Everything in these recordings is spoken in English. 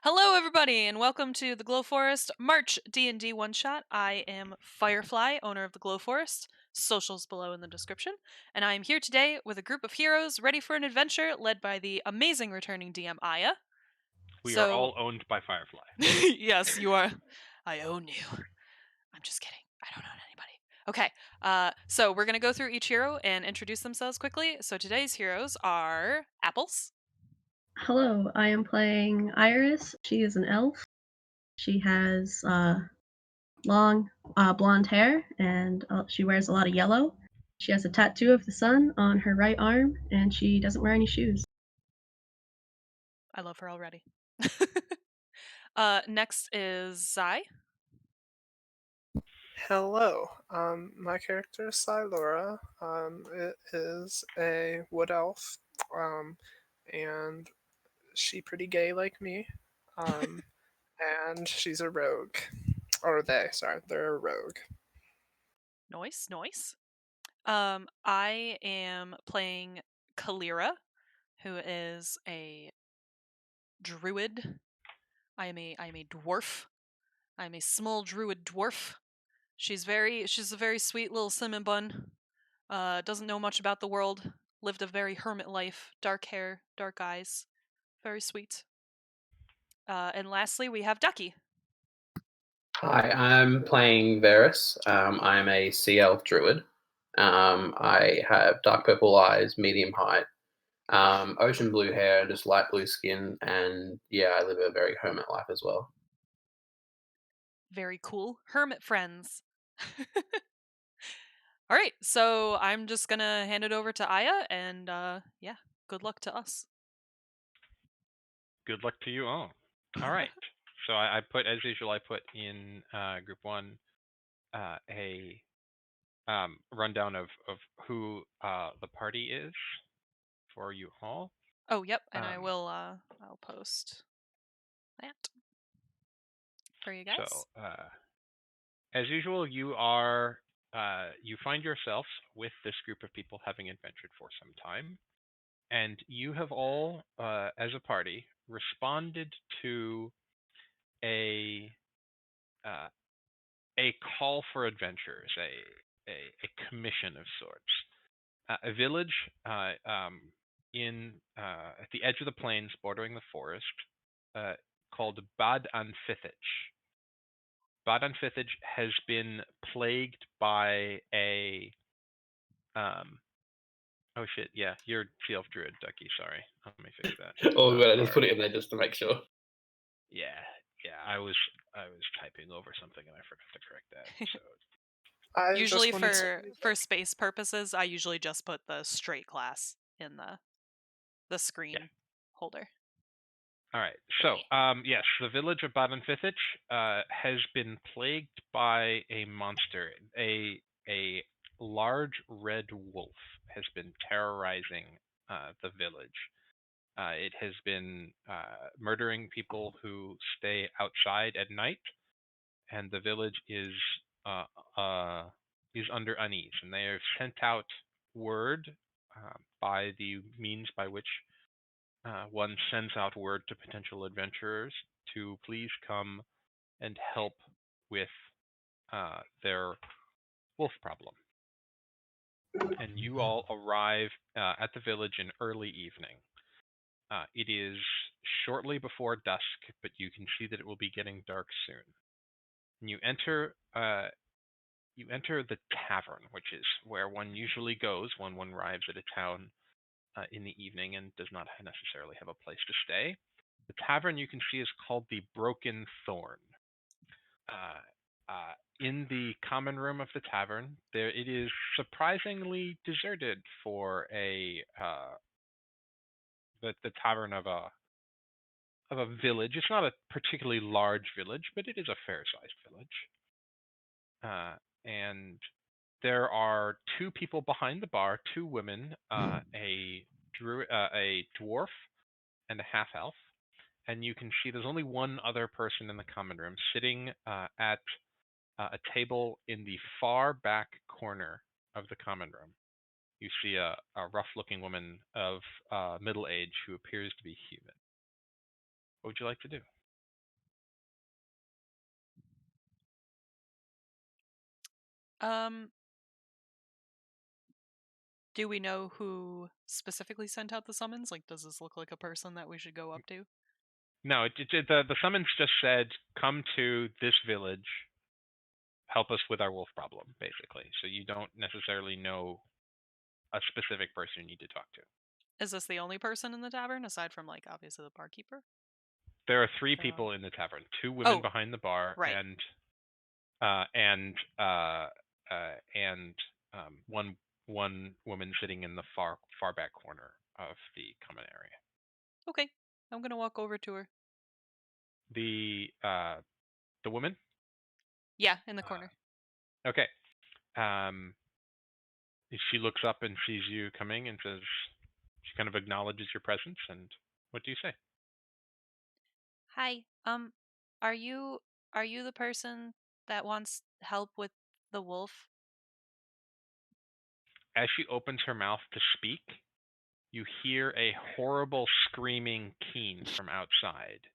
Hello, everybody, and welcome to the Glow Forest March D&D one-shot. I am Firefly, owner of the Glow Forest. Socials below in the description. And I am here today with a group of heroes ready for an adventure led by the amazing returning DM, Aaya. We are So, all owned by Firefly. yes, you are. I own you. I'm just kidding. I don't own anybody. Okay, so we're going to go through each hero and introduce themselves quickly. So today's heroes are Apples. Hello, I am playing Iris. She is an elf. She has long blonde hair and she wears a lot of yellow. She has a tattoo of the sun on her right arm and she doesn't wear any shoes. I love her already. Next is Zai. Hello, my character is Silura. It is a wood elf, and she pretty gay like me. Um, and she's a rogue, or they're a rogue. Noise, noise. I am playing Kalira, who is a druid. I am a dwarf. I am a small druid dwarf. She's a very sweet little cinnamon bun. Doesn't know much about the world. Lived a very hermit life. Dark hair, dark eyes. Very sweet. And lastly, we have Ducky. Hi, I'm playing Varus. I'm a Sea Elf Druid. I have dark purple eyes, medium height, ocean blue hair, just light blue skin, and yeah, I live a very hermit life as well. Very cool. Hermit friends. All right, so I'm just gonna hand it over to Aya, and yeah, good luck to us. Good luck to you all. All right. So I put, as usual, I put in group one a rundown of who the party is for you all. Oh, yep, and I Um, will. I'll post that for you guys. So, as usual, you find yourself with this group of people having adventured for some time, and you have all, as a party, responded to a uh, a call for adventures, a commission of sorts. A village in at the edge of the plains bordering the forest uh, called Bad Anfithich. Bad Anfithich has been plagued by a oh shit, yeah, you're Sea Druid, Ducky, sorry. Let me fix that. Oh, good, I just put Sorry. it in there just to make sure. Yeah, yeah, I was typing over something and I forgot to correct that. So I just Usually wanted to. for space purposes, I usually just put the straight class in the yeah. screen holder. All right. So, yes, the village of Baden-Fithich has been plagued by a monster. A large red wolf has been terrorizing the village. It has been murdering people who stay outside at night, and the village uh, uh, is under unease. And they have sent out word by the means by which one sends out word to potential adventurers to please come and help with their wolf problem. And you all arrive at the village in early evening. It is shortly before dusk, but you can see that it will be getting dark soon. And you enter the tavern, which is where one usually goes when one arrives at a town in the evening and does not necessarily have a place to stay. The tavern you can see is called the Broken Thorn. In the common room of the tavern, there it is surprisingly deserted for the tavern of a village. It's not a particularly large village, but it is a fair-sized village. And there are two people behind the bar, two women, a dwarf and a half elf. And you can see there's only one other person in the common room sitting at a table in the far back corner of the common room. You see a rough looking woman of middle age who appears to be human. What would you like to do? Do we know who specifically sent out the summons? Like, does this look like a person that we should go up to? No, the summons just said, "Come to this village, help us with our wolf problem," basically. So you don't necessarily know a specific person you need to talk to. Is this the only person in the tavern aside from, like, obviously the barkeeper? There are 3 people in the tavern: 2 women behind the bar, right. and one woman sitting in the far back corner of the common area. Okay, I'm gonna walk over to her. The woman? Yeah, in the corner. Okay. She looks up and sees you coming and says, she kind of acknowledges your presence. And what do you say? Hi. Are you the person that wants help with the wolf? As she opens her mouth to speak, you hear a horrible screaming keen from outside.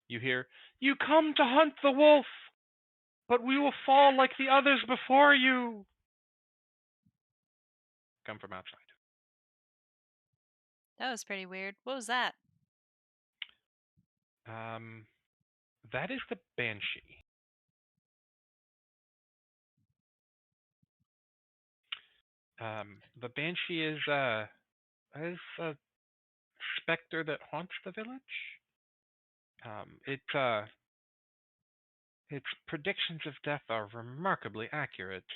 You hear, "You come to hunt the wolf, but we will fall like the others before you." Come from outside. That was pretty weird. What was that? That is the Banshee. The Banshee is a specter that haunts the village. Its predictions of death are remarkably accurate.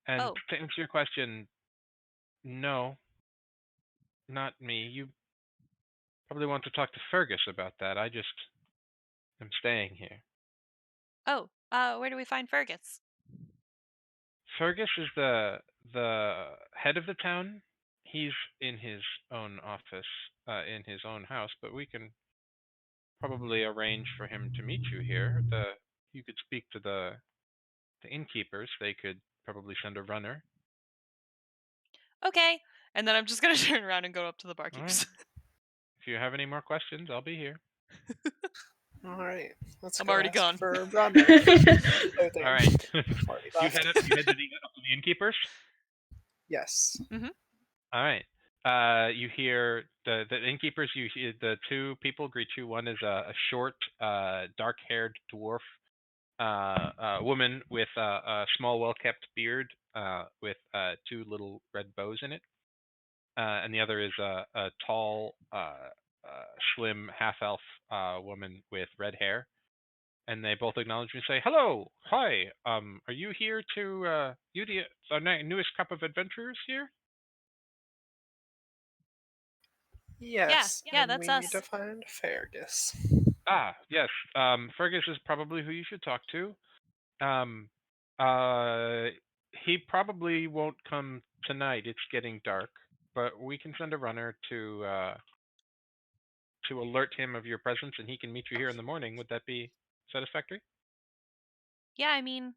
And Oh. to answer your question, no, not me. You probably want to talk to Fergus about that. I just am staying here. Oh, where do we find Fergus? Fergus is the head of the town. He's in his own office, in his own house, but we can probably arrange for him to meet you here. You could speak to the innkeepers. They could probably send a runner. Okay. And then I'm just gonna turn around and go up to the barkeepers. Right. If you have any more questions, I'll be here. All right, let's I'm go already ask gone. for a runner. Oh, damn. All right. Already You left. head up to the innkeepers? Yes. All right. You hear the innkeepers. You hear the 2 people greet you. One is a short, dark-haired dwarf woman with a small, well-kept beard with 2 little red bows in it, and the other is a tall, slim half-elf woman with red hair. And they both acknowledge me and say, "Hello, hi. Are you here to you the newest crop of adventurers here?" Yes. Yeah, and that's we need to us. find Fergus. Ah, yes. Fergus is probably who you should talk to. Um, uh, he probably won't come tonight. It's getting dark, but we can send a runner to alert him of your presence, and he can meet you here in the morning. Would that be satisfactory? Yeah, I mean,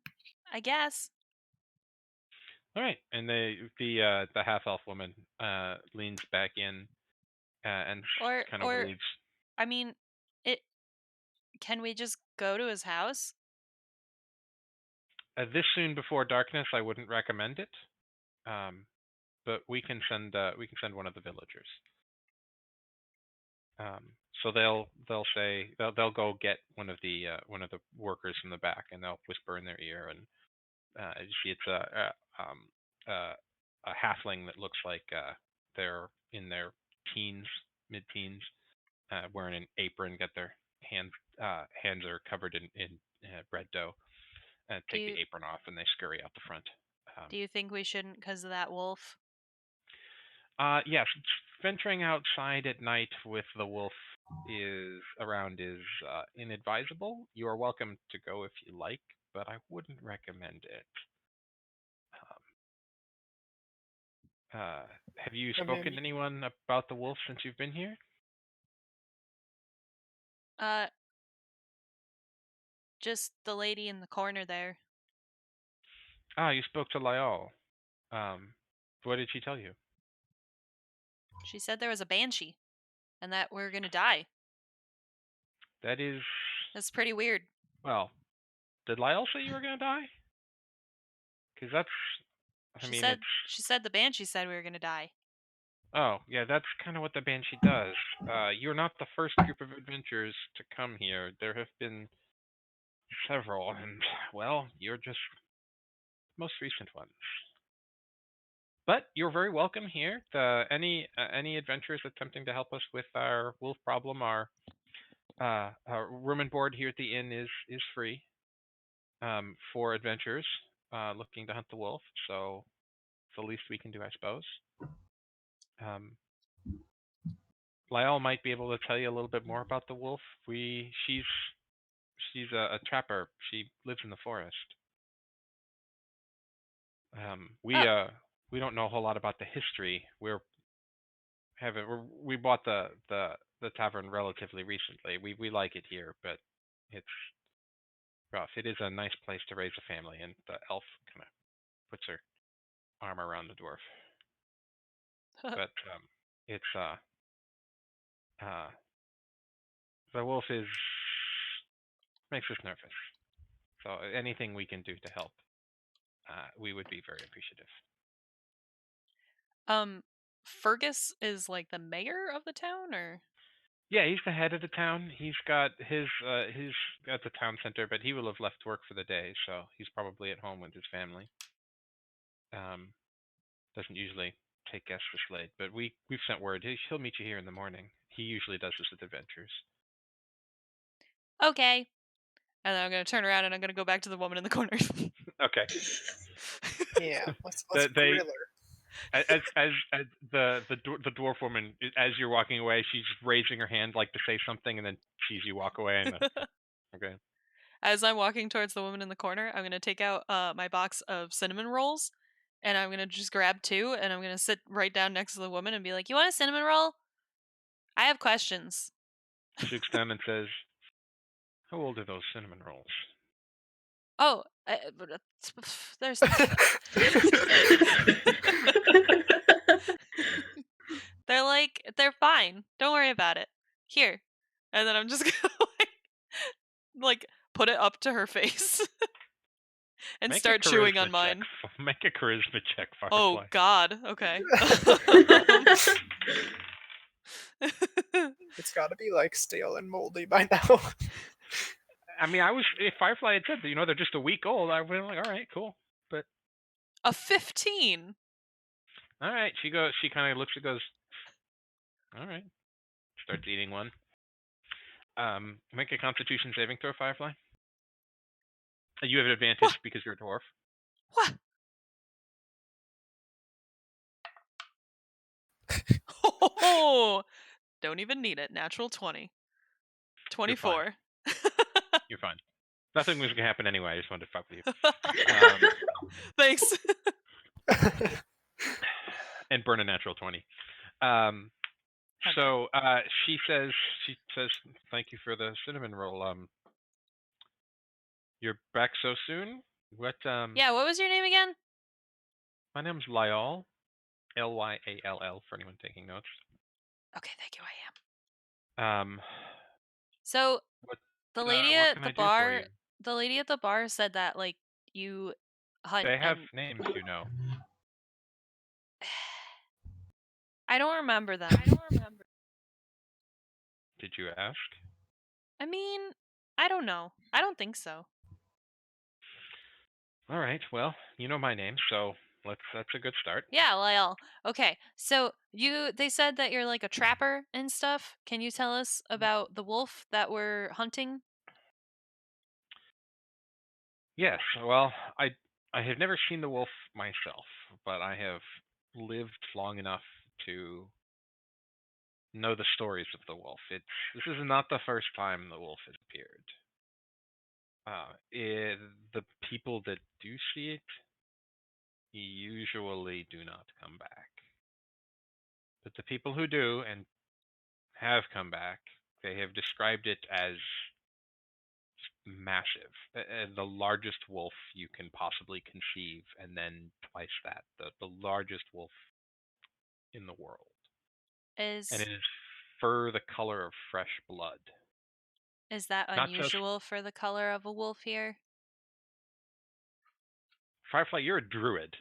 I guess. All right. And the half elf woman leans back in and kind of Or waves. I mean, it can we just go to his house? This soon before darkness, I wouldn't recommend it. But we can send one of the villagers. So they'll go get one of the workers from the back, and they'll whisper in their ear, and you see it's a halfling that looks like they're in their teens, mid-teens, wearing an apron, got their hands are covered in bread dough. Take the apron off, and they scurry out the front. Do you think we shouldn't because of that wolf? Yes, venturing outside at night with the wolf is inadvisable. You are welcome to go if you like, but I wouldn't recommend it. Have you spoken to anyone about the wolf since you've been here? Just the lady in the corner there. Ah, you spoke to Lyall. What did she tell you? She said there was a banshee. and that we're gonna die. That is... That's pretty weird. Well, did Lyle say you were going to die? Because that's... She said the Banshee said we were gonna die. Oh, yeah, that's kind of what the Banshee does. You're not the first group of adventurers to come here. There have been several, and, well, you're just the most recent ones. But you're very welcome here. Any adventurers attempting to help us with our wolf problem, our room and board here at the inn is free for adventurers looking to hunt the wolf. So it's the least we can do, I suppose. Lyle might be able to tell you a little bit more about the wolf. She's a trapper. She lives in the forest. We don't know a whole lot about the history. We bought the tavern relatively recently. We like it here, but it's rough. It is a nice place to raise a family, and the elf kind of puts her arm around the dwarf. But it's the wolf makes us nervous. So anything we can do to help, we would be very appreciative. Fergus is like the mayor of the town, or? Yeah, he's the head of the town. He's got he's at the town center, but he will have left work for the day, so he's probably at home with his family. Doesn't usually take guests this late, but we've sent word. He'll meet you here in the morning. He usually does this with adventures. Okay. And then I'm gonna turn around and I'm gonna go back to the woman in the corner. Okay. Yeah, let's grill her. As the dwarf woman, as you're walking away, she's raising her hand like to say something, and then sees you walk away. And okay. As I'm walking towards the woman in the corner, I'm gonna take out my box of cinnamon rolls, and I'm gonna just grab 2, and I'm gonna sit right down next to the woman and be like, "You want a cinnamon roll? I have questions." She looks down and says, "How old are those cinnamon rolls?" Oh, there's. They're fine. Don't worry about it. Here. And then I'm just gonna like put it up to her face and start chewing on mine. Make a charisma check, Firefly. Oh God. Okay. It's got to be like stale and moldy by now. I mean, if Firefly had said that, they're just a week old, I would have been like, all right, cool. But a 15. All right. She kind of looks and goes, all right. Starts eating one. Make a Constitution saving throw, Firefly. You have an advantage what? Because you're a dwarf. What? Oh, don't even need it. Natural 20. 24. You're fine. Nothing was going to happen anyway. I just wanted to fuck with you. Thanks. And burn a natural 20. So she says, thank you for the cinnamon roll. You're back so soon? What? Yeah, what was your name again? My name's Lyall. Lyall for anyone taking notes. Okay, thank you. I am. Um. So the lady at the bar, said that like you hunt. They have names, I don't remember them. Did you ask? I mean, I don't know. I don't think so. All right. Well, you know my name, so that's a good start. Yeah, Lyle. Okay. So they said that you're like a trapper and stuff. Can you tell us about the wolf that we're hunting? Yes. Well, I have never seen the wolf myself, but I have lived long enough to know the stories of the wolf. This is not the first time the wolf has appeared. The people that do see it usually do not come back. But the people who do and have come back, they have described it as massive. The largest wolf you can possibly conceive, and then twice that. The largest wolf in the world. And it is fur the color of fresh blood. Is that Not just unusual for the color of a wolf here? Firefly, you're a druid.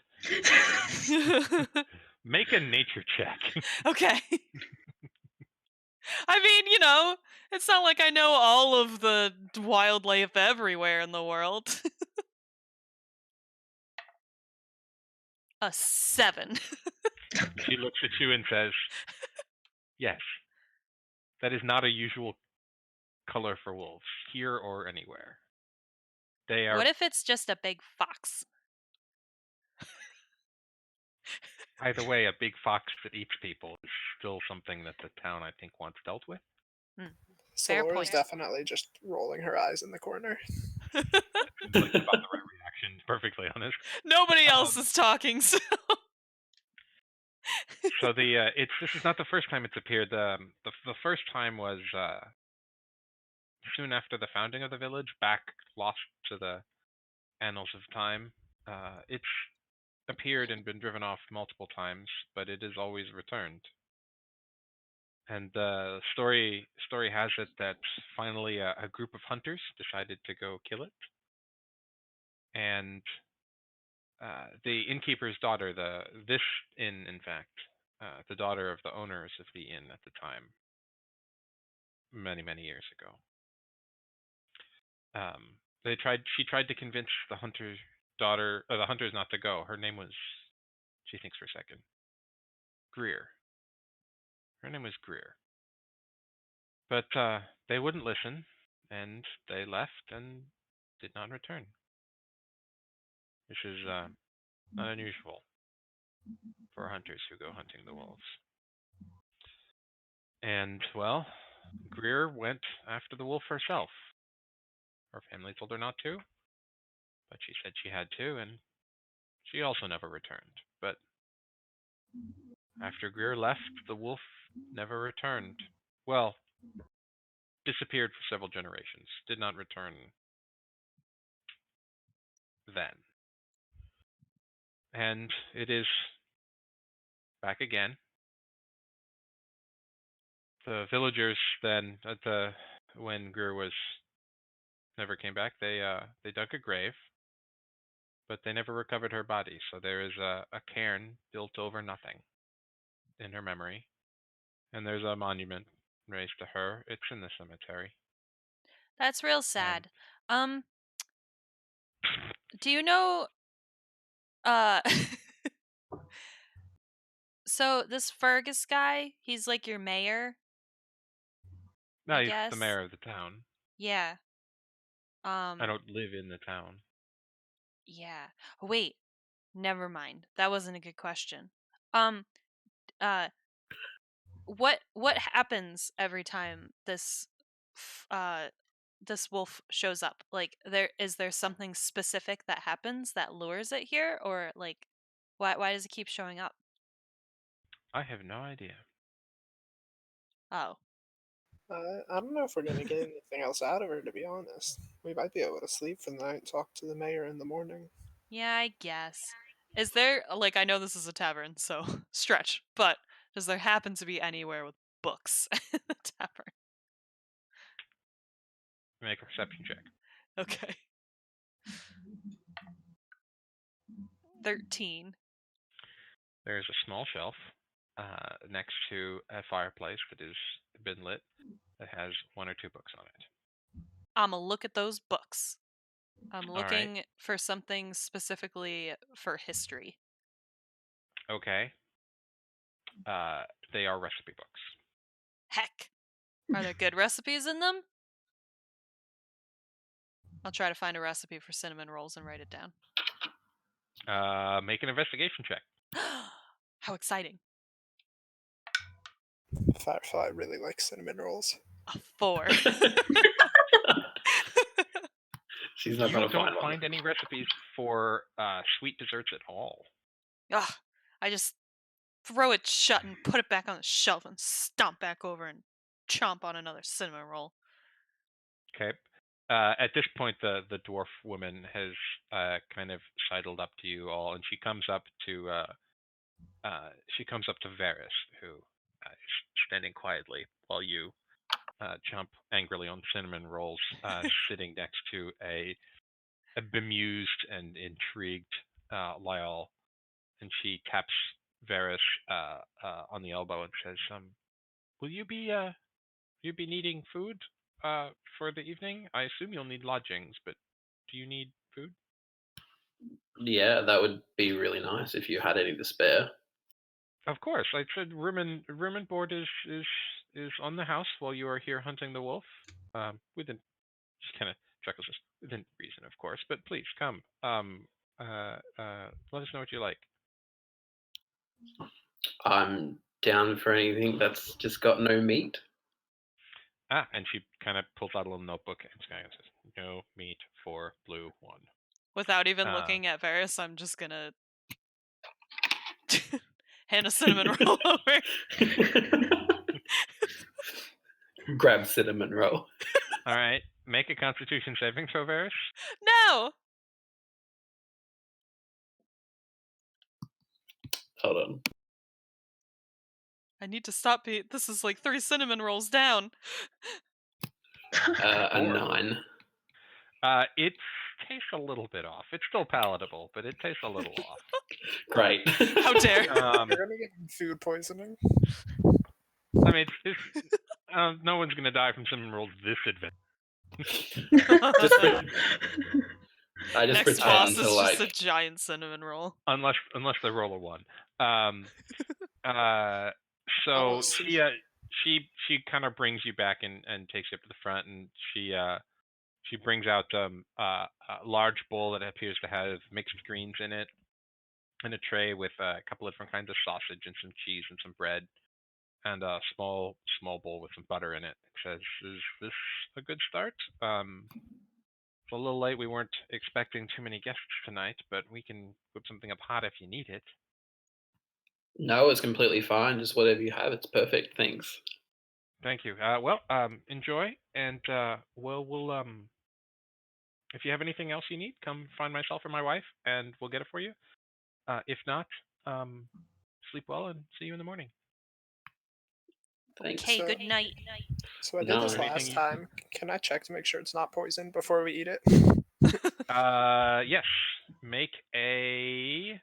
Make a nature check. Okay. I mean, it's not like I know all of the wildlife everywhere in the world. A 7. She looks at you and says, yes, that is not a usual color for wolves, here or anywhere. They are What if it's just a big fox? Either way, a big fox that eats people is still something that the town, I think, once dealt with. Fair Laura's point. definitely just rolling her eyes in the corner. Seems like about the right reaction, perfectly honest. Nobody else is talking, so. So this is not the first time it's appeared. The first time was soon after the founding of the village, back lost to the annals of time. It's appeared and been driven off multiple times, but it has always returned. And the story has it that finally a group of hunters decided to go kill it, and the innkeeper's daughter, this inn, in fact, the daughter of the owners of the inn at the time, many years ago. She tried to convince the hunter's daughter, or the hunters, not to go. Her name was, she thinks for a second, Greer. Her name was Greer. But they wouldn't listen, and they left and did not return. This is not unusual for hunters who go hunting the wolves. And, well, Greer went after the wolf herself. Her family told her not to, but she said she had to, and she also never returned. But after Greer left, the wolf never returned. Well, disappeared for several generations. Did not return then. And it is back again. The villagers then, when Greer never came back, they dug a grave, but they never recovered her body. So there is a cairn built over nothing in her memory, and there's a monument raised to her. It's in the cemetery. That's real sad. Do you know so this Fergus guy, he's like your mayor? No, I he's the guess. mayor of the town. Yeah. I don't live in the town. Yeah. Wait. Never mind. That wasn't a good question. What happens every time this this wolf shows up? Like, is there something specific that happens that lures it here, or like why does it keep showing up? I have no idea. Oh. I don't know if we're going to get anything else out of her, to be honest. We might be able to sleep for the night and talk to the mayor in the morning. Yeah, I guess. Is there, like, I know this is a tavern, so stretch, but does there happen to be anywhere with books in the tavern? Make a perception check. Okay. 13. There's a small shelf next to a fireplace that has been lit that has 1 or 2 books on it. I'ma look at those books. I'm All right. looking for something specifically for history. Okay. They are recipe books. Heck. Are there good recipes in them? I'll try to find a recipe for cinnamon rolls and write it down. Make an investigation check. How exciting. Firefly really likes cinnamon rolls. A 4. She's not You going to don't find one. find any recipes for sweet desserts at all. Ugh, I just throw it shut and put it back on the shelf and stomp back over and chomp on another cinnamon roll. Okay. At this point, the dwarf woman has kind of sidled up to you all, and she comes up to Varys, who standing quietly while you chomp angrily on cinnamon rolls, sitting next to a bemused and intrigued Lyall, and she taps Varys on the elbow and says, "Will you be needing food for the evening? I assume you'll need lodgings, but do you need food?" Yeah, that would be really nice if you had any to spare. Of course. I said room and board is on the house while you are here hunting the wolf. Within, just kind of chuckles, within reason, of course. But please come. Let us know what you like. I'm down for anything that's just got no meat. And she kind of pulls out a little notebook and kind of says, "No meat for Blue 1." Without even looking at Varys, I'm just gonna hand a cinnamon roll over. Grab cinnamon roll. All right. Make a Constitution saving throw, Varys. No! Hold on. I need to stop this is like 3 cinnamon rolls down. A 4. 9. It tastes a little bit off. It's still palatable, but it tastes a little off. Great. How dare. You're gonna get food poisoning. I mean, no one's gonna die from cinnamon rolls this adventure. I just Next boss pretend is to just a giant cinnamon roll. Unless they roll a 1. So see. she kind of brings you back and takes you up to the front, and she brings out a large bowl that appears to have mixed greens in it, and a tray with a couple of different kinds of sausage and some cheese and some bread, and a small bowl with some butter in it. It says, "Is this a good start? It's a little late. We weren't expecting too many guests tonight, but we can whip something up hot if you need it." No, it's completely fine. Just whatever you have, it's perfect. Thanks. Thank you. Enjoy, and we'll if you have anything else you need, come find myself or my wife, and we'll get it for you. If not, sleep well and see you in the morning. Thanks. Okay, good night. So I did this No. last time. Can I check to make sure it's not poison before we eat it? Yes. Make a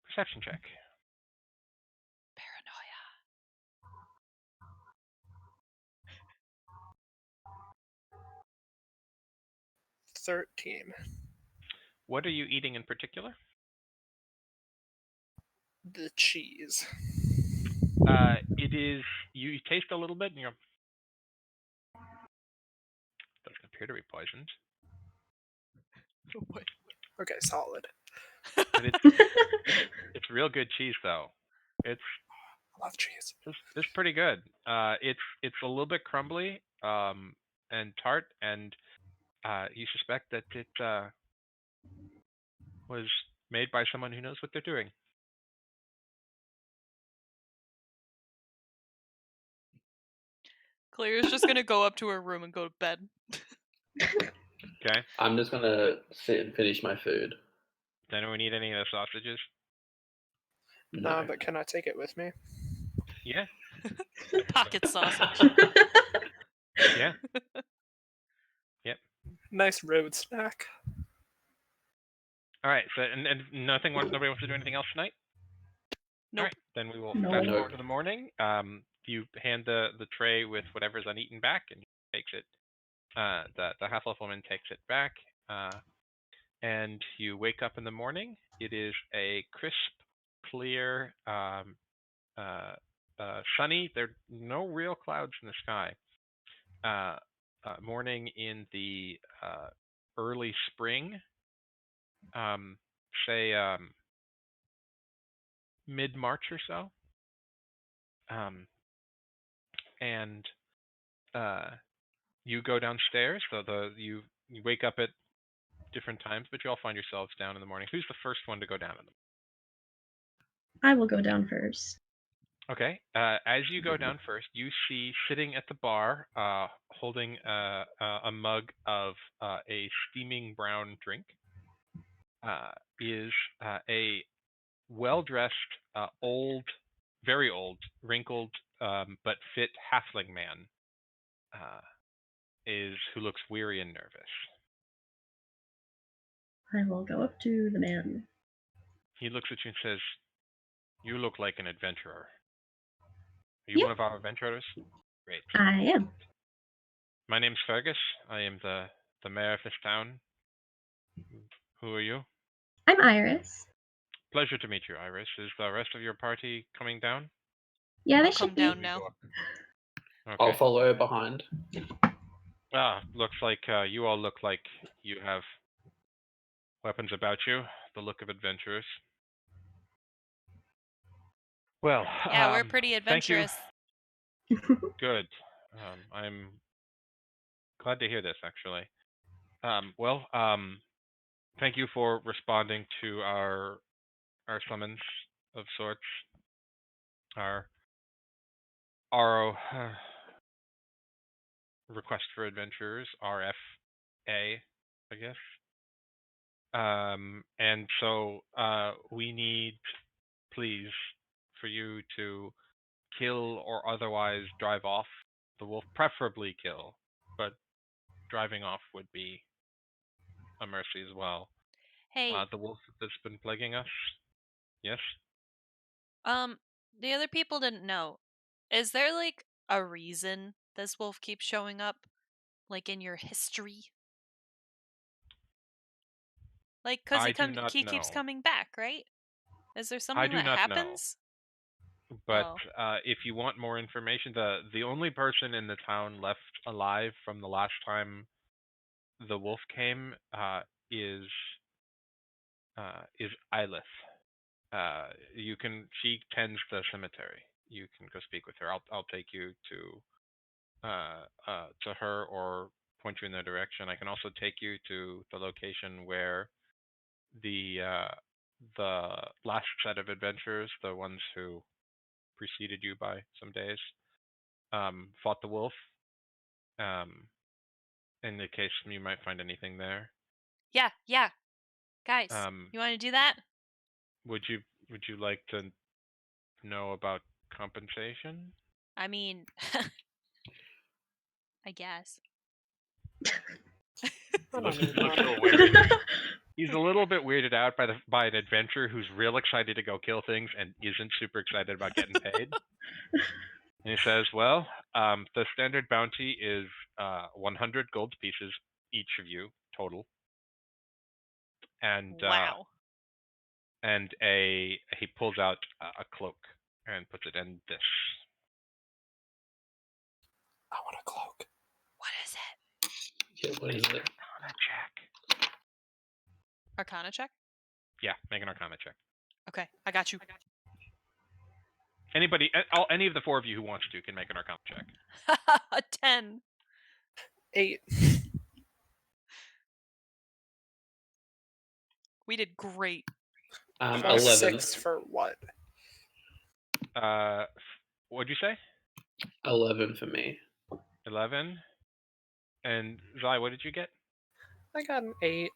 perception check. Paranoia. 13. What are you eating in particular? The cheese. It is. You taste a little bit, and you go, doesn't appear to be poisoned. Okay, solid. But it's real good cheese, though. It's I love cheese. It's pretty good. It's a little bit crumbly, and tart, and you suspect that it was made by someone who knows what they're doing. Claire's just gonna go up to her room and go to bed. Okay. I'm just gonna sit and finish my food. Does anyone need any of the sausages? No. But can I take it with me? Yeah. Pocket sausage. Yeah. Yep. Nice road snack. All right. So and nobody wants to do anything else tonight. Nope. All right. Then we will No. fast forward to the morning. You hand the tray with whatever's uneaten back, and he takes it. The half-elf woman takes it back, and you wake up in the morning. It is a crisp, clear, sunny. There are no real clouds in the sky. Morning in the early spring, say mid-March or so, and you go downstairs. So you wake up at different times, but you all find yourselves down in the morning. Who's the first one to go down in the morning? I will go down first. Okay. As you go down first, you see sitting at the bar, holding a mug of a steaming brown drink, is a well-dressed, old, very old, wrinkled, but fit halfling man who looks weary and nervous. I will go up to the man. He looks at you and says, "You look like an adventurer. Are you Yep. one of our adventurers?" Great. I am. My name's Fergus. I am the mayor of this town. Who are you? I'm Iris. Pleasure to meet you, Iris. Is the rest of your party coming down? Yeah, they I'll should come be. down now. Okay. I'll follow behind. Looks like you all look like you have weapons about you. The look of adventurers. Well, Yeah, we're pretty thank you. adventurous. Good. I'm glad to hear this, actually. Thank you for responding to our summons of sorts. Our RO request for adventurers, RFA, I guess. And so we need, please, for you to kill or otherwise drive off the wolf, preferably kill, but driving off would be a mercy as well. Hey, The wolf that's been plaguing us. Yes. the other people didn't know. Is there like a reason this wolf keeps showing up, like in your history? Like, cause I do not he keeps know. coming back, right? Is there I something do that not know. happens? But Oh. if you want more information, the only person in the town left alive from the last time the wolf came is Eilith. She tends the cemetery. You can go speak with her. I'll take you to her or point you in their direction. I can also take you to the location where the last set of adventurers, the ones who preceded you by some days, fought the wolf. In the case you might find anything there. Yeah. Guys, you want to do that? Would you like to know about compensation? I mean, I guess. I Looks don't need a money. little weird. He's a little bit weirded out by an adventurer who's real excited to go kill things and isn't super excited about getting paid. And he says, "Well, the standard bounty is 100 gold pieces each of you total, and Wow. and he pulls out a cloak and puts it in this. I want a cloak. What is it? Yeah, what is it? Arcana check. Arcana check? Yeah, make an Arcana check. Okay, I got you. Any of the four of you who wants to can make an Arcana check. A 10. 8. We did great. 11. 6 for what? What'd you say? 11 for me. 11. And Zai, what did you get? I got an 8.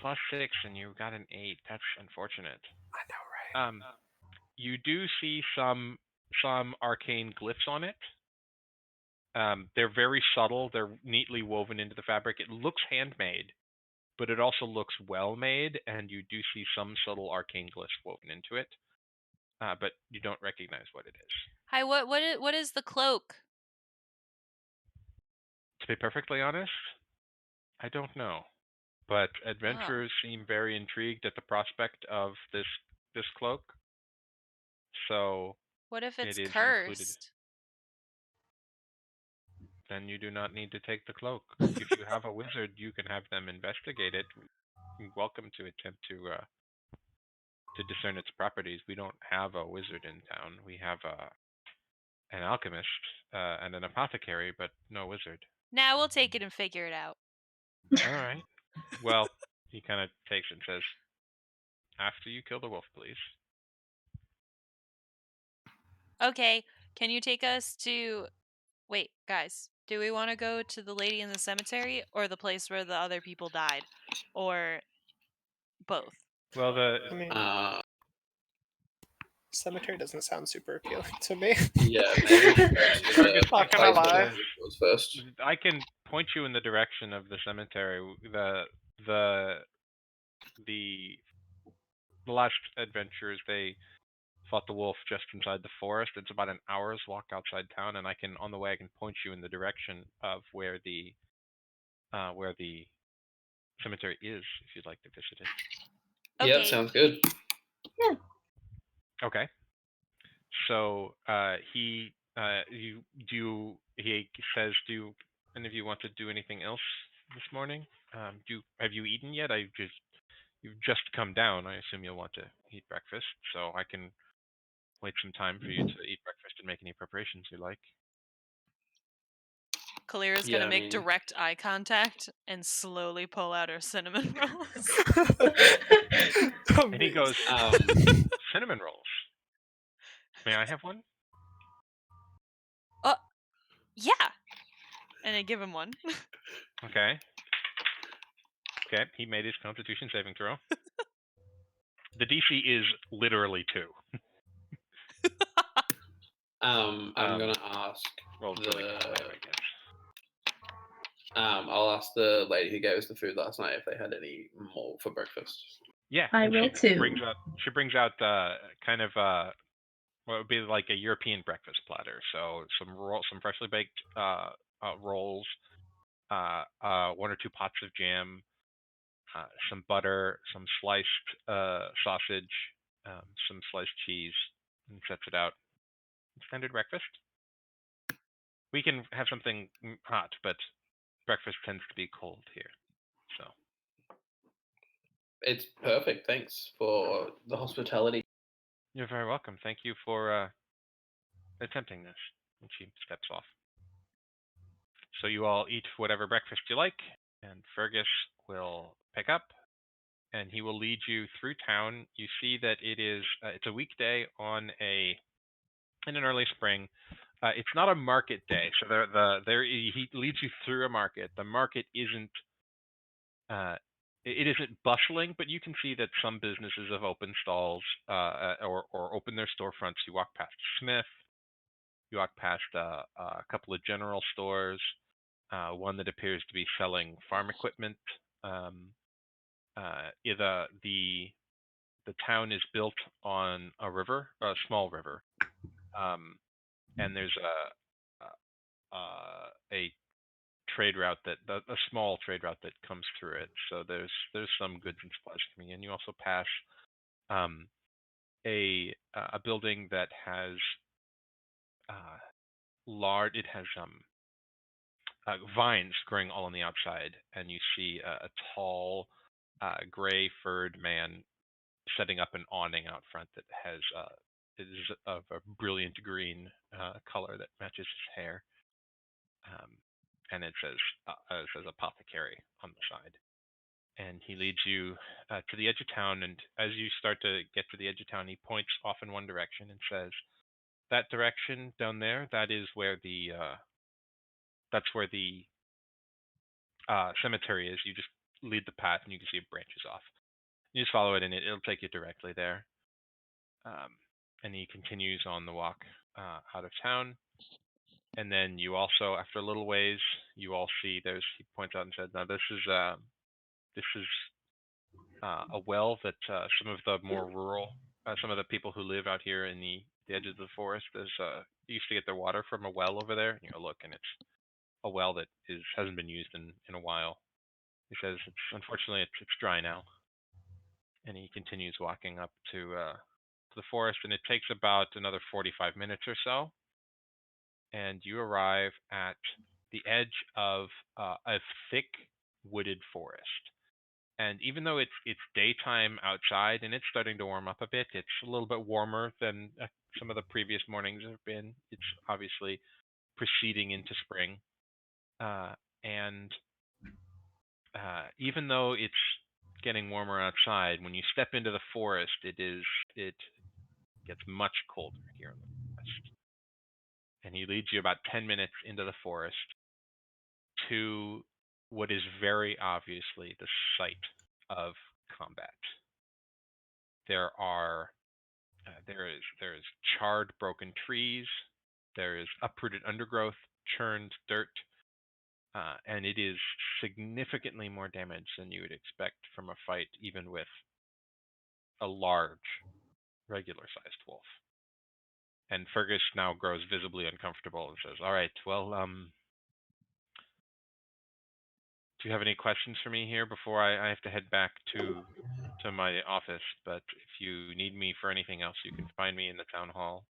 +6, and you got an 8. That's unfortunate. I know, right? You do see some arcane glyphs on it. They're very subtle. They're neatly woven into the fabric. It looks handmade, but it also looks well made, and you do see some subtle arcane glyphs woven into it. But you don't recognize what it is. Hi, what is the cloak? To be perfectly honest, I don't know. But adventurers seem very intrigued at the prospect of this cloak. So What if it's it is cursed? included. Then you do not need to take the cloak. If you have a wizard, you can have them investigate it. You're welcome to attempt to discern its properties. We don't have a wizard in town. We have an alchemist and an apothecary, but no wizard. Nah, we'll take it and figure it out. All right. Well, he kind of takes it and says, "After you kill the wolf, please." Okay, can you take us to... Wait, guys. Do we want to go to the lady in the cemetery or the place where the other people died? Or both? Well, I mean, cemetery doesn't sound super appealing to me. Yeah, maybe we should go to Fergus, the Not gonna place where lie. the food was first. I can point you in the direction of the cemetery. The last adventurers, they fought the wolf just inside the forest. It's about an hour's walk outside town, and on the way I can point you in the direction of where the cemetery is, if you'd like to visit it. Yeah, Okay. sounds good. Okay. So he says, do any of you want to do anything else this morning? Have you eaten yet? You've just come down. I assume you'll want to eat breakfast, so I can wait some time for you to eat breakfast and make any preparations you like. Kalira's Yeah, gonna I make mean- direct eye contact and slowly pull out her cinnamon rolls. And he goes, Um, cinnamon rolls. May I have one? Yeah. And I give him one. Okay. Okay, he made his Constitution saving throw. The DC is literally 2. I'm gonna ask Well, it's really the. 5, I guess. I'll ask the lady who gave us the food last night if they had any more for breakfast. Yeah, I and will she too. brings out kind of what would be like a European breakfast platter. So some freshly baked rolls, 1 or 2 pots of jam, some butter, some sliced sausage, some sliced cheese, and sets it out. Standard breakfast. We can have something hot, but breakfast tends to be cold here. So It's perfect. Thanks for the hospitality. you're very welcome. Thank you for attempting this. And she steps off. So you all eat whatever breakfast you like, and Fergus will pick up, and he will lead you through town. You see that it's a weekday in an early spring. It's not a market day, so he leads you through a market. The market isn't it isn't bustling, but you can see that some businesses have opened stalls or opened their storefronts. You walk past Smith, you walk past a couple of general stores, one that appears to be selling farm equipment. The town is built on a river, a small river, and there's a trade route a small trade route that comes through it. So there's some goods and supplies coming in. You also pass a building that has vines growing all on the outside, and you see a tall, gray furred man setting up an awning out front that is of a brilliant green color that matches his hair. And it says apothecary on the side. And he leads you to the edge of town, and as you start to get to the edge of town, he points off in one direction and says, "That direction down there, that's where the cemetery is. You just lead the path, and you can see it branches off. You just follow it, and it'll take you directly there." And he continues on the walk out of town. And then you also, after a little ways, you all see he points out and said, "Now this is a well that some of the more rural, some of the people who live out here in the edges of the forest, used to get their water from a well over there. And you go look, and it's a well that hasn't been used in a while." He says, "Unfortunately, it's dry now." And he continues walking up to the forest, and it takes about another 45 minutes or so, and you arrive at the edge of a thick wooded forest. And even though it's daytime outside and it's starting to warm up a bit, it's a little bit warmer than some of the previous mornings have been. It's obviously proceeding into spring, and even though it's getting warmer outside, when you step into the forest, it gets much colder here in the west. And he leads you about 10 minutes into the forest to what is very obviously the site of combat. There are There is charred, broken trees. There is uprooted undergrowth, churned dirt, and it is significantly more damage than you would expect from a fight, even with a large, regular-sized wolf. And Fergus now grows visibly uncomfortable and says, "All right, well, do you have any questions for me here before I have to head back to my office? But if you need me for anything else, you can find me in the town hall."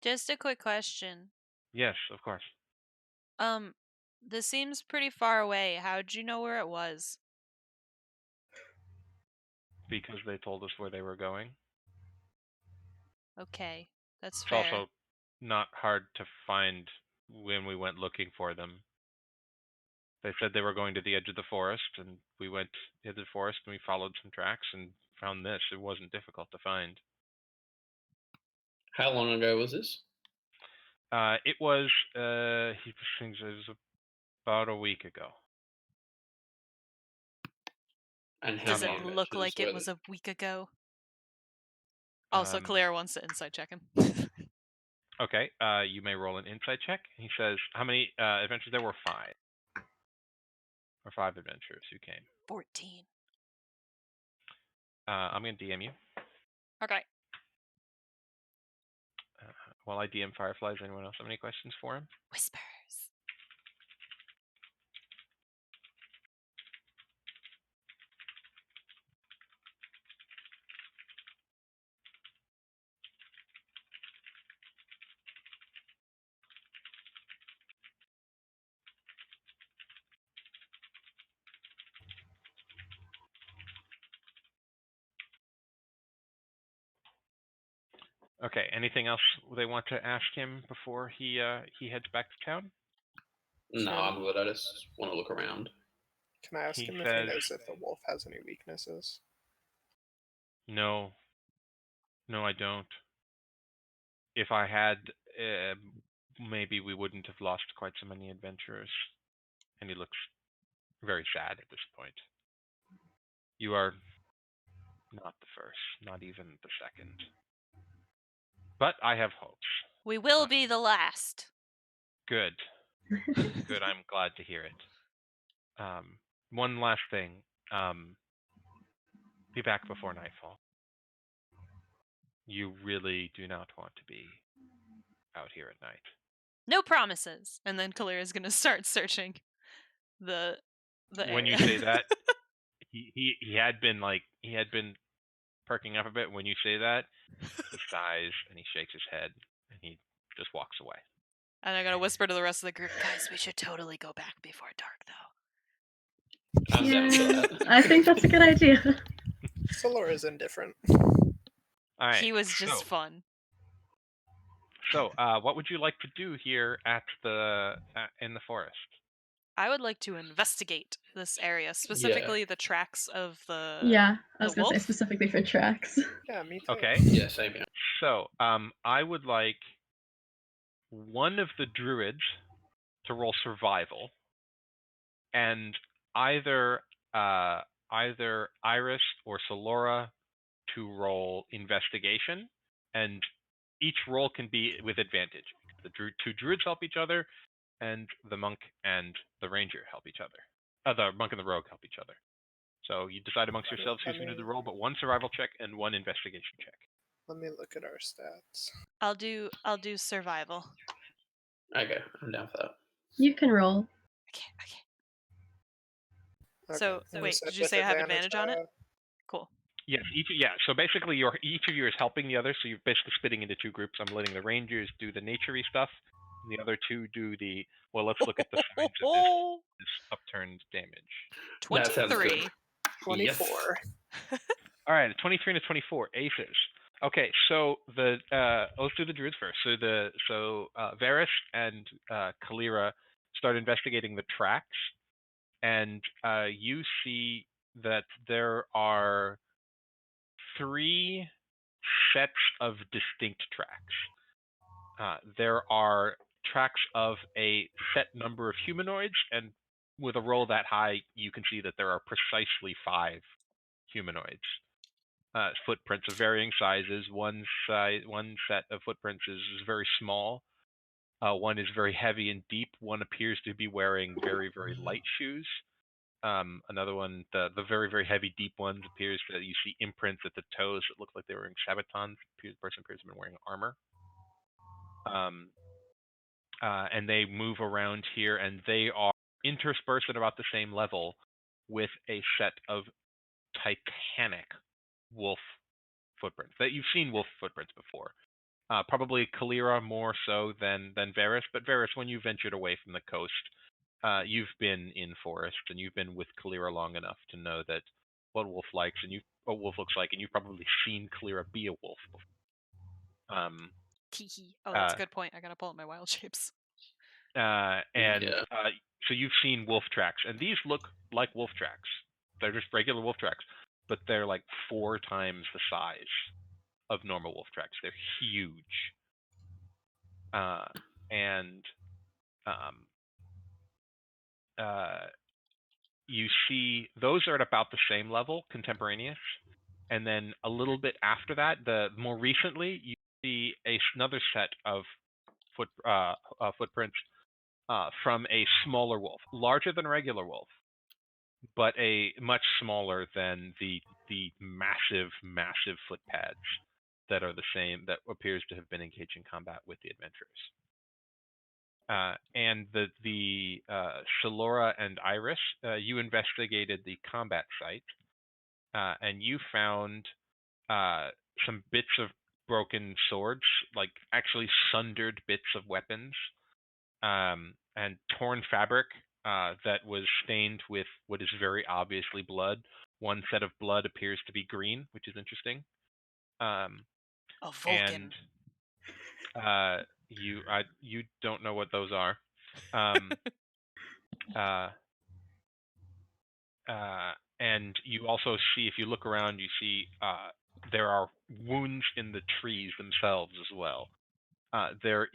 Just a quick question. Yes, of course. This seems pretty far away. How'd you know where it was? Because they told us where they were going. Okay, that's It's fair. also not hard to find when we went looking for them. They said they were going to the edge of the forest, and we went to the forest and we followed some tracks and found this. It wasn't difficult to find. How long ago was this? It was he thinks it was about a week ago. And how Does many it look adventures like it were was there? a week ago? Also, Um, Claire wants to insight check him. Okay, you may roll an insight check. He says, how many adventures? There were 5. Or 5 adventures who came. 14. I'm going to DM you. Okay. While I DM Fireflies, anyone else have any questions for him? Whispers. Okay, anything else they want to ask him before he heads back to town? No, Can- I'm good. I just want to look around. Can I ask He him if he says, knows if the wolf has any weaknesses? no, I don't. If I had, maybe we wouldn't have lost quite so many adventurers. And he looks very sad at this point. You are not the first, not even the second. But I have hopes. We will be the last. Good. Good, I'm glad to hear it. One last thing. Be back before nightfall. You really do not want to be out here at night. No promises. And then Kalir is gonna start searching the When area. you say that, he had been perking up a bit. When you say that, he sighs and he shakes his head and he just walks away. And I'm gonna whisper to the rest of the group, guys, we should totally go back before dark, though. I'm down for that. I think that's a good idea. Solor is indifferent. All right. He was just fun. So, what would you like to do here at in the forest? I would like to investigate this area, specifically the tracks of the Yeah, I was the gonna say wolf? specifically for tracks. Yeah, me too. Okay. Yeah, same here. So, I would like one of the druids to roll survival, and either Iris or Solora to roll investigation, and each roll can be with advantage. The two druids help each other, and the monk and the ranger help each other. The monk and the rogue help each other. So you decide amongst yourselves who's going to do the roll, but one survival check and one investigation check. Let me look at our stats. I'll do survival. Okay, I'm down for that. You can roll. Okay. Okay. So and wait, said did you with say I have advantage on it? Cool. Yes, so basically each of you is helping the other, so you're basically splitting into 2 groups. I'm letting the rangers do the nature-y stuff, and the other 2 do the, well, let's look at the signs of this upturned damage. That sounds good. 23. 24. Yes. All right, 23 and a 24, aces. Okay, so let's do the druids first. So Varys and Kalira start investigating the tracks, and you see that there are 3 sets of distinct tracks. There are tracks of a set number of humanoids, and with a roll that high, you can see that there are precisely 5 humanoids. footprints of varying sizes. One set of footprints is very small. One is very heavy and deep. One appears to be wearing very, very light shoes. Another one, the very, very heavy, deep ones, appears that you see imprints at the toes that look like they were wearing Sabatons. The person appears to have been wearing armor. And they move around here, and they are interspersed at about the same level with a set of titanic wolf footprints. That you've seen wolf footprints before. Probably Kalira more so than Varys, but Varys, when you ventured away from the coast, you've been in forest and you've been with Kalira long enough to know that what wolf looks like, and you've probably seen Kalira be a wolf before. Teehee. Oh, that's a good point. I gotta pull up my wild shapes. So you've seen wolf tracks, and these look like wolf tracks. They're just regular wolf tracks, but they're like 4 times the size of normal wolf tracks. They're huge. You see those are at about the same level, contemporaneous, and then a little bit after that, more recently, you see another set of footprints from a smaller wolf, larger than a regular wolf, but a much smaller than the massive foot pads that are the same, that appears to have been engaged in combat with the adventurers. And the Shalora and Iris, you investigated the combat site, and you found some bits of broken swords, like actually sundered bits of weapons, and torn fabric that was stained with what is very obviously blood. One set of blood appears to be green, which is interesting. A Vulcan. And you don't know what those are. And you also see, if you look around, you see there are wounds in the trees themselves as well. There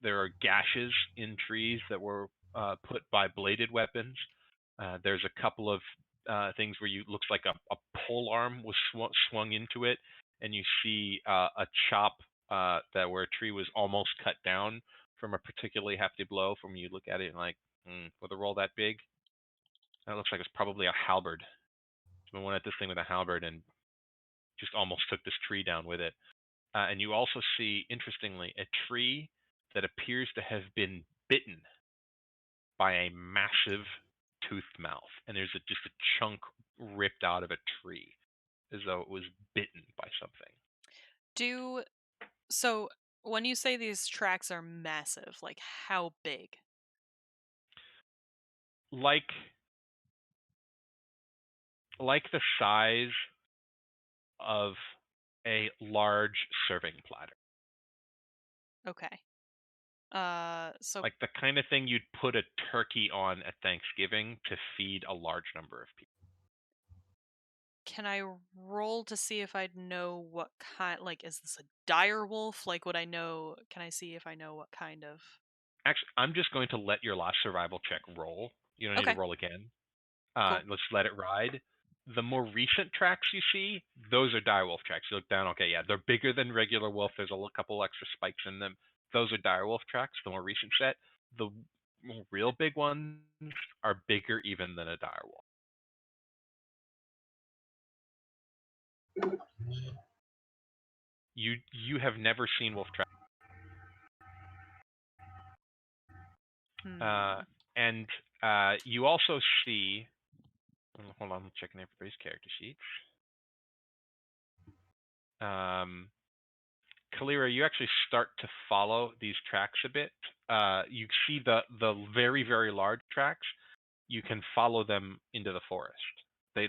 are gashes in trees that were put by bladed weapons. There's a couple of things where looks like a pole arm was swung into it, and you see a chop where a tree was almost cut down from a particularly hefty blow. From you look at it and like, with a roll that big, that looks like it's probably a halberd. Someone went at this thing with a halberd and just almost took this tree down with it. And you also see, interestingly, a tree that appears to have been bitten by a massive toothed mouth. And there's just a chunk ripped out of a tree, as though it was bitten by something. So when you say these tracks are massive, like how big? Like the size of a large serving platter. Okay. So like the kind of thing you'd put a turkey on at Thanksgiving to feed a large number of people. can I roll to see if I'd know what kind? Like, is this a dire wolf? Like, would I know? Can I see if I know what kind of? Actually, I'm just going to let your last survival check roll. You don't need Okay. to roll again. Cool. Let's let it ride. The more recent tracks you see, those are direwolf tracks. You look down, okay, yeah, they're bigger than regular wolf. There's a couple extra spikes in them. Those are direwolf tracks, the more recent set. The real big ones are bigger even than a direwolf. You have never seen wolf tracks. And you also see, hold on, I'm checking everybody's character sheets. Kalira, you actually start to follow these tracks a bit. You see the very, very large tracks. You can follow them into the forest. They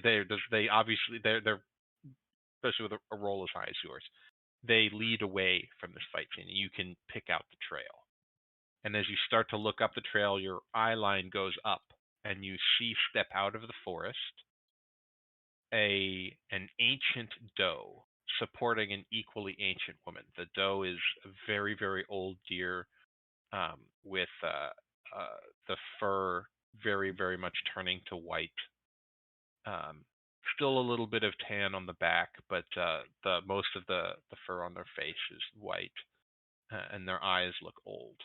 obviously they're especially with a roll as high as yours. They lead away from this fight scene, and you can pick out the trail. And as you start to look up the trail, your eye line goes up, and you see step out of the forest an ancient doe supporting an equally ancient woman. The doe is a very, very old deer with the fur very, very much turning to white. Still a little bit of tan on the back, but the most of the fur on their face is white, and their eyes look old.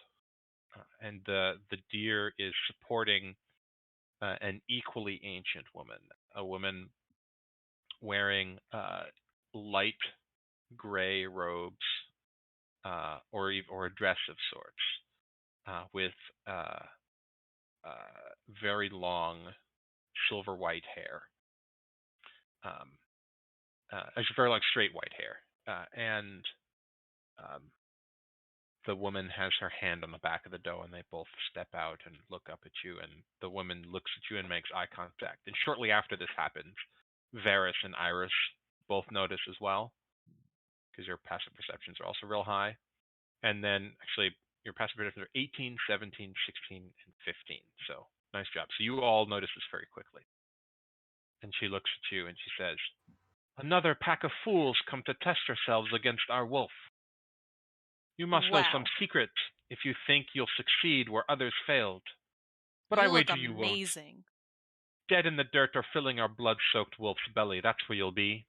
And the deer is supporting an equally ancient woman, a woman wearing light gray robes, or a dress of sorts, with very long silver white hair. Actually, very like straight white hair, and the woman has her hand on the back of the doe, and they both step out and look up at you, and the woman looks at you and makes eye contact. And shortly after this happens, Varys and Iris both notice as well, because your passive perceptions are also real high. And then, actually, your passive perceptions are 18, 17, 16, and 15. So, nice job. So you all notice this very quickly. And she looks at you and she says, "Another pack of fools come to test yourselves against our wolf. You must know some Wow. secret if you think you'll succeed where others failed. But I You look wager you won't. amazing. Dead in the dirt or filling our blood-soaked wolf's belly, that's where you'll be."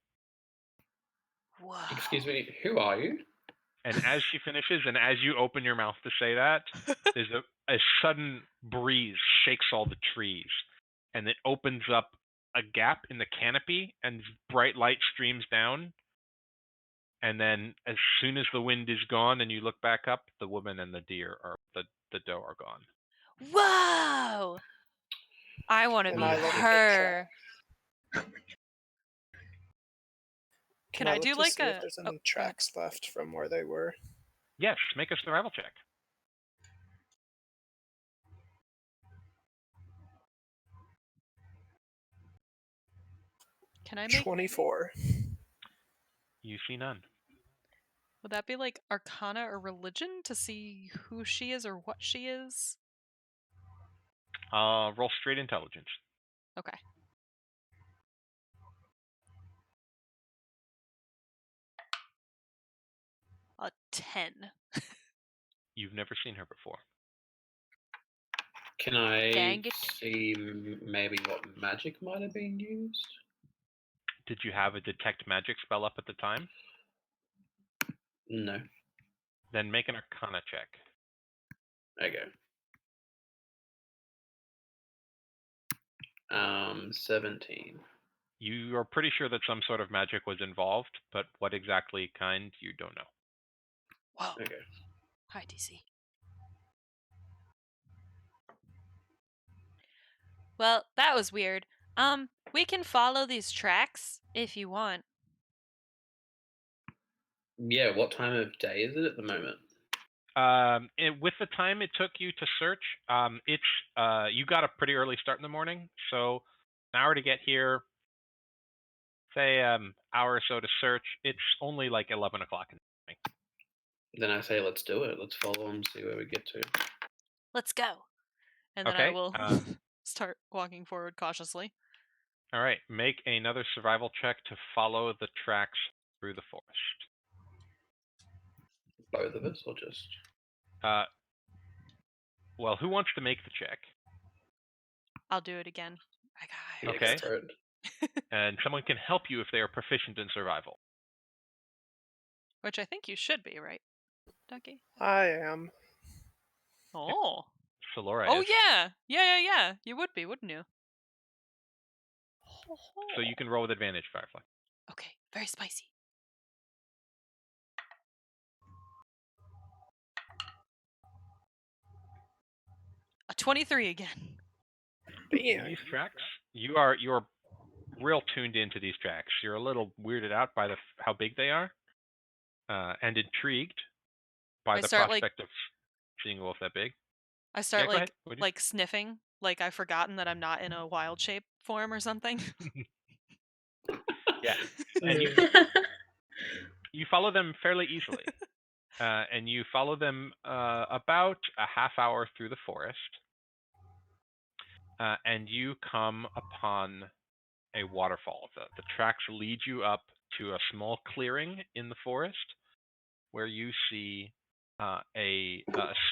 Whoa. Excuse me, who are you? And as she finishes, and as you open your mouth to say that, there's a sudden breeze shakes all the trees, and it opens up a gap in the canopy, and bright light streams down. And then, as soon as the wind is gone, and you look back up, the woman and the deer are the doe are gone. Whoa! I want to And be I look at the her. track. Can I I look do to like see if there's a? any tracks left from where they were? Yes, make a survival check. Can I make? 24. You see none. Would that be like Arcana or Religion to see who she is or what she is? Roll straight intelligence. Okay. A 10. You've never seen her before. Can I Dang it. see maybe what magic might have been used? Did you have a detect magic spell up at the time? No. Then make an Arcana check. Okay. 17. You are pretty sure that some sort of magic was involved, but what exactly kind, you don't know. Whoa. Okay. Hi, DC. Well, that was weird. We can follow these tracks if you want. Yeah, what time of day is it at the moment? With the time it took you to search, you got a pretty early start in the morning, so an hour to get here, say hour or so to search. It's only like 11 o'clock in the morning. Then I say let's do it. Let's follow them, see where we get to. Let's go. And then Okay, I will start walking forward cautiously. All right, make another survival check to follow the tracks through the forest. Both of us, or just? Well, who wants to make the check? I'll do it again. The Okay. expert. And someone can help you if they are proficient in survival. Which I think you should be, right, Ducky? I am. Oh. Solora Oh, is. yeah. You would be, wouldn't you? So you can roll with advantage, Firefly. Okay, very spicy. A 23 again. Bam. These tracks, you're real tuned into these tracks. You're a little weirded out by how big they are, and intrigued by I the start, prospect of seeing a wolf that big. I start Yeah, go ahead. What do you- like sniffing, like I've forgotten that I'm not in a wild shape form or something. Yeah, and you follow them fairly easily, and you follow them about a half hour through the forest, and you come upon a waterfall. The tracks lead you up to a small clearing in the forest where you see a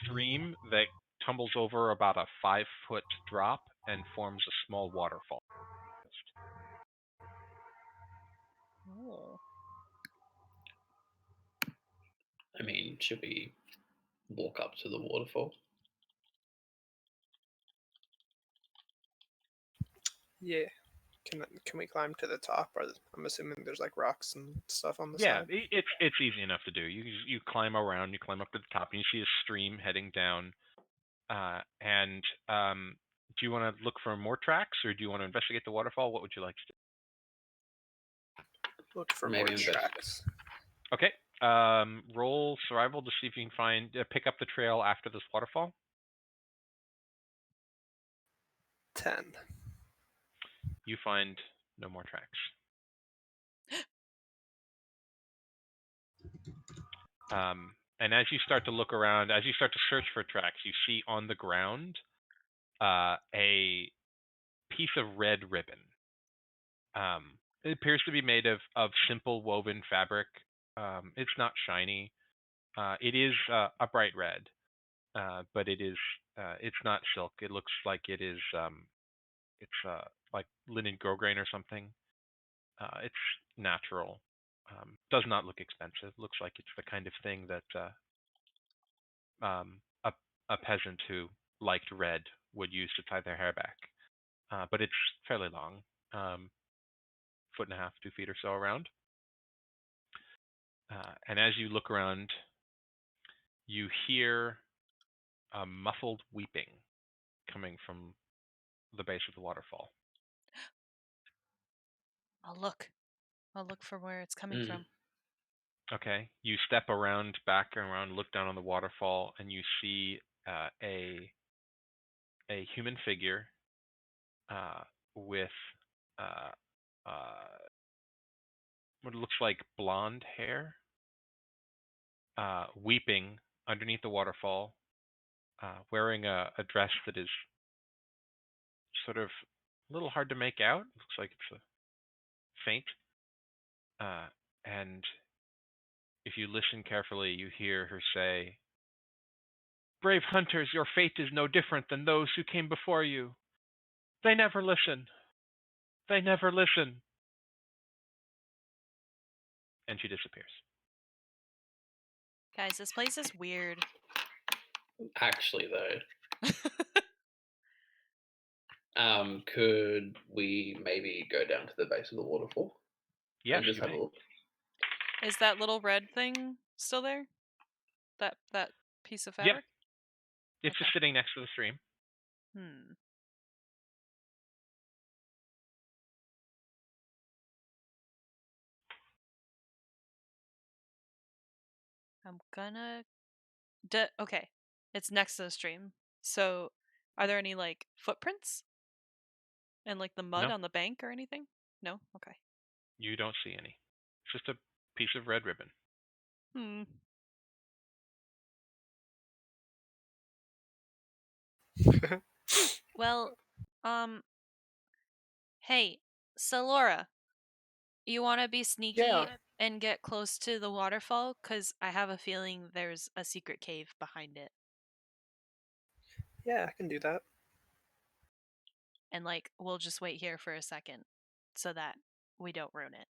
stream that tumbles over about a 5-foot drop and forms a small waterfall. I mean, should we walk up to the waterfall? Yeah. Can we climb to the top? Or I'm assuming there's like rocks and stuff on the Yeah, side. it's easy enough to do. You climb around, you climb up to the top, and you see a stream heading down. And do you want to look for more tracks, or do you want to investigate the waterfall? What would you like to do? Look for Maybe more investigate. tracks. Okay. Roll survival to see if you can pick up the trail after this waterfall. 10. You find no more tracks. And as you start to look around, as you start to search for tracks, you see on the ground a piece of red ribbon. It appears to be made of simple woven fabric. It's not shiny. It is a bright red, but it's not silk. It looks like it's like linen grosgrain or something. It's natural. Does not look expensive. Looks like it's the kind of thing that a peasant who liked red would use to tie their hair back. But it's fairly long, 1.5 feet, 2 feet or so around. And as you look around, you hear a muffled weeping coming from the base of the waterfall. I'll look for where it's coming from. Okay, you step back around, look down on the waterfall, and you see a human figure with what looks like blonde hair, weeping underneath the waterfall, wearing a dress that is sort of a little hard to make out. Looks like it's faint. And if you listen carefully, you hear her say, "Brave hunters, your fate is no different than those who came before you. They never listen. They never listen." And she disappears. Guys, this place is weird. Actually, though, could we maybe go down to the base of the waterfall? Yes, And just you have may. a look. Is that little red thing still there? That piece of Yep. fabric? It's just sitting next to the stream. I'm gonna... okay. It's next to the stream. So, are there any, like, footprints? And, like, the mud No. on the bank or anything? No? Okay. You don't see any. It's just a piece of red ribbon. Well, hey, Salora, you want to be sneaky Yeah. and get close to the waterfall? Because I have a feeling there's a secret cave behind it. Yeah, I can do that. And, like, we'll just wait here for a second so that we don't ruin it.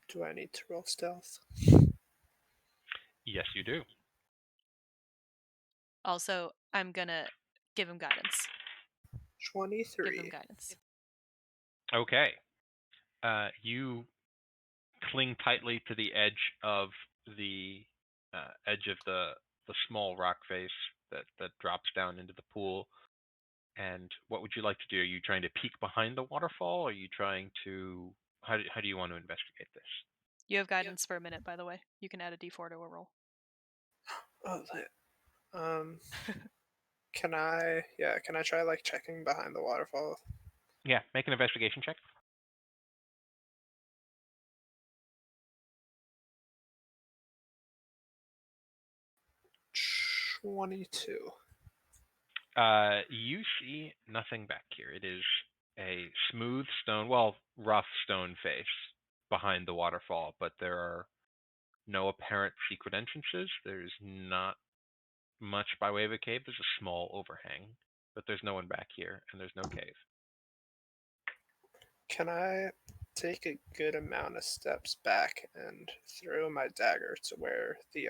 Do I need to roll stealth? Yes, you do. Also, I'm gonna give him guidance. 23. Give him guidance. Okay. You cling tightly to the edge of the small rock face that drops down into the pool. And what would you like to do? Are you trying to peek behind the waterfall? Or are you trying to... How do you want to investigate this? You have guidance for a minute, by the way. You can add a d4 to a roll. Oh, can I try like checking behind the waterfall? Yeah, make an investigation check. 22. You see nothing back here. It is a smooth stone, rough stone face behind the waterfall, but there are no apparent secret entrances. There's not much by way of a cave. There's a small overhang, but there's no one back here, and there's no cave. Can I take a good amount of steps back and throw my dagger to where the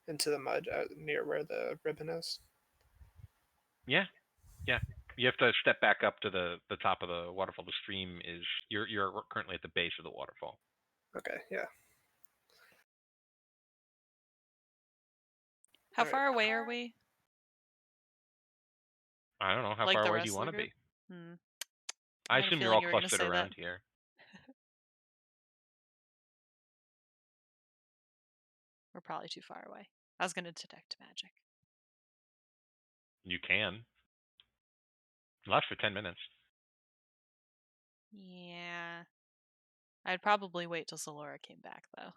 into the mud near where the ribbon is? Yeah. You have to step back up to the top of the waterfall. The stream is you're currently at the base of the waterfall. Okay, yeah. How Alright. far away are we? I don't know. How Like far the away do rest you of the want to group? be? I I had a assume you're feeling all you were going to clustered say that. around here. We're probably too far away. I was going to detect magic. You can. It lasts for 10 minutes. Yeah. I'd probably wait till Solora came back, though.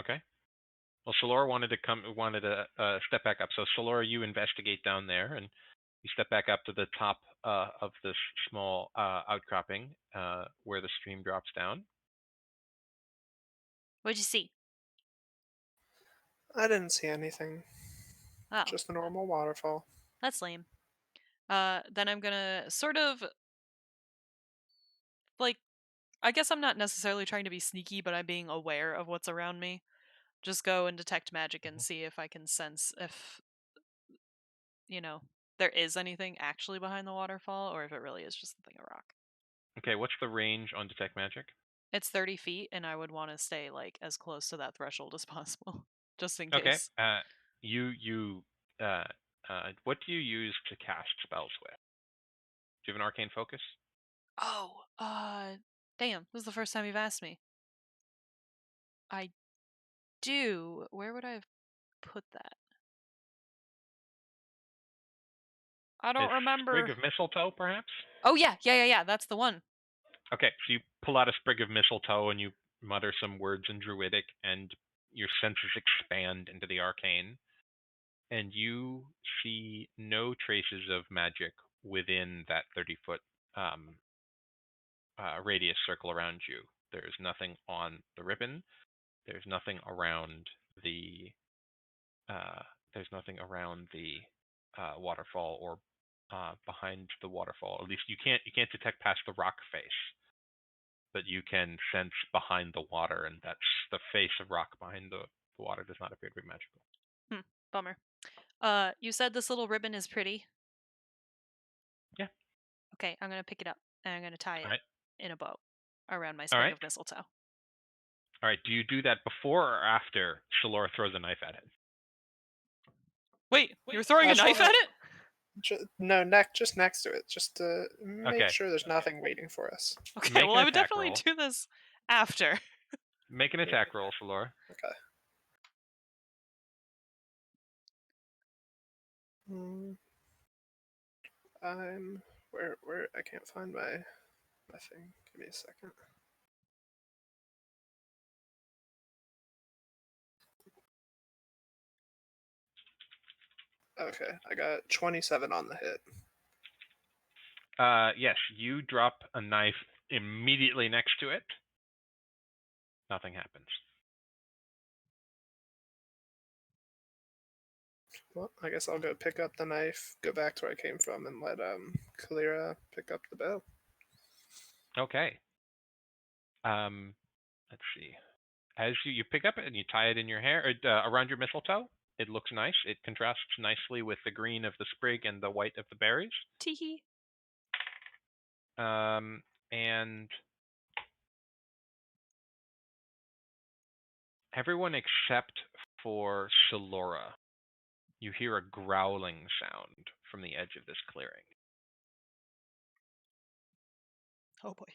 Okay. Well, Solora wanted to step back up. So Solora, you investigate down there, and you step back up to the top of this small outcropping where the stream drops down. What'd you see? I didn't see anything. Oh, Just a normal waterfall. that's lame. Then I'm gonna sort of, like, I guess I'm not necessarily trying to be sneaky, but I'm being aware of what's around me. Just go and detect magic and see if I can sense if, there is anything actually behind the waterfall, or if it really is just a thing of rock. Okay, what's the range on detect magic? It's 30 feet, and I would want to stay, like, as close to that threshold as possible, just in Okay. case. What do you use to cast spells with? Do you have an arcane focus? Oh, damn, this is the first time you've asked me. I do. Where would I have put that? I don't A sprig remember. of mistletoe, perhaps? Oh, yeah, that's the one. Okay, so you pull out a sprig of mistletoe and you mutter some words in Druidic, and your senses expand into the arcane, and you see no traces of magic within that 30-foot radius circle around you. There's nothing on the ribbon. There's nothing around the uh, waterfall or behind the waterfall. At least you can't detect past the rock face, but you can sense behind the water, and that's the face of rock behind the water does not appear to be magical. Bummer. You said this little ribbon is pretty. Yeah. Okay, I'm gonna pick it up and I'm gonna tie it All right. in a bow around my All sprig right. of mistletoe. All right. Do you do that before or after Shalor throws a knife at it? Wait, you were throwing a knife at it? No, just next to it, just to make Okay. sure there's nothing waiting for us. Okay, Make well, an I would attack definitely roll. do this after. Make an attack roll, Shalor. Okay. I'm where I can't find my thing. Give me a second. Okay, I got 27 on the hit. Yes, you drop a knife immediately next to it. Nothing happens. Well, I guess I'll go pick up the knife, go back to where I came from, and let Kalira pick up the bow. Okay. Let's see. As you pick up it and you tie it in your hair around your mistletoe, it looks nice. It contrasts nicely with the green of the sprig and the white of the berries. Teehee. And everyone except for Shalora, you hear a growling sound from the edge of this clearing. Oh boy.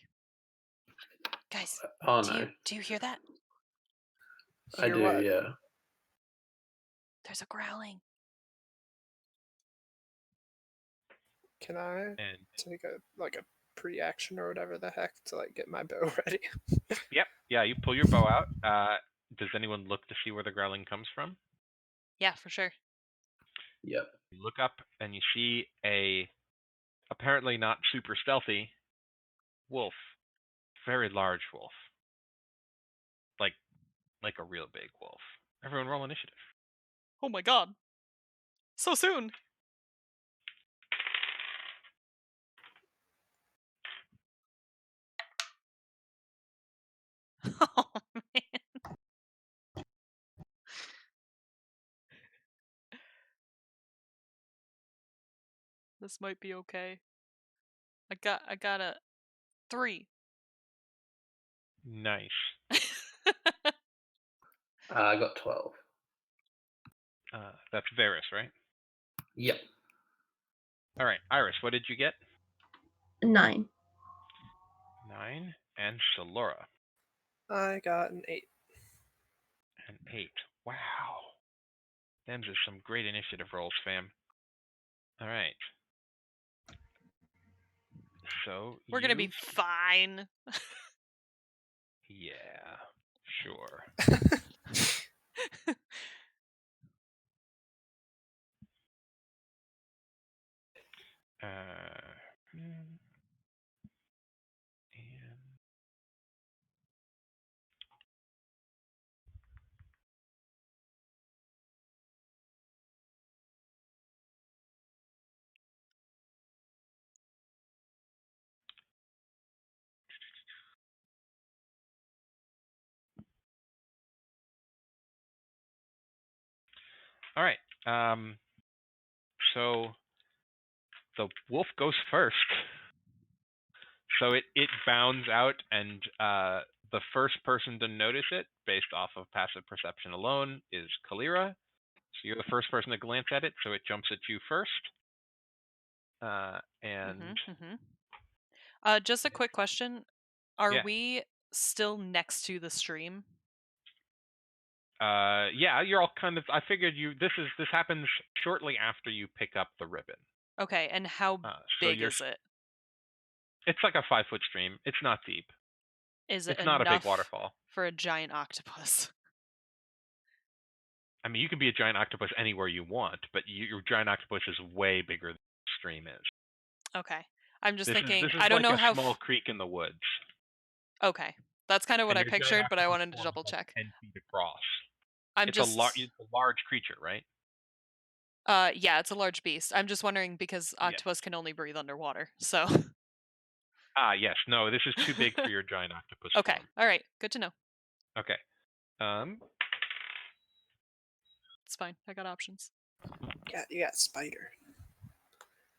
Guys, Oh do no, you hear that? I Hear do. what? Yeah. There's a growling. Can I And take a pre-action or whatever the heck to get my bow ready? yep, yeah, you pull your bow out. Does anyone look to see where the growling comes from? Yeah, for sure. Yep. You look up and you see a apparently not super stealthy wolf, very large wolf, like a real big wolf. Everyone roll initiative. Oh my god. So soon. Oh man. This might be okay. I got a 3. Nice. I got 12. That's Varys, right? Yep. All right, Iris, what did you get? 9. 9. And Salora, I got an 8. an 8. Wow. Them's are some great initiative rolls, fam. All right. So We're gonna be fine. Yeah, sure. And all right. So the wolf goes first. So it bounds out, and the first person to notice it, based off of passive perception alone, is Kalira. So you're the first person to glance at it, so it jumps at you first. And Just a quick question. Are yeah. we still next to the stream? Yeah, you're all kind of. I figured this happens shortly after you pick up the ribbon. Okay, and how So big is it? It's like a 5-foot stream. It's not deep. Is it It's not a big enough waterfall. for a giant octopus? I mean, you can be a giant octopus anywhere you want, but your giant octopus is way bigger than the stream is. Okay, I'm just This thinking. is I don't like know a how. small creek in the woods. Okay, that's kind of what And I your giant pictured, but I octopus wanted to forms double like check. 10 feet across. I'm It's just. it's a large creature, right? Yeah, it's a large beast. I'm just wondering because Yes. octopus can only breathe underwater, so. Yes. No, this is too big for your giant octopus Okay. form. All right. Good to know. Okay. It's fine. I got options. You got spider.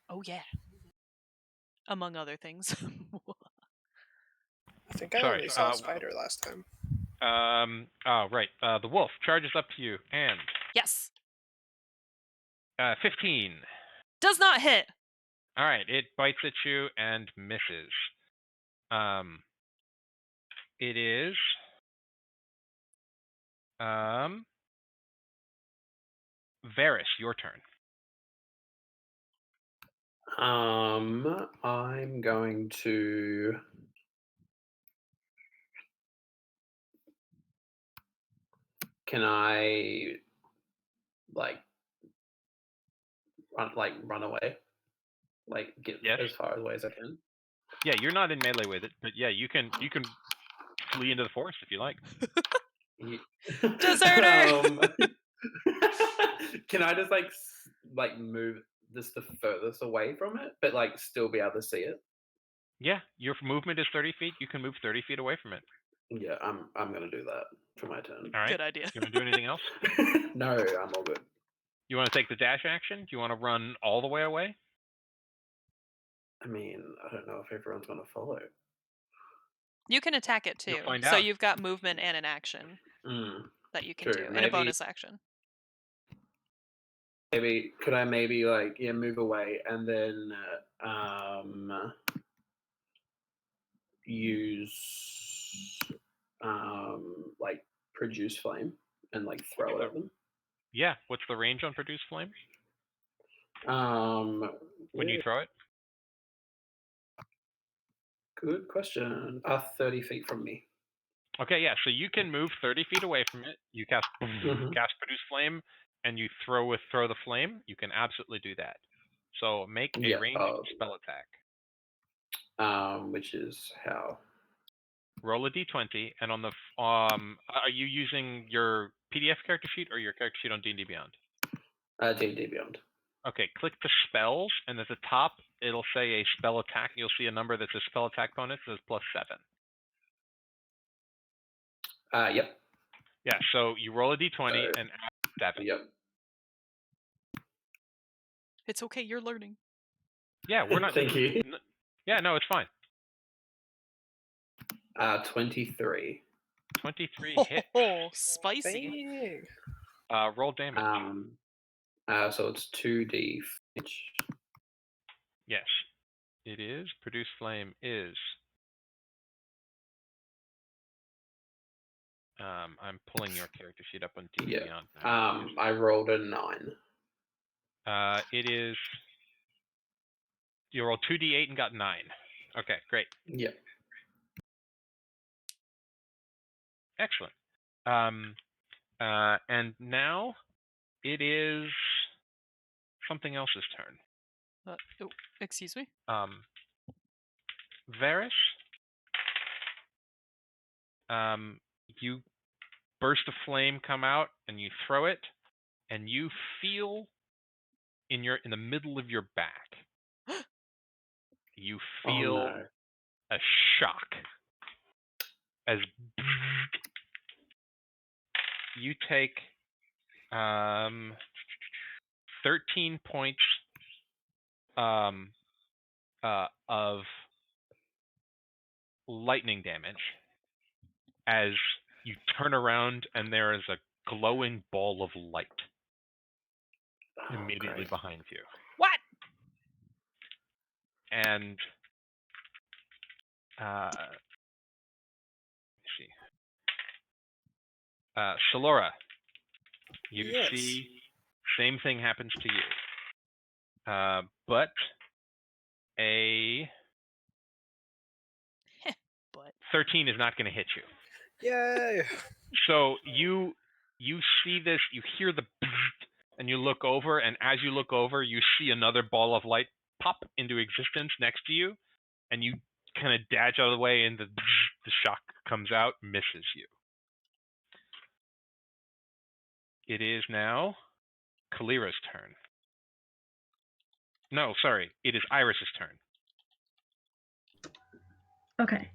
Oh yeah. Among other things. I think I Sorry, only saw spider last time. Right. The wolf charges up to you, and Yes. 15. Does not hit. All right. It bites at you and misses. It is. Varys, your turn. I'm going to. Can I run away? Like get as far away as I can? Yeah, you're not in melee with it, but yeah, you can flee into the forest if you like. Deserter! Can I just move just the furthest away from it, but still be able to see it? Yeah, your movement is 30 feet. You can move 30 feet away from it. Yeah, I'm gonna do that for my turn. All right. Good idea. You want to do anything else? No, I'm all good. You want to take the dash action? Do you want to run all the way away? I mean, I don't know if everyone's gonna follow. You can attack it too. You'll find so out. You've got movement and an action that you can True. do, and a bonus action. Could I move away and then use produce flame and throw it at them? Yeah. What's the range on produce flame? When you throw it? Good question. 30 feet from me. Okay, yeah. So you can move 30 feet away from it. You cast produce flame, and you throw the flame. You can absolutely do that. So make a ranged spell attack. Which is how? Roll a d20, and on the are you using your PDF character sheet or your character sheet on D&D Beyond? D&D Beyond. Okay, click the spells, and at the top it'll say a spell attack. You'll see a number that says spell attack bonus says +7. Yep. Yeah, so you roll a d20 So- and add 7. Yep. It's okay, you're learning. Yeah, we're not. Thank you. Yeah, no, it's fine. 23. 23 hit. Oh, spicy. Dang. Roll damage. So it's 2d. Yes, it is. Produce flame is. I'm pulling your character sheet up on D&D Yeah. Beyond now. I rolled a 9. It is. You rolled 2d8 and got 9. Okay, great. Yep. Excellent. And now it is something else's turn. Oh, excuse me? Varys, you burst of flame come out and you throw it, and you feel in the middle of your back. You feel Oh, no. a shock as you take 13 points of lightning damage as you turn around and there is a glowing ball of light immediately Great. behind you. What? And let's see. Shalora, you Yes. see same thing happens to you. But a But 13 is not going to hit you. Yay! So you see this, you hear the and you look over, and as you look over, you see another ball of light pop into existence next to you, and you kind of dash out of the way, and the shock comes out, misses you. It is now Kalira's turn. No, sorry, it is Iris's turn. Okay.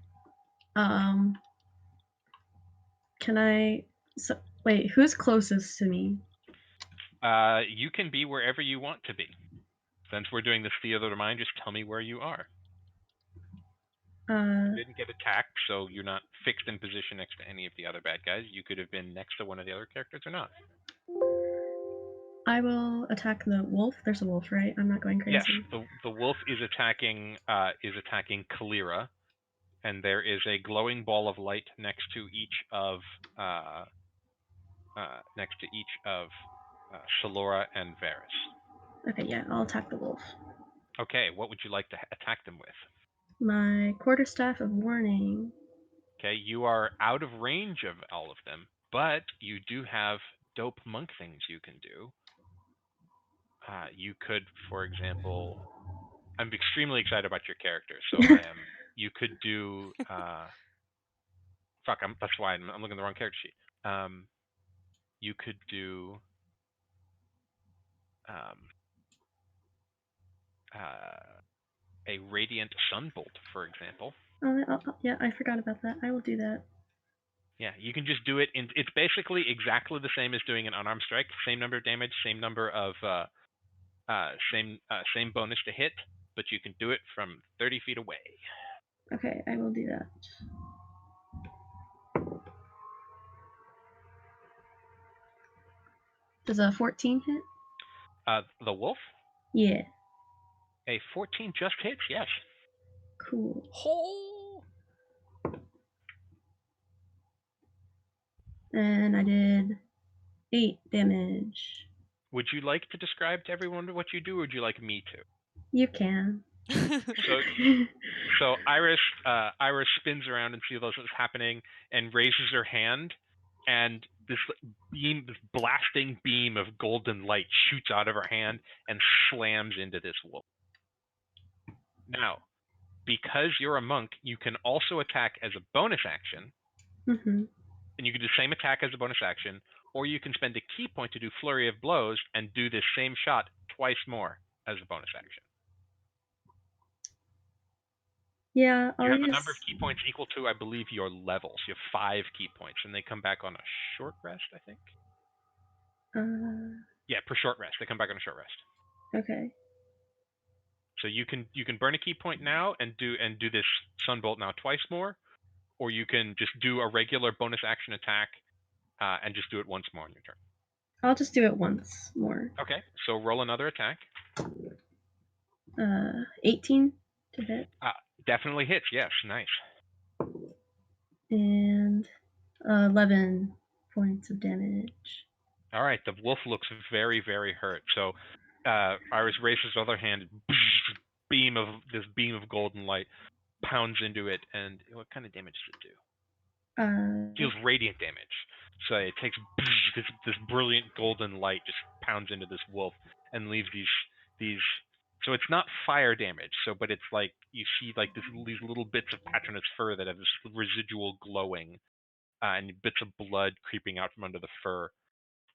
Can I? Wait, who's closest to me? You can be wherever you want to be. Since we're doing this theater of the mind, just tell me where you are. You didn't get attacked, so you're not fixed in position next to any of the other bad guys. You could have been next to one of the other characters or not. I will attack the wolf. There's a wolf, right? I'm not going crazy. Yes, the wolf is attacking Kalira, and there is a glowing ball of light next to each of Shalora and Varys. Okay, yeah, I'll attack the wolf. Okay, what would you like to attack them with? My quarterstaff of warning. Okay, you are out of range of all of them, but you do have dope monk things you can do. You could, for example, I'm extremely excited about your character, so I am. You could do. That's why I'm looking at the wrong character sheet. You could do. A radiant sunbolt, for example. Yeah, I forgot about that. I will do that. Yeah, you can just do it. It's basically exactly the same as doing an unarmed strike. Same number of damage, same number of same bonus to hit, but you can do it from 30 feet away. Okay, I will do that. Does a 14 hit? The wolf? Yeah. A 14 just hits, yes. Cool. oh, And I did 8 damage. Would you like to describe to everyone what you do, or would you like me to? You can. So Iris spins around and sees what's happening and raises her hand, and this blasting beam of golden light shoots out of her hand and slams into this wolf. Now, because you're a monk, you can also attack as a bonus action, Mm-hmm. and you can do the same attack as a bonus action, or you can spend a key point to do flurry of blows and do this same shot twice more as a bonus action. Yeah, You I'll have a use. number of key points equal to, I believe, your levels. You have 5 key points, and they come back on a short rest, I think. Yeah, per short rest. They come back on a short rest. Okay. So you can burn a key point now and do this Sunbolt now twice more, or you can just do a regular bonus action attack and just do it once more on your turn. I'll just do it once more. Okay, so roll another attack. 18 to hit. Definitely hits, yes, nice. And 11 points of damage. All right, the wolf looks very, very hurt. So Iris raises his other hand, beam of golden light pounds into it, and what kind of damage does it do? Deals radiant damage. So it takes this brilliant golden light just pounds into this wolf and leaves these. So it's not fire damage. But it's like you see like these little bits of patronus fur that have this residual glowing, and bits of blood creeping out from under the fur.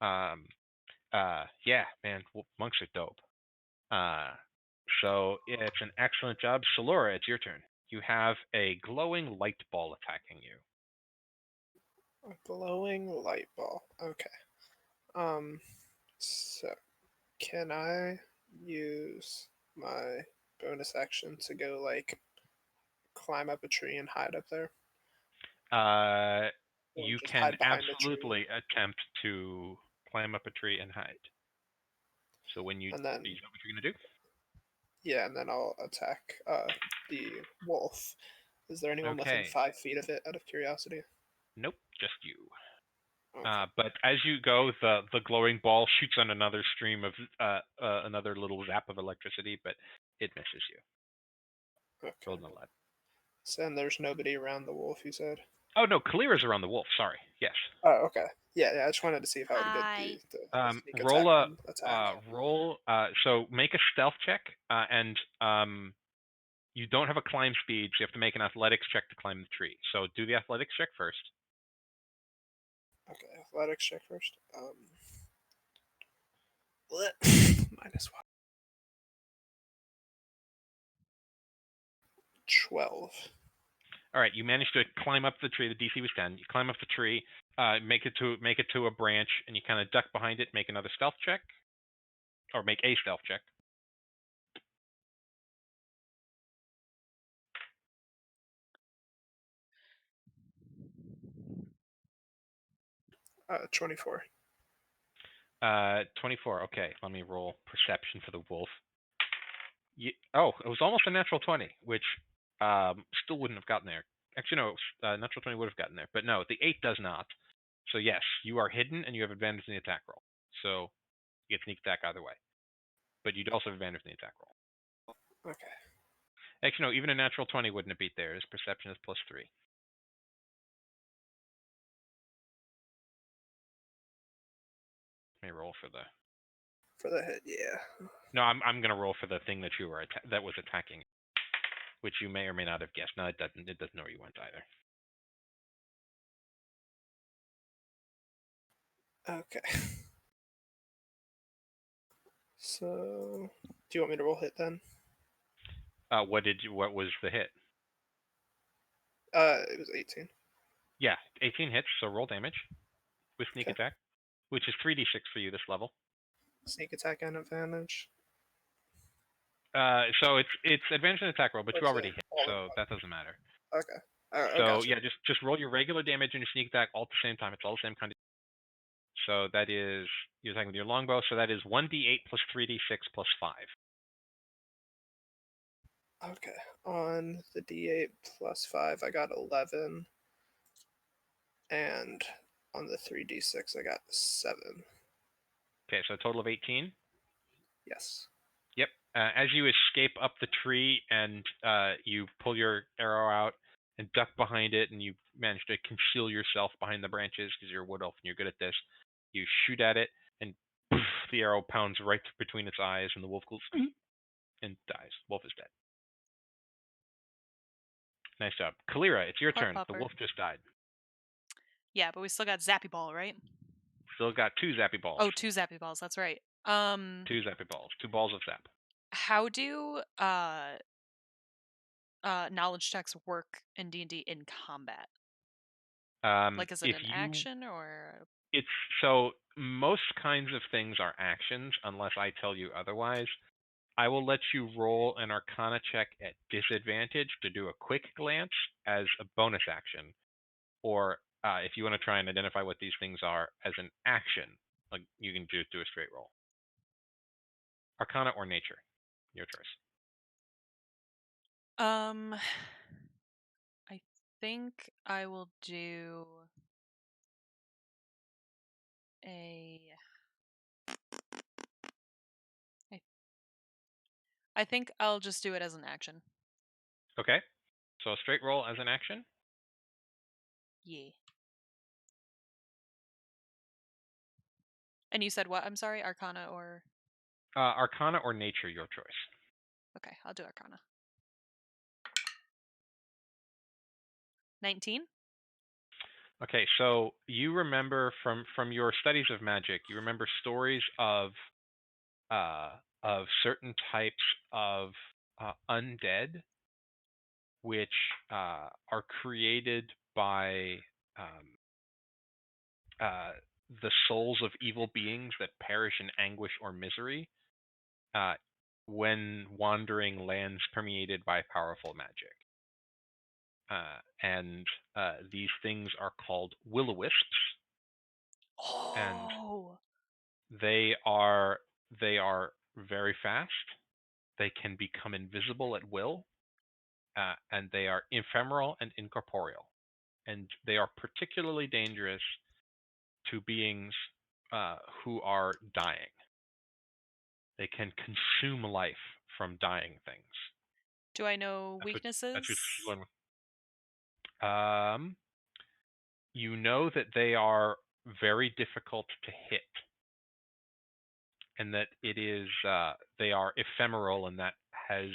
Yeah, man, monks are dope. So it's an excellent job. Solora, it's your turn. You have a glowing light ball attacking you. A glowing light ball. Okay. So can I use my bonus action to go like climb up a tree and hide up there? You just can hide behind a tree? absolutely attempt to climb up a tree and hide. So when you, And then, is that what you're gonna do? yeah, and then I'll attack the wolf. Is there anyone within Okay. 5 feet of it, out of curiosity? Nope, just you. Okay. But as you go, the glowing ball shoots on another stream of another little zap of electricity, but it misses you. Okay. Rolled an 11. So, and there's nobody around the wolf, you said? Oh no, Kalira's around the wolf. Sorry. Yes. Oh, okay. Yeah, I just wanted to see if I would Hi. get the sneak Roll attack. So make a stealth check, and you don't have a climb speed, so you have to make an athletics check to climb the tree. So do the athletics check first. Okay, athletics check first. Minus one. 12. All right, you managed to climb up the tree. The DC was 10. You climb up the tree, make it to a branch, and you kind of duck behind it. Make another stealth check, or make a stealth check. 24. 24. Okay, let me roll perception for the wolf. Oh, it was almost a natural 20, which still wouldn't have gotten there. Actually, no, natural 20 would have gotten there, but no, the 8 does not. So yes, you are hidden and you have advantage in the attack roll. So you get sneak attack either way, but you'd also have advantage in the attack roll. Okay. Actually, no, even a natural 20 wouldn't have beat there. His perception is +3. Let me roll for the. For the hit, yeah. No, I'm gonna roll for the thing that you were that was attacking, which you may or may not have guessed. No, it doesn't. It doesn't know where you went either. Okay. So, do you want me to roll hit then? What was the hit? It was 18. Yeah, 18 hits. So roll damage with sneak Okay. attack, which is 3d6 for you this level. Sneak attack and advantage. So it's advantage in attack roll, but you Let's already see. hit, so that doesn't matter. Okay. So Gotcha. yeah, just roll your regular damage and your sneak attack all at the same time. It's all the same kind of. So that is you're attacking with your longbow. So that is 1d8 plus 3d6 plus 5. Okay. On the d8 plus 5, I got 11. And on the 3d6, I got 7. Okay, so a total of 18. Yes. Yep. As you escape up the tree and you pull your arrow out and duck behind it, and you manage to conceal yourself behind the branches because you're a wood elf and you're good at this. You shoot at it, and poof, the arrow pounds right between its eyes, and the wolf goes and dies. Wolf is dead. Nice job, Kalira. It's your Poor turn. pupper. The wolf just died. Yeah, but we still got Zappy Ball, right? Still got 2 zappy balls. Oh, 2 Zappy Balls. That's right. 2 zappy balls. 2 balls of zap. How do knowledge checks work in D&D in combat? Like, is it If an you, action or? it's so most kinds of things are actions unless I tell you otherwise. I will let you roll an Arcana check at disadvantage to do a quick glance as a bonus action, or if you want to try and identify what these things are as an action, like you can just do a straight roll. Arcana or nature, your choice. I think I will do a. I think I'll just do it as an action. Okay, so a straight roll as an action. Yeah. And you said what? I'm sorry, Arcana or? Arcana or nature, your choice. Okay, I'll do Arcana. 19. Okay, so you remember from your studies of magic, you remember stories of certain types of undead, which are created by the souls of evil beings that perish in anguish or misery when wandering lands permeated by powerful magic. And these things are called will-o-wisps, and Oh. they are very fast. They can become invisible at will, and they are ephemeral and incorporeal, and they are particularly dangerous to beings who are dying. They can consume life from dying things. Do I know That's weaknesses? what you learn. You know that they are very difficult to hit, and that it is they are ephemeral, and that has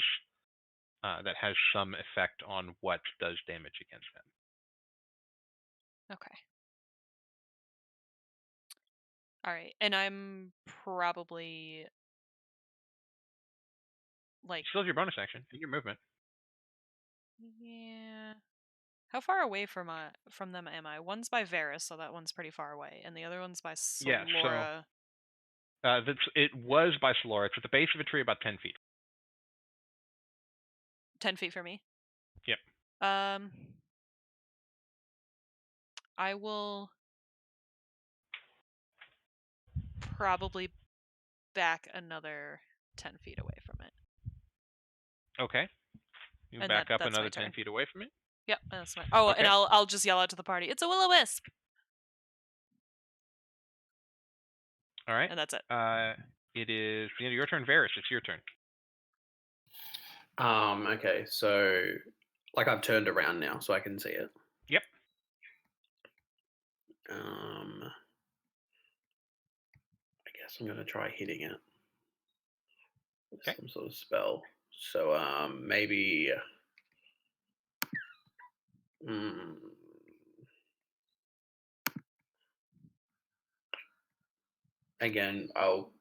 some effect on what does damage against them. Okay. All right, and I'm probably like. Still your bonus action and your movement. Yeah. How far away from them am I? One's by Varys, so that one's pretty far away, and the other one's by Yeah, so Solora. it was by Solora. It's at the base of a tree, about 10 feet. 10 feet from me. Yep. I will probably back another 10 feet away from it. Okay. You And back up that's my another 10 turn. feet away from it. Yep, that's my. Oh, Okay. and I'll just yell out to the party. It's a will-o-wisp. All right. And that's it. It is the end of your turn, Varys. It's your turn. Okay, so like I've turned around now, so I can see it. Yep. I guess I'm gonna try hitting it with Okay. some sort of spell. So maybe. Again, I'll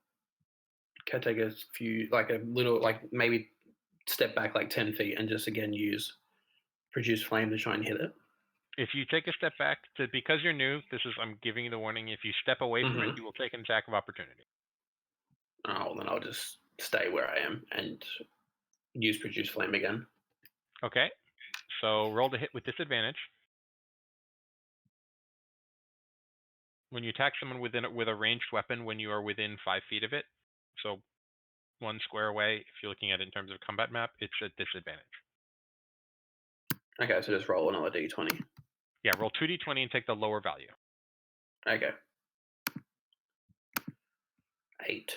take a few, like a little, like maybe step back like 10 feet and just again use produce flame to try and hit it. If you take a step back, because you're new, I'm giving you the warning. If you step away from it, you will take an attack of opportunity. Oh, then I'll just stay where I am and use produce flame again. Okay. So roll to hit with disadvantage. When you attack someone with a ranged weapon, when you are within 5 feet of it, so 1 square away, if you're looking at it in terms of combat map, it's a disadvantage. Okay, so just roll another d20. Yeah, roll 2d20 and take the lower value. Okay. 8.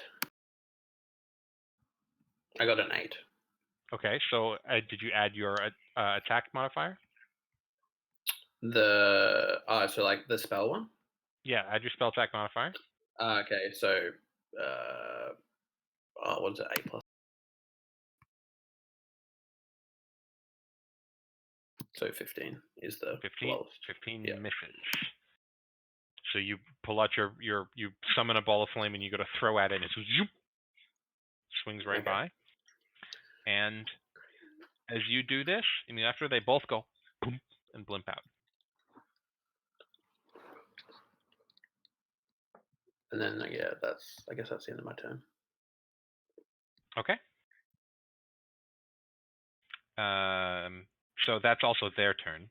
I got an 8. Okay, so did you add your attack modifier? So like the spell one? Yeah, add your spell attack modifier. Okay, so what is it? 8 plus. So 15 is the 15. lowest. 15 Yeah. misses. So you pull out you summon a ball of flame and you go to throw at it, and it swings right by. And As you do this, after they both go boom and blimp out. And then I guess that's the end of my turn. Okay. So that's also their turn.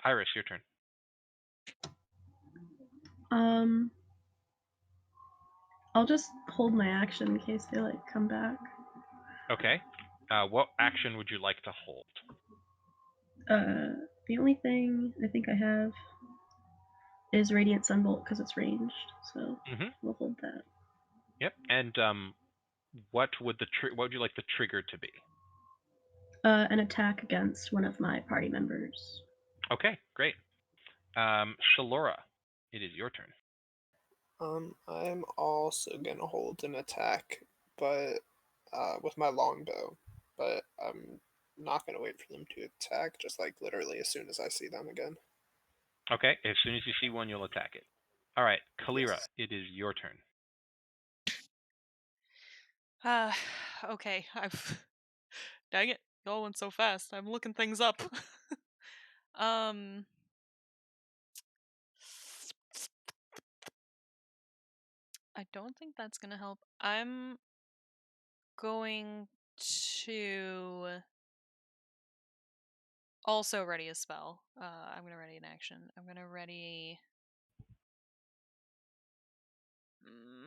Iris, your turn. I'll just hold my action in case they come back. Okay. What action would you like to hold? The only thing I think I have is Radiant Sunbolt because it's ranged, so we'll hold that. Yep. And what would you like the trigger to be? An attack against one of my party members. Okay, great. Shalora, it is your turn. I'm also gonna hold an attack, but with my longbow. But I'm not gonna wait for them to attack. Just literally as soon as I see them again. Okay, as soon as you see one, you'll attack it. All right, Kalira, Yes. it is your turn. Okay. Dang it, y'all went so fast. I'm looking things up. I don't think that's gonna help. I'm going to also ready a spell. I'm gonna ready an action. I'm gonna ready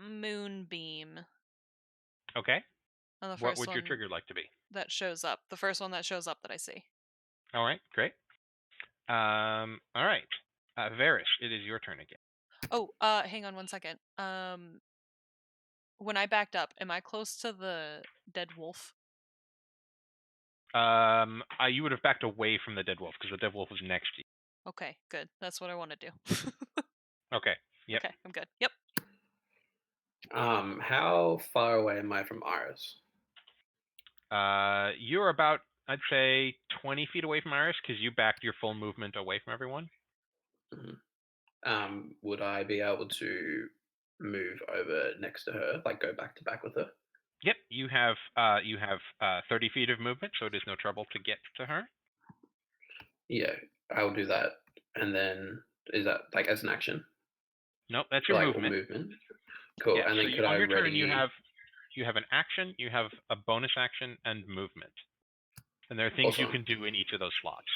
Moonbeam. Okay. On the What first would your one trigger like to be? that shows up. The first one that shows up that I see. All right, great. All right. Varys, it is your turn again. Oh, hang on one second. When I backed up, am I close to the dead wolf? You would have backed away from the dead wolf because the dead wolf was next to you. Okay, good. That's what I want to do. Okay. Yep. Okay, I'm good. Yep. How far away am I from Iris? You're about, I'd say, 20 feet away from Iris because you backed your full movement away from everyone. Would I be able to move over next to her, go back to back with her? Yep, you have 30 feet of movement, so it is no trouble to get to her. Yeah, I'll do that. And then is that as an action? Nope, that's your movement. Or movement. Cool. Yeah, and then so could on I your ready? turn you have an action, you have a bonus action, and movement. And there are things you can do in each of those slots.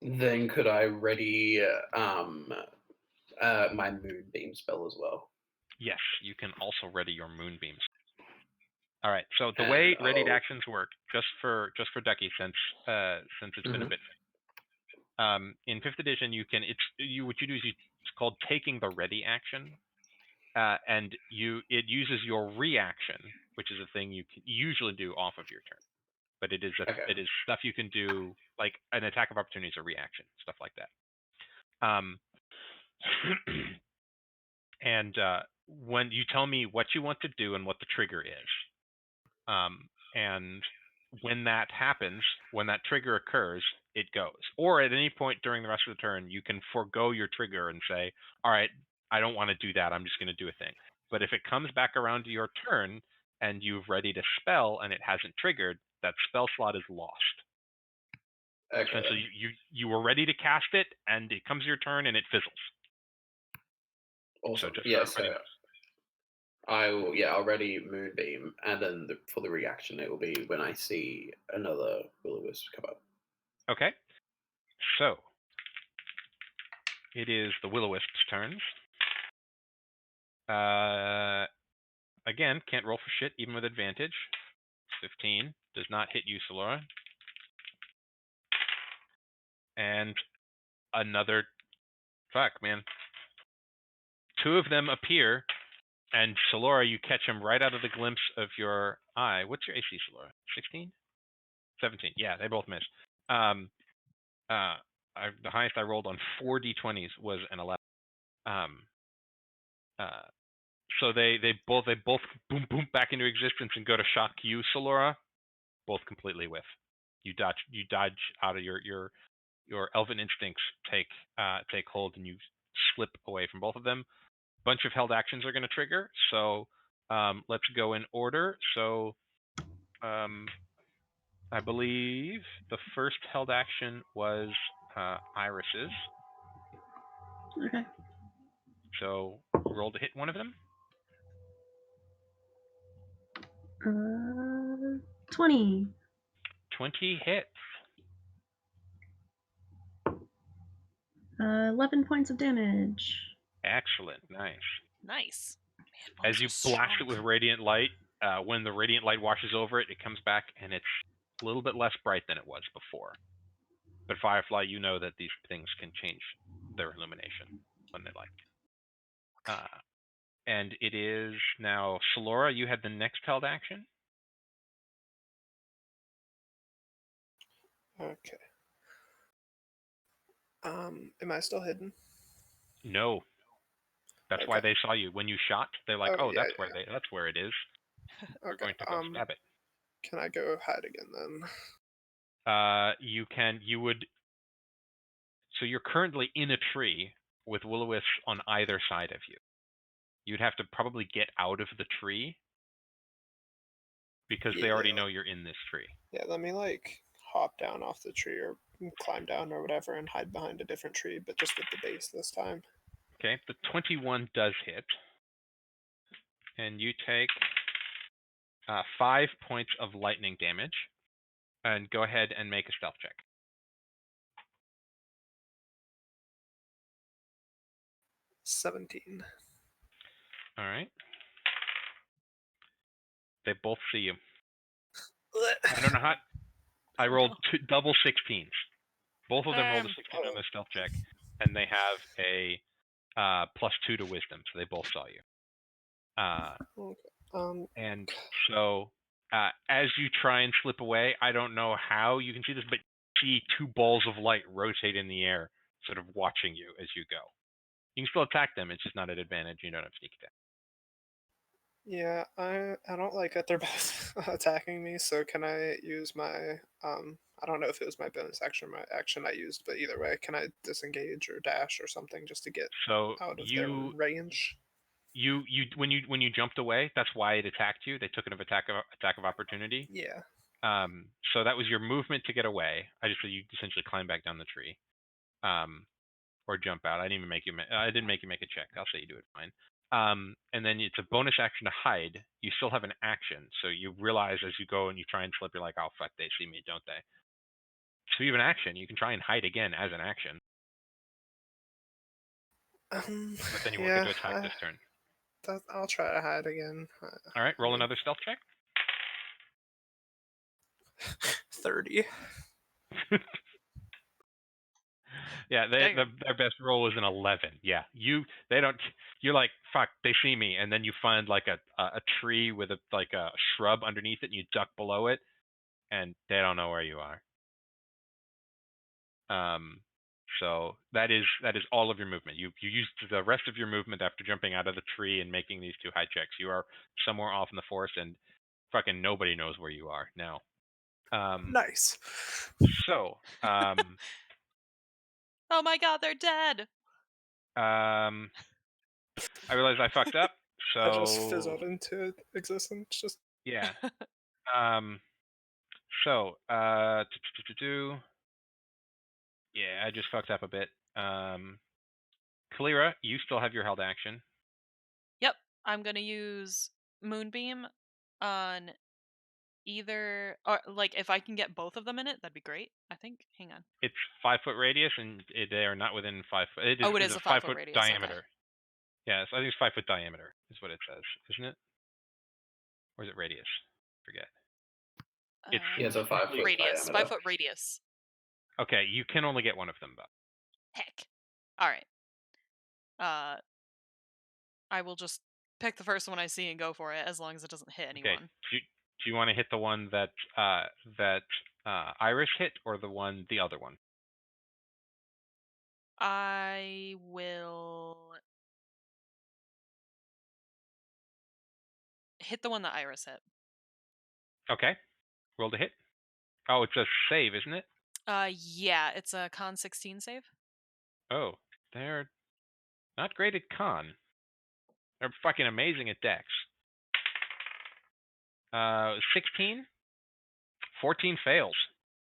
Then could I ready my Moonbeam spell as well? Yes, you can also ready your Moonbeams. All right. So the way readied actions work, just for Ducky, since it's been a bit. In 5th edition, what you do is it's called taking the ready action, and it uses your reaction, which is a thing you can usually do off of your turn, but it is stuff you can do, like an attack of opportunity is a reaction, stuff like that. And when you tell me what you want to do and what the trigger is, and when that happens, when that trigger occurs, it goes. Or at any point during the rest of the turn, you can forego your trigger and say, all right, I don't want to do that. I'm just going to do a thing. But if it comes back around to your turn and you've readied a spell and it hasn't triggered, that spell slot is lost. Okay. Essentially, you were ready to cast it, and it comes your turn and it fizzles. Awesome. So I'll ready Moonbeam, and then for the reaction, it will be when I see another will-o-wisp come up. Okay. So it is the will-o-wisp's turns. Again, can't roll for shit even with advantage. 15 does not hit you, Shalora. And another, fuck, man. 2 of them appear, and Shalora, you catch him right out of the glimpse of your eye. What's your AC, Shalora? 16? 17. Yeah, they both missed. The highest I rolled on 4 d20s was an 11. So they both boom back into existence and go to shock you, Shalora. Both completely whiff. You dodge out of your elven instincts take hold, and you slip away from both of them. Bunch of held actions are going to trigger, so let's go in order. So I believe the first held action was Iris's. Okay. So roll to hit one of them. 20. 20 hits. 11 points of damage. Excellent. Nice. Nice. Man, As bones you are blast it strong. with radiant light, when the radiant light washes over it, it comes back and it's a little bit less bright than it was before. But Firefly, you know that these things can change their illumination when they like. And it is now Solora. You had the next held action. Okay. Am I still hidden? No, that's why Okay. they saw you when you shot. They're like, Oh, "Oh, yeah, that's where it is." We're Okay. going to go stab it. Can I go hide again then? You can. You would. So you're currently in a tree with will-o-wisps on either side of you. You'd have to probably get out of the tree because they already know you're in this tree. Yeah, let me like hop down off the tree or climb down or whatever and hide behind a different tree, but just at the base this time. Okay, the 21 does hit. And you take 5 points of lightning damage. And go ahead and make a stealth check. 17. All right. They both see you. I don't know how. I rolled double 16s. Both of them rolled a 16 on their stealth check, and they have a +2 to wisdom, so they both saw you. Okay. And so, as you try and slip away, I don't know how you can see this, but you see 2 balls of light rotate in the air, sort of watching you as you go. You can still attack them. It's just not at advantage. You don't have sneak attack. Yeah, I don't like that they're both attacking me, so can I use my I don't know if it was my bonus action or my action I used, but either way, can I disengage or dash or something just to get So out of their range? when you jumped away, that's why it attacked you. They took an attack of opportunity. Yeah. So that was your movement to get away. You essentially climb back down the tree, or jump out. I didn't make you make a check. I'll say you do it fine. And then it's a bonus action to hide. You still have an action, so you realize as you go and you try and slip, you're like, oh fuck, they see me, don't they? So you have an action. You can try and hide again as an action, but then you won't get to attack this turn. I'll try to hide again. All right, roll another stealth check. 30. Yeah, their best roll was an 11. Yeah, you're like, fuck, they see me, and then you find like a tree with a shrub underneath it, and you duck below it, and they don't know where you are. So that is all of your movement. You used the rest of your movement after jumping out of the tree and making these 2 high checks. You are somewhere off in the forest, and fucking nobody knows where you are now. Nice. So, Oh my god, they're dead. I realized I fucked up. So I just fizzled into existence. Just yeah. So yeah, I just fucked up a bit. Kalira, you still have your held action. Yep, I'm gonna use Moonbeam on either, or like if I can get both of them in it, that'd be great. I think. Hang on. It's 5-foot radius, and they are not within 5 foot. It is a a 5-foot 5-foot radius. diameter. Okay. Yeah, so I think it's 5-foot diameter is what it says, isn't it? Or is it radius? Forget. It's He has a 5-foot radius. diameter. 5-foot radius. Okay, you can only get one of them though. Heck. All right. I will just pick the first one I see and go for it, as long as it doesn't hit anyone. Okay. Do you want to hit the one that Irish hit, or the other one? I will hit the one that Iris hit. Okay. Roll to hit. Oh, it's a save, isn't it? Yeah, it's a con 16 save. Oh, they're not great at con. They're fucking amazing at dex. 16? 14 fails.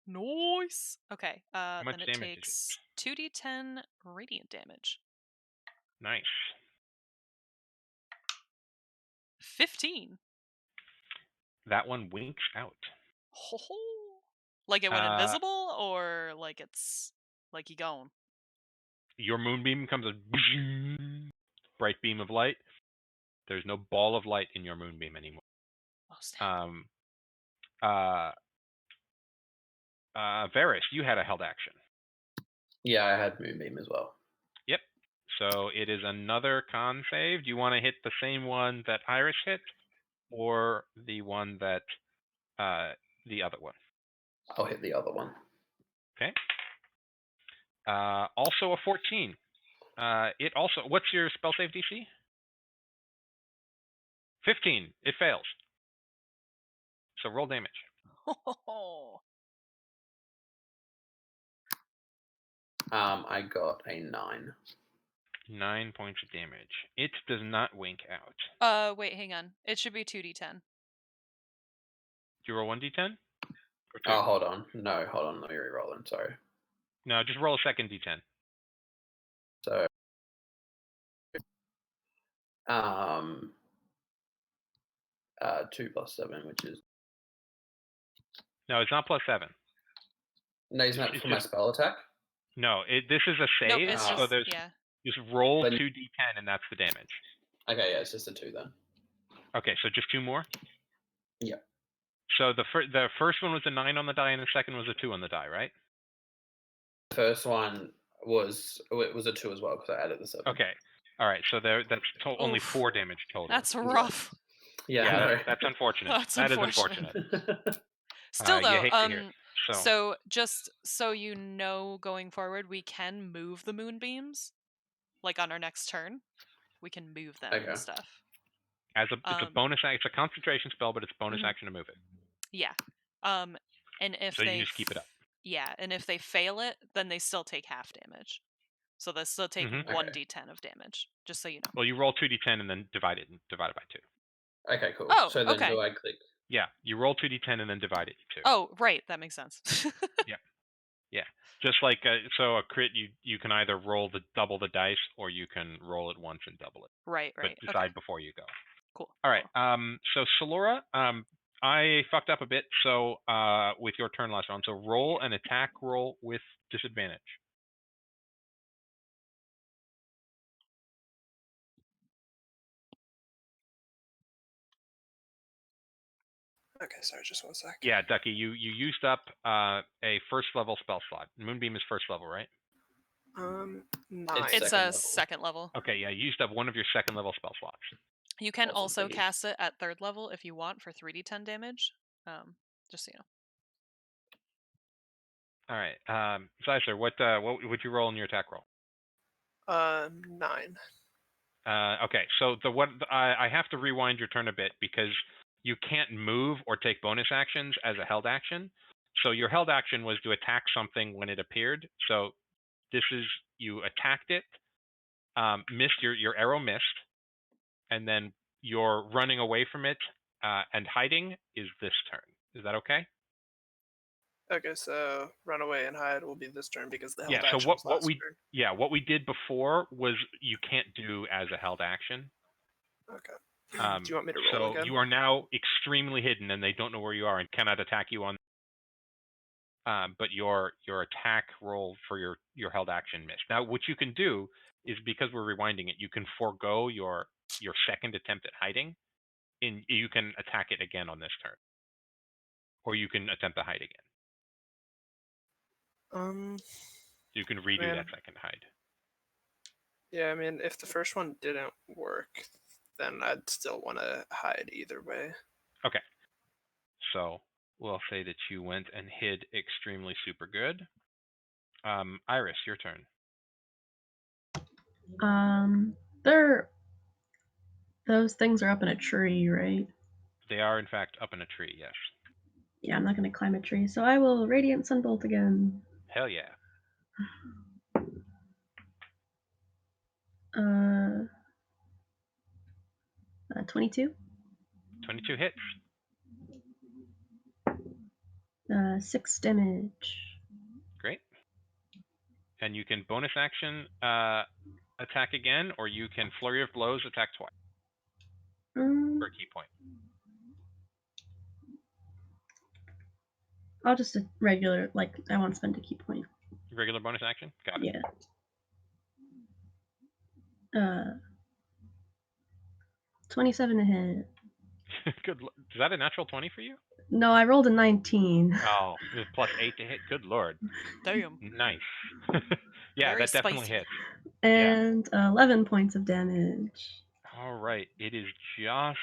Nice. Okay. much Then it damage is takes 2d10 radiant damage. Nice. 15. That one winks out. Ho ho. Like it went invisible, or like it's like he gone? Your moonbeam comes a bright beam of light. There's no ball of light in your moonbeam anymore. Oh snap. Varys, you had a held action. Yeah, I had Moonbeam as well. Yep. So it is another con save. Do you want to hit the same one that Iris hit, or the one that the other one? I'll hit the other one. Okay. Also a 14. It also. What's your spell save DC? 15. It fails. So roll damage. I got a 9. 9 points of damage. It does not wink out. Wait, hang on. It should be 2d10. Do you roll 1d10? Or 2? Oh, hold on. No, hold on. Let me re-roll them. Sorry. No, just roll a second d10. So, 2 plus 7, which is... No, it's not plus 7. No, isn't that for my spell attack? No, this is a save. Nope, it's so just, there's yeah. just roll Then- 2d10 and that's the damage. Okay, yeah, it's just a 2 then. Okay, so just 2 more? Yep. So the first one was a 9 on the die and the second was a 2 on the die, right? The first one was a 2 as well because I added the 7. Okay. All right, so that's only Oof. 4 damage total. That's rough. Yeah, Yeah, that's unfortunate. That's That is unfortunate. unfortunate. Still You though, hate to hear it. so just so you know, going forward, we can move the moonbeams. Like on our next turn, we can move them Okay. and stuff. It's a bonus action. It's a concentration spell, but it's bonus Mhm. action to move it. Yeah. And if So they you just keep it up. Yeah, and if they fail it, then they still take half damage. So they still take Mhm. 1d10 of damage, just so you know. Well, you roll 2d10 and then divide it by 2. Okay, cool. Oh, so then okay. do I click? Yeah, you roll 2d10 and then divide it 2. Oh, right, that makes sense. Yeah, just like so a crit, you can either roll double the dice or you can roll it once and double it. Right. But decide Okay. before you go. Cool. All right. Cool. So Solora, I fucked up a bit. So with your turn last round, so roll an attack roll with disadvantage. Okay, sorry, just 1 sec. Yeah, Ducky, you used up a first level spell slot. Moonbeam is first level, right? 9. It's second a level. second level. Okay, yeah, you used up one of your second level spell slots. You can Awesome, also thank you. cast it at third level if you want for 3d10 damage. Just so you know. All right, Zeisler, what would you roll in your attack roll? 9. Okay, so I have to rewind your turn a bit because you can't move or take bonus actions as a held action. So your held action was to attack something when it appeared. So this is you attacked it, missed your arrow missed, and then you're running away from it and hiding is this turn. Is that okay? Okay, so run away and hide will be this turn because the held Yeah. So action was last turn. what we did before was you can't do as a held action. Okay. Do you want me to roll so again? you are now extremely hidden, and they don't know where you are and cannot attack you on. But your attack roll for your held action missed. Now, what you can do is because we're rewinding it, you can forego your second attempt at hiding, and you can attack it again on this turn, or you can attempt to hide again. You can redo that second hide. Yeah, I mean, if the first one didn't work, then I'd still want to hide either way. Okay. So we'll say that you went and hid extremely super good. Iris, your turn. Those things are up in a tree, right? They are in fact up in a tree. Yes. Yeah, I'm not gonna climb a tree, so I will Radiant Sunbolt again. Hell yeah. 22. 22 hits. 6 damage. Great. And you can bonus action attack again, or you can flurry of blows attack twice for a key point. I'll just a regular, like, I won't spend a key point. Regular bonus action? Got it. Yeah. 27 to hit. Good. Is that a natural 20 for you? No, I rolled a 19. Oh, with plus 8 to hit. Good lord. Damn. Nice. Yeah, Very that definitely spicy. hits. And 11 points of damage. All right. It is just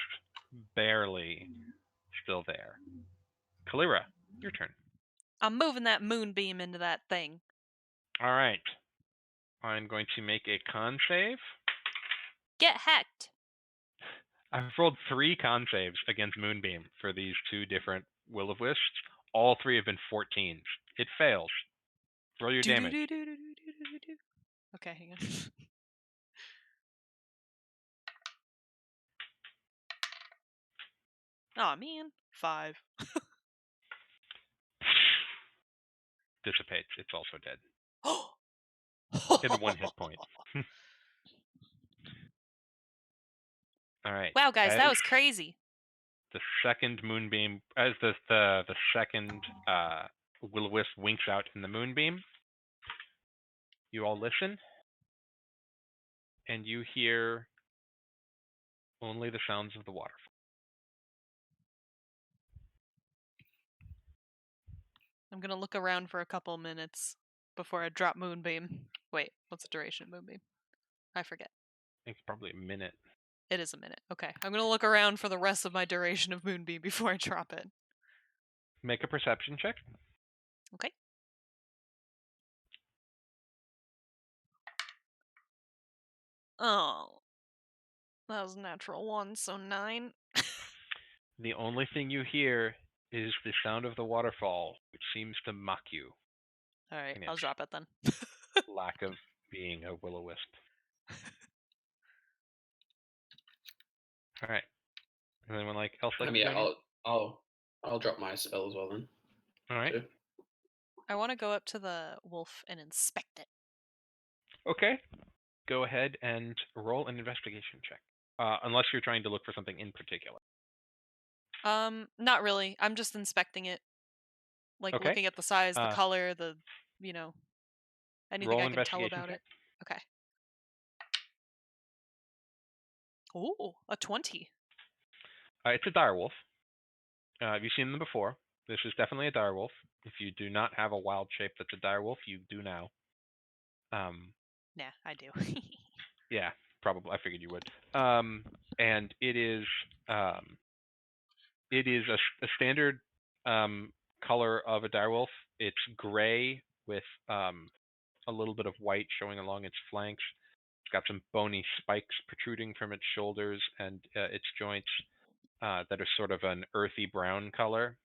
barely still there. Kalira, your turn. I'm moving that moonbeam into that thing. All right. I'm going to make a con save. Get hacked. I've rolled 3 con saves against Moonbeam for these 2 different Will-O-Wisps. All 3 have been 14s. It fails. Roll your damage. Okay, hang on. Aw, man. 5. Dissipates. It's also dead. Oh! In 1 hit point. All right. Wow, guys, As that was crazy. the second Moonbeam, as the second Will-O-Wisp winks out in the Moonbeam, you all listen, and you hear only the sounds of the waterfall. I'm gonna look around for a couple minutes before I drop Moonbeam. Wait, what's the duration of Moonbeam? I forget. I think it's probably a minute. It is a minute. Okay, I'm gonna look around for the rest of my duration of Moonbeam before I drop it. Make a perception check. Okay. Oh. That was a natural 1, so 9. The only thing you hear is the sound of the waterfall, which seems to mock you. Alright, And I'll its drop it then. lack of being a Will-O-Wisp. All right. Anyone else like? Yeah, I'll drop my spell as well then. All right. Too. I want to go up to the wolf and inspect it. Okay. Go ahead and roll an investigation check. Unless you're trying to look for something in particular. Not really. I'm just inspecting it. Like, Okay. looking at the size, the color, the, you know, anything roll I can tell investigation about check. it. Okay. Ooh, a 20. It's a direwolf. Have you seen them before? This is definitely a direwolf. If you do not have a wild shape that's a direwolf, you do now. Nah, I do. Yeah, probably. I figured you would. And it is a standard color of a direwolf. It's gray with a little bit of white showing along its flanks. It's got some bony spikes protruding from its shoulders and its joints that are sort of an earthy brown color.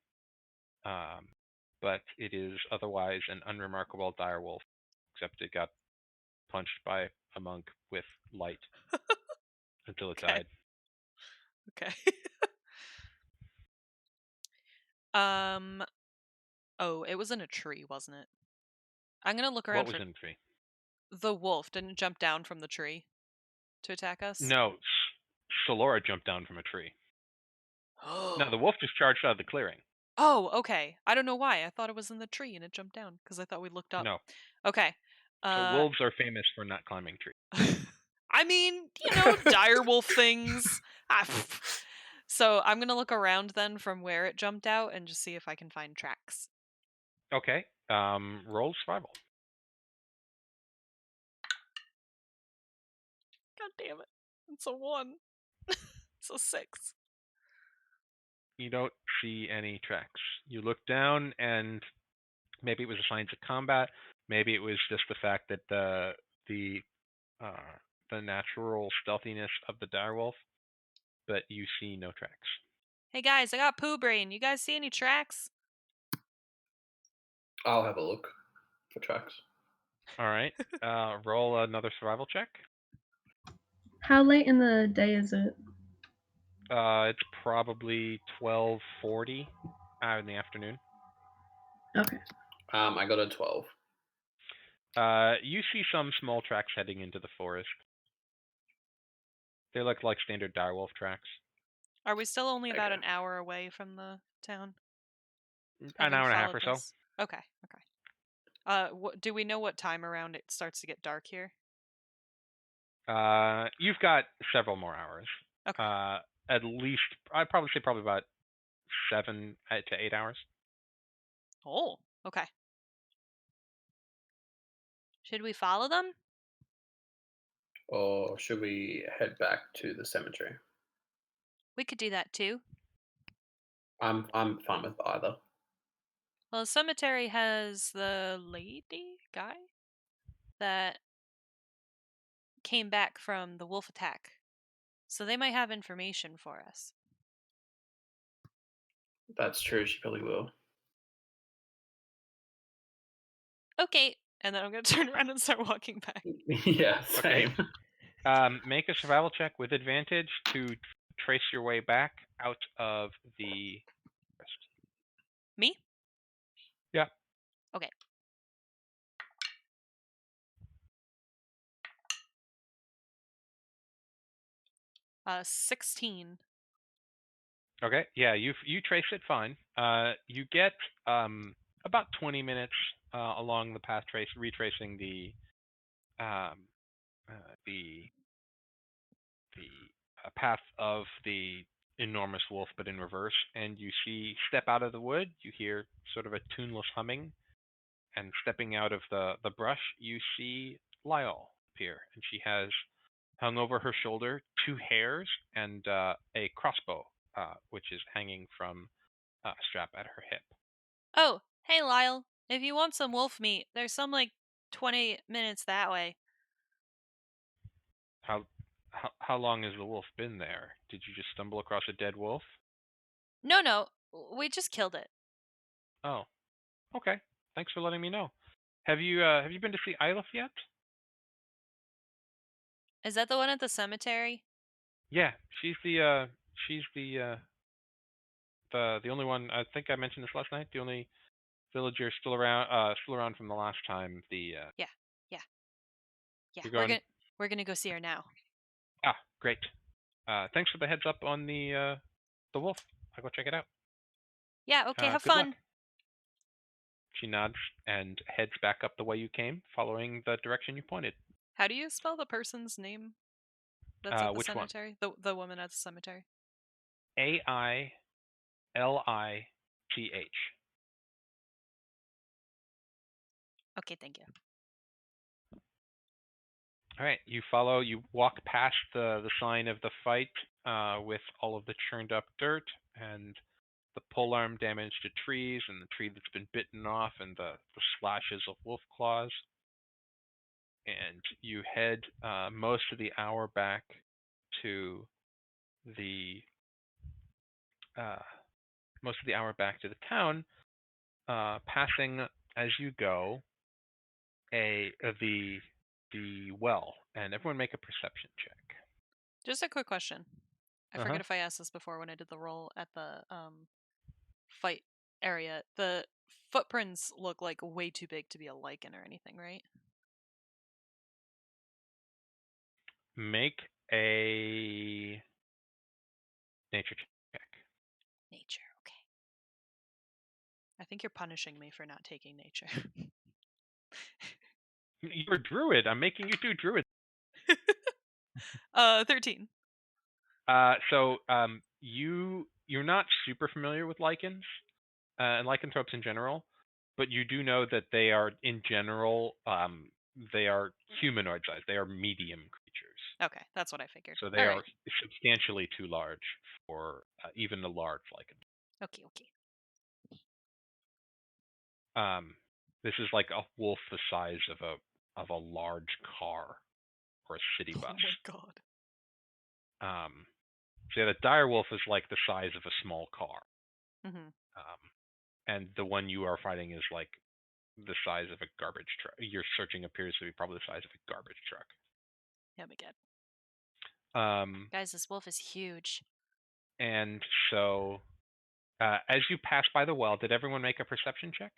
But it is otherwise an unremarkable direwolf, except it got punched by a monk with light until it died. Okay. Oh, it was in a tree, wasn't it? I'm gonna look around What was for in the tree? the wolf. Didn't jump down from the tree to attack us? No, Solora jumped down from a tree. No, the wolf just charged out of the clearing. Oh, okay. I don't know why. I thought it was in the tree and it jumped down because I thought we looked up. No. Okay. So wolves are famous for not climbing trees. I mean, dire wolf things. So I'm gonna look around then from where it jumped out and just see if I can find tracks. Okay. Roll survival. God damn it. It's a 1. It's a 6. You don't see any tracks. You look down, and maybe it was signs of combat. Maybe it was just the fact that the natural stealthiness of the direwolf, but you see no tracks. Hey guys, I got poo brain. You guys see any tracks? I'll have a look for tracks. All right. Roll another survival check. How late in the day is it? It's probably 12:40 in the afternoon. Okay. I got a 12. You see some small tracks heading into the forest. They look like standard direwolf tracks. Are we still only about Okay. an hour away from the town? An Having hour and a half followed or so. this? Okay. Do we know what time around it starts to get dark here? You've got several more hours. Okay. At least, I'd probably say about 7 to 8 hours. Oh, okay. Should we follow them? Or should we head back to the cemetery? We could do that too. I'm fine with either. Well, the cemetery has the guy that came back from the wolf attack. So they might have information for us. That's true. She probably will. Okay. And then I'm going to turn around and start walking back. Yeah, same. Make a survival check with advantage to trace your way back out of the forest. Me? Yeah. Okay. Uh, 16. Okay. Yeah, you trace it fine. You get about 20 minutes along the path, retracing the path of the enormous wolf, but in reverse. And you step out of the wood. You hear sort of a tuneless humming, and stepping out of the brush, you see Lyle appear, and she has hung over her shoulder 2 hares and a crossbow, which is hanging from a strap at her hip. Oh, hey Lyle. If you want some wolf meat, there's some like 20 minutes that way. How long has the wolf been there? Did you just stumble across a dead wolf? No, we just killed it. Oh, okay. Thanks for letting me know. Have you been to see Aaya yet? Is that the one at the cemetery? Yeah, she's the only one. I think I mentioned this last night. The only villager still around from the last time. Yeah. You're going. We're gonna go see her now. Ah, great. Thanks for the heads up on the wolf. I'll go check it out. Yeah, okay, have Good fun. luck. She nods and heads back up the way you came, following the direction you pointed. How do you spell the person's name that's at the Which one? cemetery? The woman at the cemetery. Ailith. Okay, thank you. All right, you walk past the sign of the fight with all of the churned up dirt and the polearm damage to trees and the tree that's been bitten off and the slashes of wolf claws. And you head most of the hour back to the town, passing as you go the well. And everyone make a perception check. Just a quick question. I Uh-huh. forget if I asked this before when I did the roll at the fight area. The footprints look like way too big to be a lichen or anything, right? Make a nature check. Nature, okay. I think you're punishing me for not taking nature. You're a druid. I'm making you do druid. 13. So you're not super familiar with lichens and lycanthropes in general, but you do know that they are in general they are humanoid sized. They are medium creatures. Okay, that's what I figured. So they are substantially too large for even a large lichen. Okay. This is like a wolf the size of a large car or a city bus. Oh my god. So yeah, the dire wolf is like the size of a small car. Mm-hmm. And the one you are fighting is like the size of a garbage truck. Your searching appears to be probably the size of a garbage truck. Oh my Um, god. Guys, this wolf is huge. And so, as you pass by the well, did everyone make a perception check?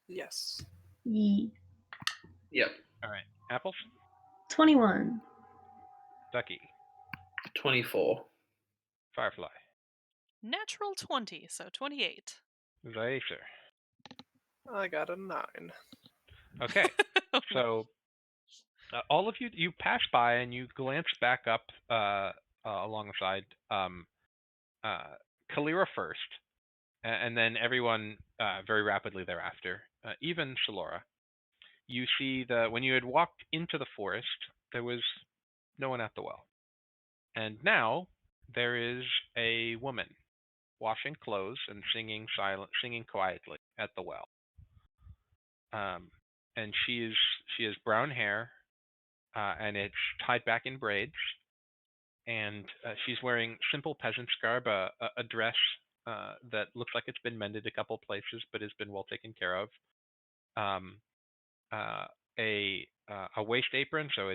Yes. Ye. Yep. All right. Apples? 21. Ducky. 24. Firefly. Natural 20, so 28. Zacer. I got a 9. Okay. So all of you pass by and you glance back up along the side. Kalira first, and then everyone very rapidly thereafter. Even Shalora. You see when you had walked into the forest, there was no one at the well, and now there is a woman washing clothes and singing quietly at the well. And she has brown hair, and it's tied back in braids, and she's wearing simple peasant's garb, a dress that looks like it's been mended a couple places but has been well taken care of. Um, a waist apron, so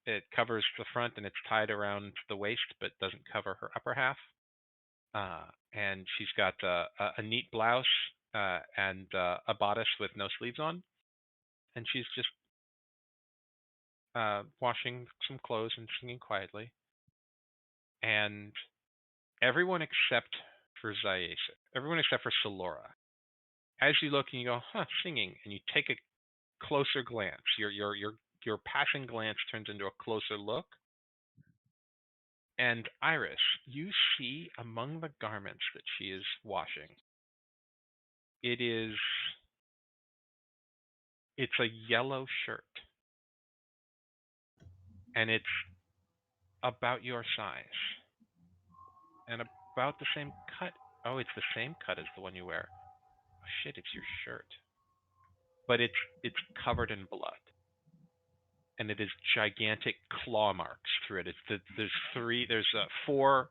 it covers the front and it's tied around the waist but doesn't cover her upper half. And she's got a neat blouse and a bodice with no sleeves on, and she's just washing some clothes and singing quietly. And everyone except for Zaisa, everyone except for Solora, as you look and you go, huh, singing, and you take a closer glance. Your passing glance turns into a closer look. And Iris, you see among the garments that she is washing, it's a yellow shirt. And it's about your size. And about the same cut. Oh, it's the same cut as the one you wear. Oh shit, it's your shirt. But it's covered in blood. And it is gigantic claw marks through it. There's 4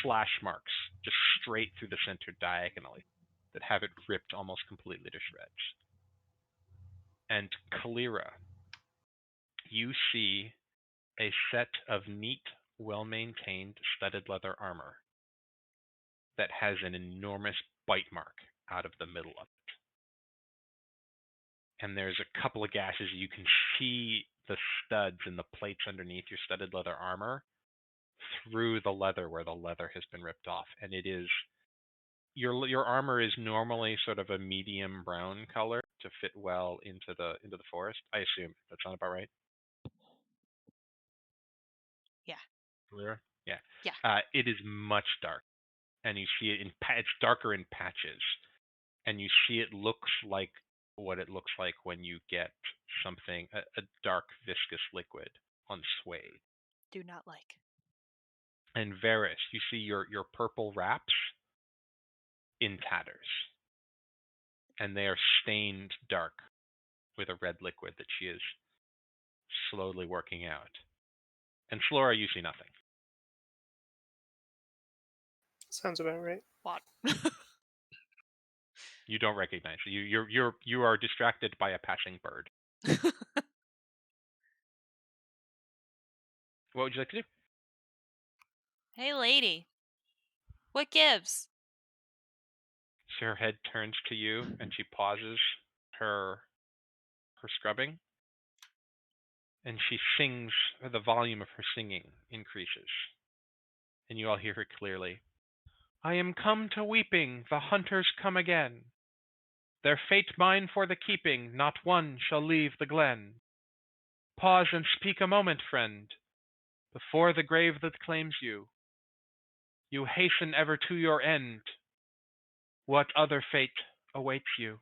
slash marks just straight through the center diagonally that have it ripped almost completely to shreds. And Kalira, you see a set of neat, well-maintained studded leather armor that has an enormous bite mark out of the middle of it. And there's a couple of gashes. You can see the studs and the plates underneath your studded leather armor through the leather where the leather has been ripped off. And it is your armor is normally sort of a medium brown color to fit well into the forest. I assume that sounds about right. Yeah. Clear? Yeah. Yeah. It is much dark, and you see it it's darker in patches, and you see it looks like what it looks like when you get something a dark viscous liquid on suede. Do not like. And Varys, you see your purple wraps in tatters, and they are stained dark with a red liquid that she is slowly working out. And Flora, you see nothing. Sounds about right. What? You don't recognize it. You are distracted by a passing bird. What would you like to do? Hey, lady. What gives? So her head turns to you, and she pauses her scrubbing, and she sings. The volume of her singing increases, and you all hear her clearly. I am come to weeping, the hunters come again. Their fate mine for the keeping, not one shall leave the glen. Pause and speak a moment, friend, before the grave that claims you. You hasten ever to your end. What other fate awaits you?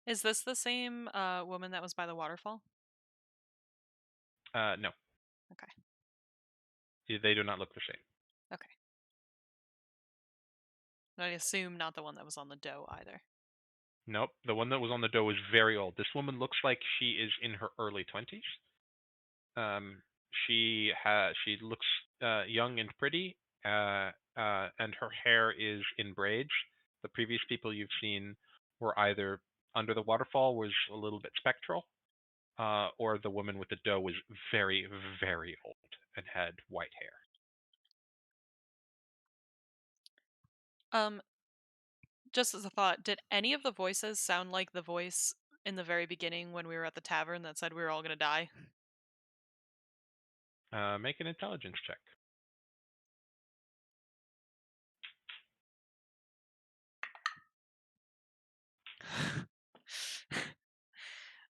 Is this the same woman that was by the waterfall? No. Okay. They do not look the same. Okay. I assume not the one that was on the doe either. Nope. The one that was on the doe is very old. This woman looks like she is in her early 20s. She looks young and pretty, and her hair is in braids. The previous people you've seen were either under the waterfall was a little bit spectral, or the woman with the doe was very, very old and had white hair. just as a thought, did any of the voices sound like the voice in the very beginning when we were at the tavern that said we were all gonna die? Make an intelligence check.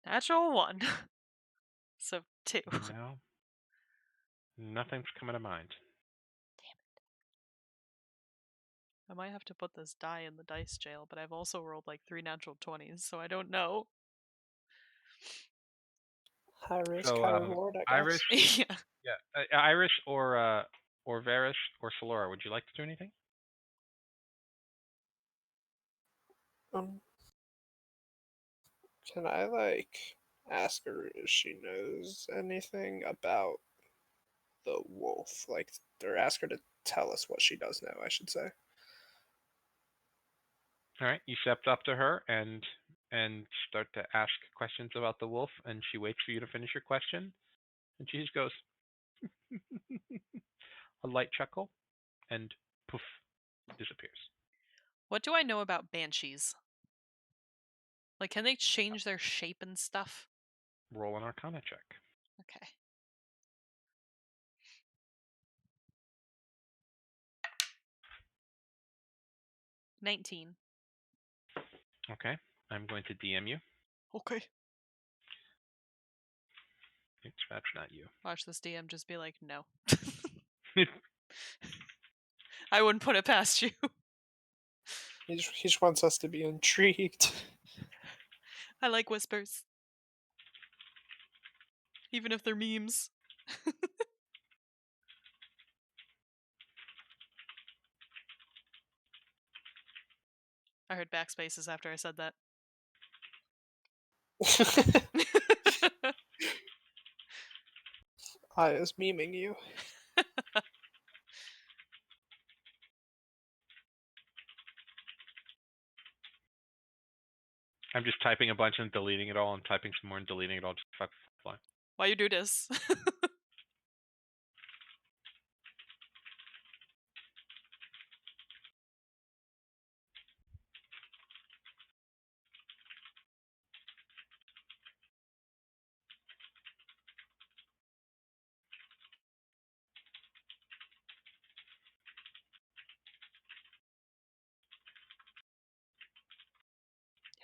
Natural 1. So 2. No. Nothing's coming to mind. I might have to put this die in the dice jail, but I've also rolled like 3 natural 20s, so I don't know. High risk, So, high reward, I guess. Iris, Yeah. Iris or Varys or Solora, would you like to do anything? Can I ask her if she knows anything about the wolf? Or ask her to tell us what she does know, I should say. All right, you stepped up to her and start to ask questions about the wolf, and she waits for you to finish your question, and she just goes a light chuckle, and poof, disappears. What do I know about banshees? Like, can they change their shape and stuff? Roll an Arcana check. Okay. $19. Okay, I'm going to DM you. Okay. Oops, that's not you. Watch this DM just be like, no. I wouldn't put it past you. He just wants us to be intrigued. I like whispers. Even if they're memes. I heard backspaces after I said that. Aya's memeing you. I'm just typing a bunch and deleting it all, and typing some more and deleting it all. Just fuck fly. Why you do this?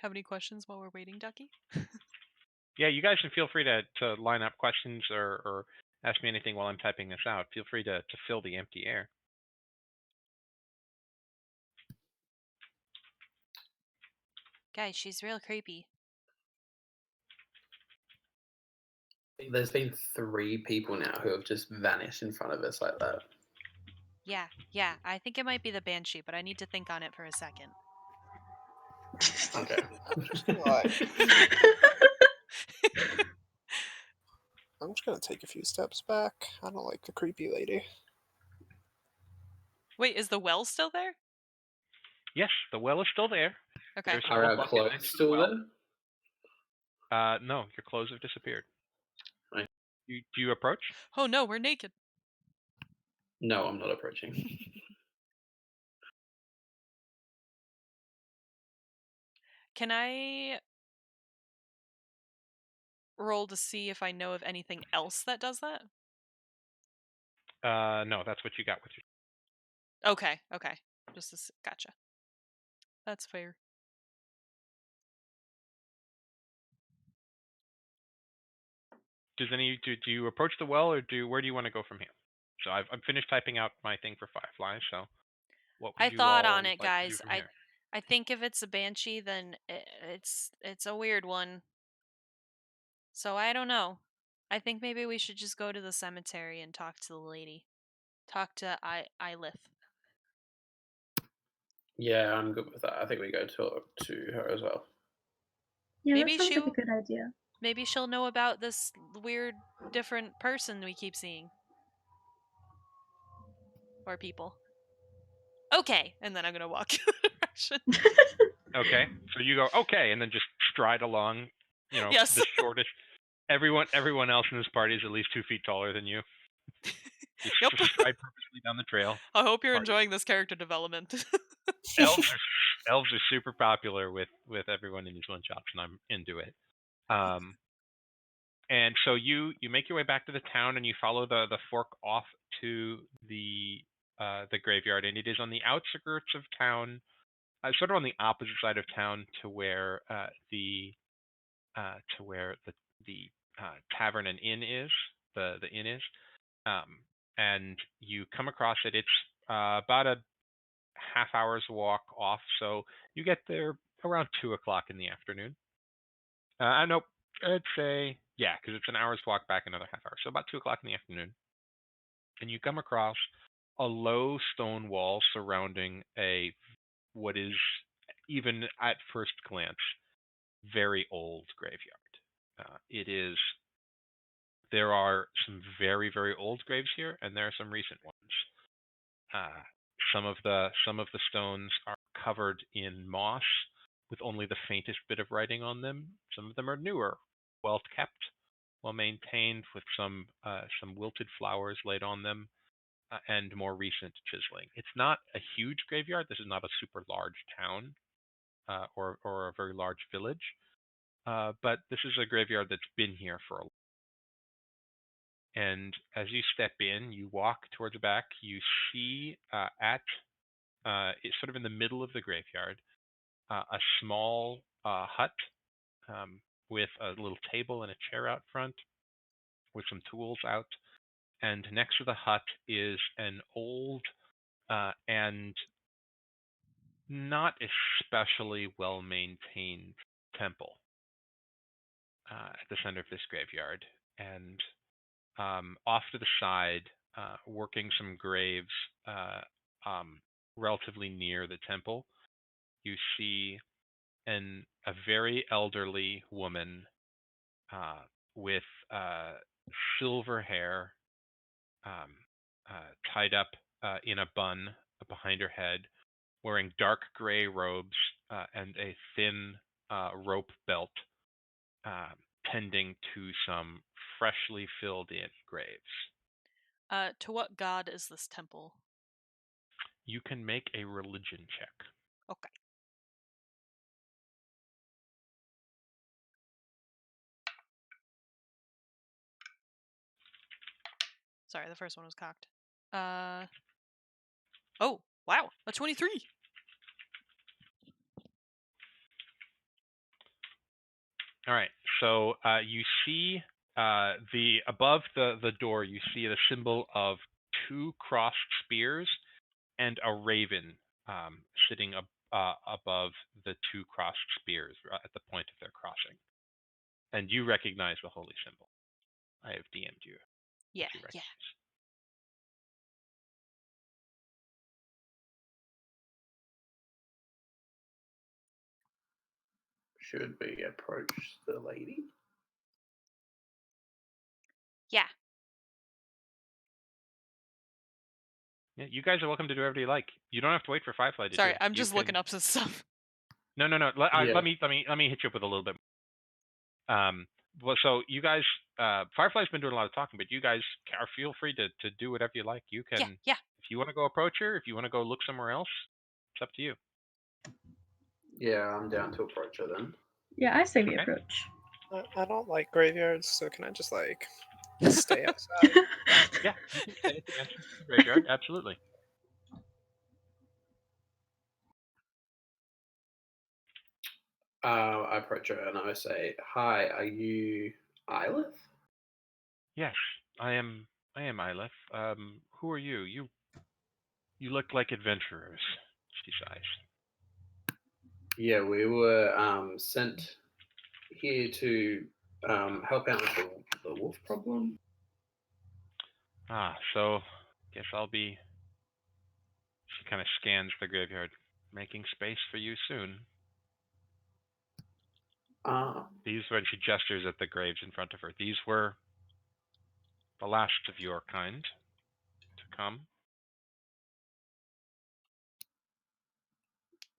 Have any questions while we're waiting, Ducky? Yeah, you guys can feel free to line up questions or ask me anything while I'm typing this out. Feel free to fill the empty air. Guys, she's real creepy. There's been 3 people now who have just vanished in front of us like that. Yeah, I think it might be the banshee, but I need to think on it for a second. Okay. I'm just gonna take a few steps back. I don't like the creepy lady. Wait, is the well still there? Yes, the well is still there. Okay. There's Are a our bucket clothes next to the still well. there? No, your clothes have disappeared. Right. Do you approach? Oh no, we're naked. No, I'm not approaching. Can I roll to see if I know of anything else that does that? No, that's what you got with your. Okay. Just gotcha. That's fair. Do you approach the well, or where do you want to go from here? So I've finished typing out my thing for Firefly. So what would I you thought all on it, like to do guys. from here? I think if it's a banshee, then it's a weird one. So I don't know. I think maybe we should just go to the cemetery and talk to the lady. Talk to Ilith. Yeah, I'm good with that. I think we go to her as well. Yeah, Maybe that sounds like a good idea. Maybe she'll know about this weird, different person we keep seeing. Or people. Okay, and then I'm gonna walk in the direction. Okay, so you go okay, and then just stride along. You know, Yes. the shortest. Everyone else in this party is at least 2 feet taller than you. You Yep. stride purposely down the trail. I hope you're Party. enjoying this character development. Elves elves are super popular with everyone in these one shots, and I'm into it. And so you make your way back to the town, and you follow the fork off to the graveyard, and it is on the outskirts of town, sort of on the opposite side of town to where the tavern and inn is. The inn is, and you come across it. It's about a half hour's walk off, so you get there around 2 o'clock in the afternoon. Nope, I'd say yeah, because it's an hour's walk back, another half hour, so about 2 o'clock in the afternoon, and you come across a low stone wall surrounding what is, even at first glance, very old graveyard. There are some very, very old graves here, and there are some recent ones. Some of the stones are covered in moss with only the faintest bit of writing on them. Some of them are newer, well kept, well maintained, with some wilted flowers laid on them, and more recent chiseling. It's not a huge graveyard. This is not a super large town or a very large village, but this is a graveyard that's been here for a while. And as you step in, you walk towards the back, you see it's sort of in the middle of the graveyard, a small hut with a little table and a chair out front with some tools out. And next to the hut is an old and not especially well maintained temple at the center of this graveyard. And off to the side, working some graves relatively near the temple, you see a very elderly woman with silver hair, tied up in a bun behind her head, wearing dark gray robes and a thin rope belt, tending to some freshly filled in graves. To what god is this temple? You can make a religion check. Okay. Sorry, the first one was cocked. Oh, wow, a 23. All right, so you see above the door, you see the symbol of 2 crossed spears and a raven sitting above the 2 crossed spears at the point of their crossing. And you recognize the holy symbol. I have DM'd you. Yeah, You yeah. Should we approach the lady? Yeah. Yeah, you guys are welcome to do whatever you like. You don't have to wait for Firefly to Sorry, do. I'm just looking up some stuff. No. Yeah. Let me hit you up with a little bit. Well, so you guys, Firefly's been doing a lot of talking, but you guys feel free to do whatever you like. You can, Yeah. if you want to go approach her, if you want to go look somewhere else, it's up to you. Yeah, I'm down to approach her then. Yeah, I say we Okay. approach. I don't like graveyards, so can I just like stay outside? Yeah, you can stay at the entrance to the graveyard. Absolutely. I approach her and I say, "Hi, are you Eilith?" Yes, I am Eilith. Who are you? You look like adventurers. She sighs. Yeah, we were sent here to help out with the wolf problem. So guess I'll be. She kind of scans the graveyard, making space for you soon. These, when she gestures at the graves in front of her, these were the last of your kind to come.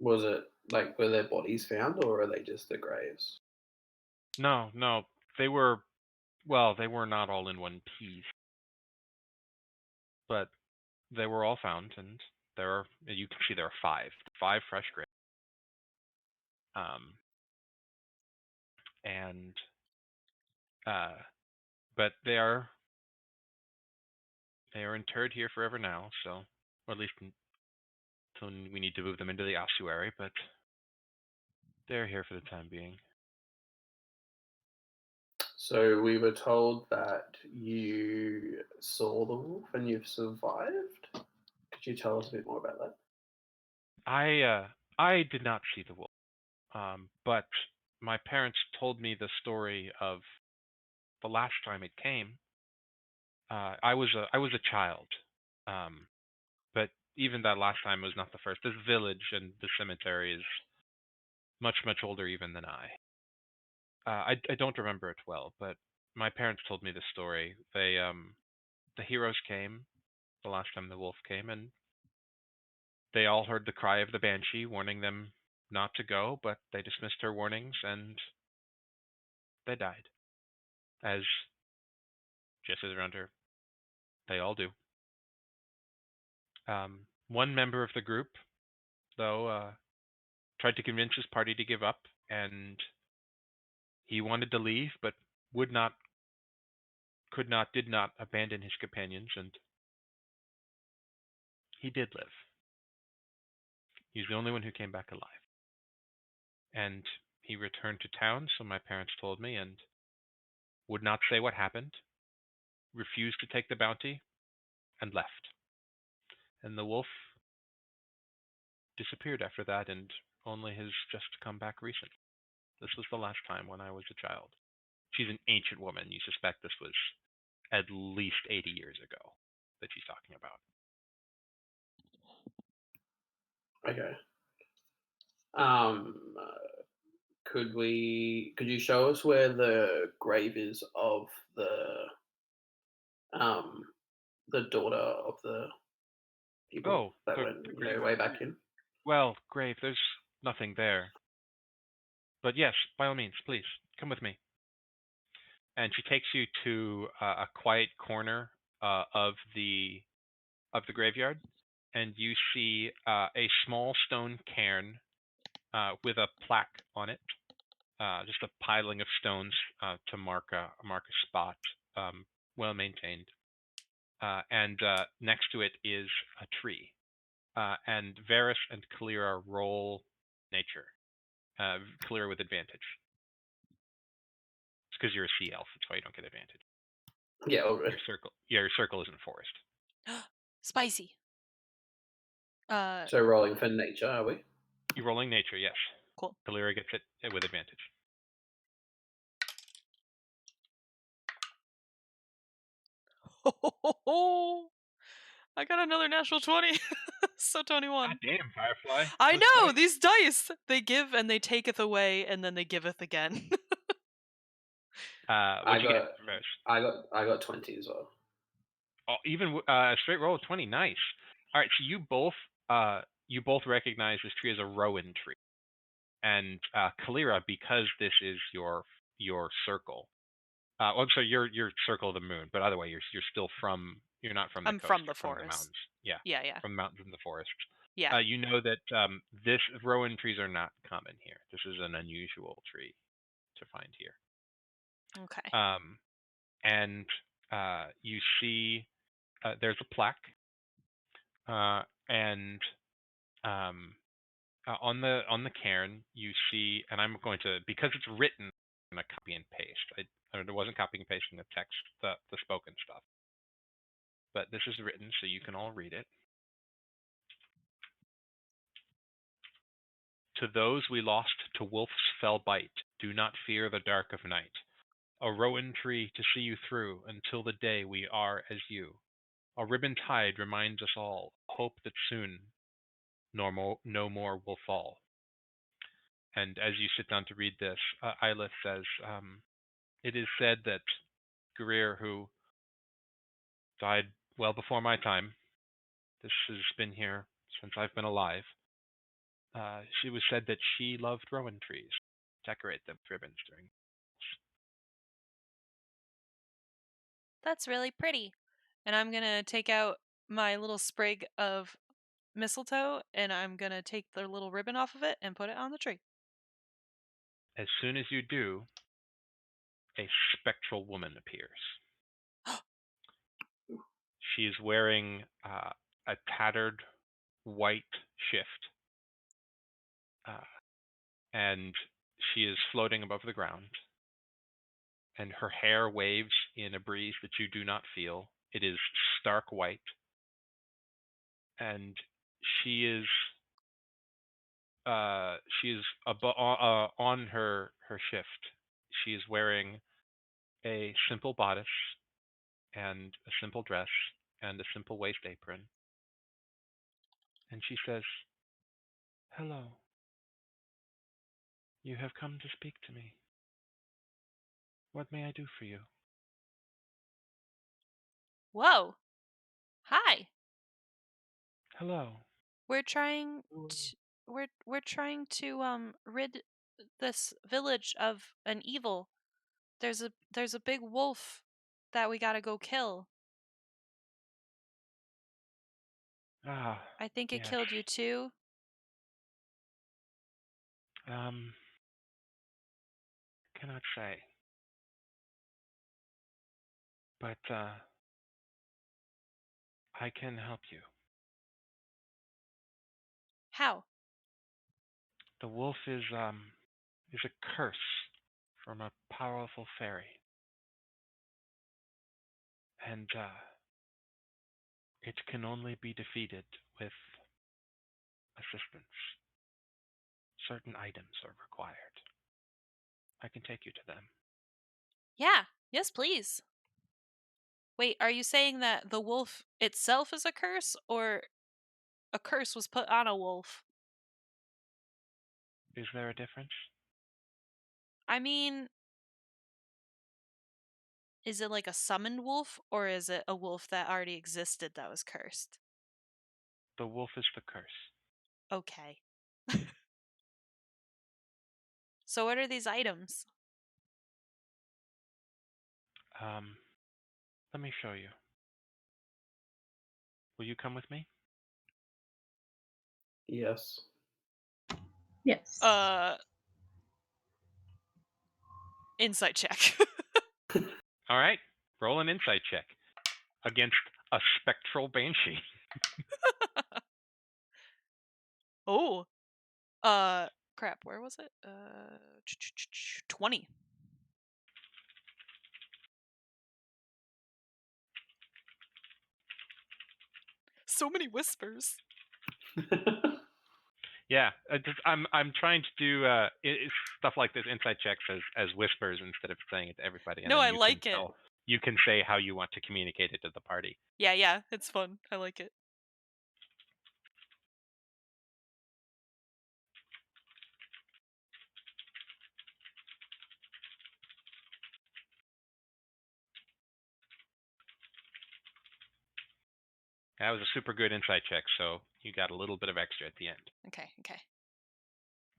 Was it like, were their bodies found, or are they just the graves? No, they were. Well, they were not all in one piece, but they were all found, and you can see there are five fresh graves. And but they are interred here forever now. So, or at least until we need to move them into the ossuary. But they're here for the time being. So we were told that you saw the wolf and you've survived. Could you tell us a bit more about that? I did not see the wolf, but my parents told me the story of the last time it came. I was a child, but even that last time was not the first. This village and the cemetery is much older even than I. I don't remember it well, but my parents told me the story. The heroes came the last time the wolf came, and they all heard the cry of the banshee warning them not to go, but they dismissed her warnings and they died. As just as around her, they all do. One member of the group, though, tried to convince his party to give up, and he wanted to leave, but would not, could not, did not abandon his companions, and he did live. He's the only one who came back alive. And he returned to town, so my parents told me, and would not say what happened, refused to take the bounty, and left. And the wolf disappeared after that, and only has just come back recently. This was the last time when I was a child. She's an ancient woman. You suspect this was at least 80 years ago that she's talking about. Okay. Could you show us where the grave is of the daughter of the people that the went grave. way back in? Well, grave, there's nothing there. But yes, by all means, please, come with me. And she takes you to a quiet corner of the graveyard, and you see a small stone cairn with a plaque on it, just a piling of stones to mark a spot, well maintained. And next to it is a tree. And Varys and Kalira roll nature. Kalira with advantage. It's because you're a sea elf, that's why you don't get advantage. Yeah, all right. Your circle isn't forest. Spicy. So rolling for nature, are we? You're rolling nature, yes. Cool. Kalira gets it with advantage. I got another natural 20. So 21. God damn, Firefly. I Those know, dice. these dice. They give and they taketh away and then they giveth again. What you get, Varys? I got 20 as well. Oh, even a straight roll of 20, nice. All right, so you both recognize this tree as a rowan tree, and Kalira, because this is your circle. Well, so your circle of the moon, but either way, you're still from. You're not from the I'm coast. from the You're from the forest. mountains. Yeah. Yeah. From the mountains and the forest. Yeah. You know that this rowan trees are not common here. This is an unusual tree to find here. Okay. And you see there's a plaque, and on the cairn you see, and I'm going to, because it's written, I'm going to copy and paste. I wasn't copying and pasting the text, the spoken stuff, but this is written so you can all read it. To those we lost to wolf's fell bite, do not fear the dark of night. A rowan tree to see you through until the day we are as you. A ribbon tide reminds us all, hope that soon no more will fall. And as you sit down to read this, Eilith says, it is said that Greer, who died well before my time, this has been here since I've been alive, she was said that she loved rowan trees, decorate them with ribbons during. That's really pretty. And I'm going to take out my little sprig of mistletoe and I'm going to take the little ribbon off of it and put it on the tree. As soon as you do, a spectral woman appears. She is wearing a tattered white shift, and she is floating above the ground. And her hair waves in a breeze that you do not feel. It is stark white, and she is on her shift. She is wearing a simple bodice and a simple dress and a simple waist apron. And she says, "Hello. You have come to speak to me. What may I do for you?" Whoa. Hi. "Hello. We're trying to we're trying to rid this village of an evil. There's a big wolf that we got to go kill. Ah, I think it yes. killed you too." Cannot say. But I can help you. How? The wolf is a curse from a powerful fairy, and it can only be defeated with assistance. Certain items are required. I can take you to them. Yeah. Yes, please. Wait, are you saying that the wolf itself is a curse, or a curse was put on a wolf? Is there a difference? I mean, is it like a summoned wolf, or is it a wolf that already existed that was cursed? The wolf is the curse. Okay. So what are these items? Let me show you. Will you come with me? Yes. Yes. Insight check. All right. Roll an insight check against a spectral banshee. Oh. Crap, where was it? 20. So many whispers. Yeah, I'm trying to do stuff like this insight checks as whispers instead of saying it to everybody, and No, then I like it. You can say how you want to communicate it to the party. Yeah, it's fun. I like it. That was a super good insight check, so you got a little bit of extra at the end. Okay.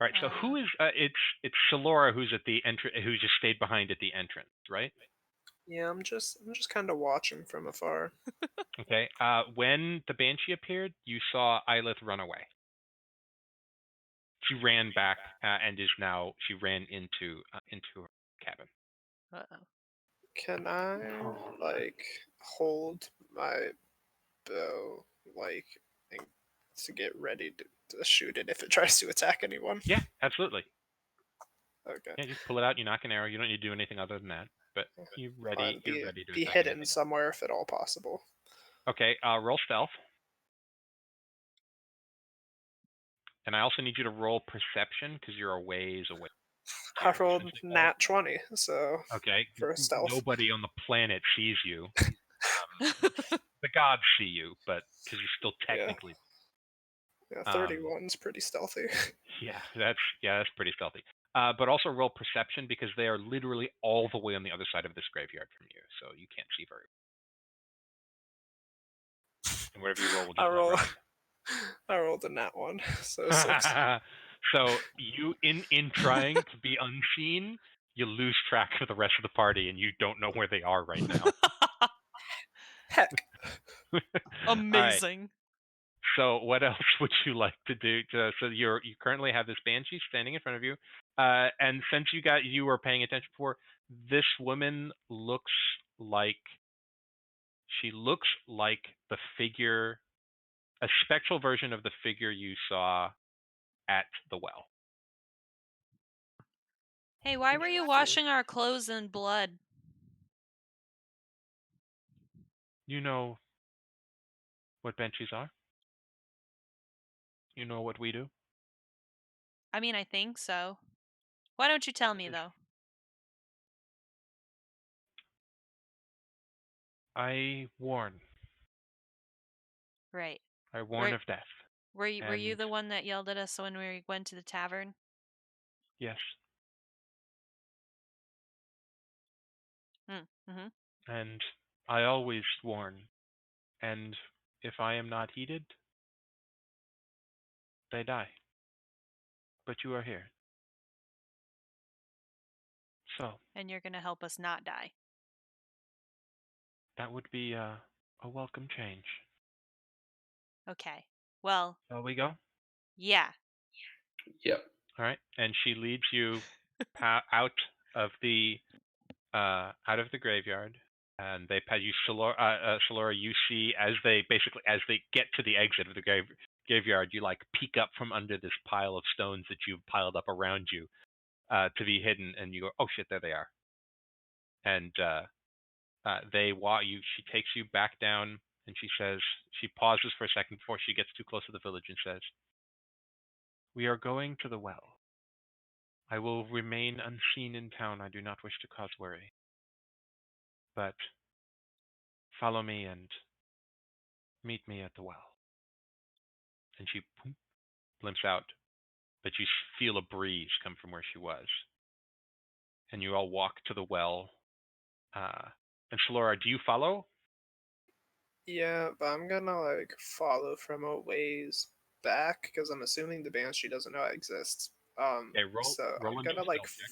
All right, so who is it's Shalora who's at the who just stayed behind at the entrance, right? Yeah, I'm just kind of watching from afar. Okay. When the banshee appeared, you saw Eilith run away. She ran back and she ran into her cabin. Uh-oh. Can I hold my bow and to get ready to shoot it if it tries to attack anyone? Yeah, absolutely. Okay. Yeah, just pull it out. You knock an arrow. You don't need to do anything other than that. But you're ready. You're ready to be attack hidden anything. somewhere if at all possible. Okay. Roll stealth. And I also need you to roll perception because you're a ways away. I rolled nat 20, so okay. for stealth. Nobody on the planet sees you. The gods see you, but because you're still technically. Yeah, 31's pretty stealthy. Yeah, that's pretty stealthy. But also roll perception because they are literally all the way on the other side of this graveyard from you, so you can't see very well. And whatever you roll will just let right. I rolled a nat 1, so 6. So you, in trying to be unseen, you lose track of the rest of the party, and you don't know where they are right now. Heck. Amazing. Right. So what else would you like to do? So you currently have this banshee standing in front of you. And since you were paying attention before, this woman looks like the figure, a spectral version of the figure you saw at the well. Hey, why were you washing our clothes in blood? You know what banshees are? You know what we do? I mean, I think so. Why don't you tell me, though? I warn. Right. I warn of death. Were you And- the one that yelled at us when we went to the tavern? Yes. Mm-hmm. And I always warn. And if I am not heeded, they die. But you are here. So And you're going to help us not die. that would be a welcome change. Okay. Well, Shall we go? yeah. Yep. All right. And she leads you out of the graveyard, and they pat you, Shalora. You see as they get to the exit of the graveyard, you like peek up from under this pile of stones that you've piled up around you to be hidden, and you go, "Oh shit, there they are." And they walk you. She takes you back down, and she pauses for a second before she gets too close to the village, and says, "We are going to the well. I will remain unseen in town. I do not wish to cause worry. But follow me and meet me at the well." And she limps out, but you feel a breeze come from where she was. And you all walk to the well. And Shalora, do you follow? Yeah, but I'm gonna like follow from a ways back because I'm assuming the banshee doesn't know I exist. Okay, So roll I'm into gonna a like. stealth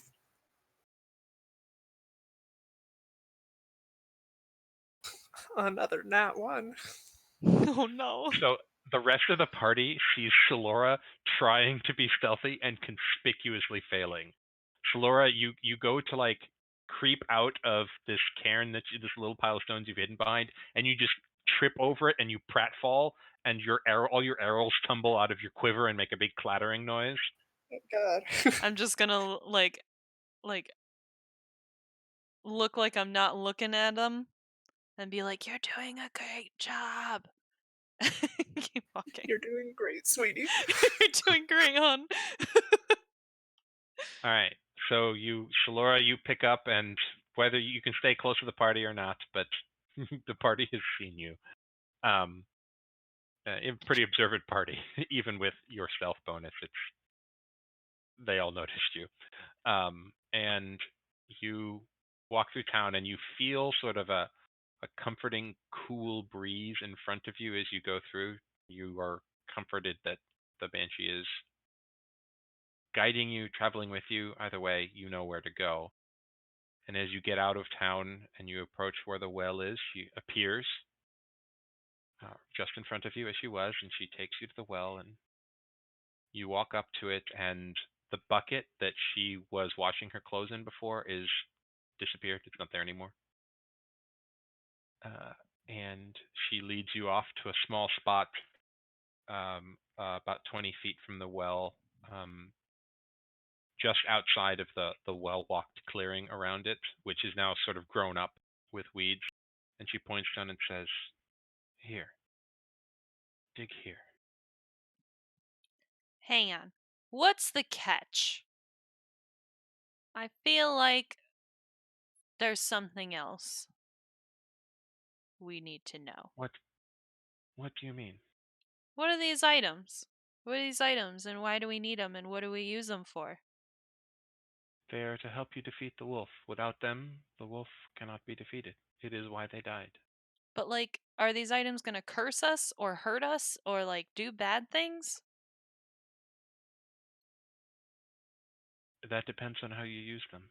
check. Another nat one. Oh, no. So the rest of the party sees Shalora trying to be stealthy and conspicuously failing. Shalora, you go to like creep out of this cairn this little pile of stones you've hidden behind, and you just trip over it and you pratfall, and all your arrows tumble out of your quiver and make a big clattering noise. Oh God. I'm just gonna like look like I'm not looking at them and be like, "You're doing a great job." Keep walking. You're doing great, sweetie. You're doing great, hon. All right. So Shalora, you pick up, and whether you can stay close to the party or not, but the party has seen you. A pretty observant party, even with your stealth bonus. They all noticed you. And you walk through town, and you feel sort of a comforting, cool breeze in front of you as you go through. You are comforted that the Banshee is guiding you, traveling with you. Either way, you know where to go. And as you get out of town and you approach where the well is, she appears just in front of you as she was, and she takes you to the well, and you walk up to it, and the bucket that she was washing her clothes in before is disappeared. It's not there anymore. And she leads you off to a small spot about 20 feet from the well, just outside of the well-walked clearing around it, which is now sort of grown up with weeds. And she points down and says, "Here, dig here." Hang on. What's the catch? I feel like there's something else we need to know. What do you mean? What are these items? What are these items, and why do we need them, and what do we use them for? They are to help you defeat the wolf. Without them, the wolf cannot be defeated. It is why they died. But, like, are these items gonna curse us, or hurt us, or, like, do bad things? That depends on how you use them.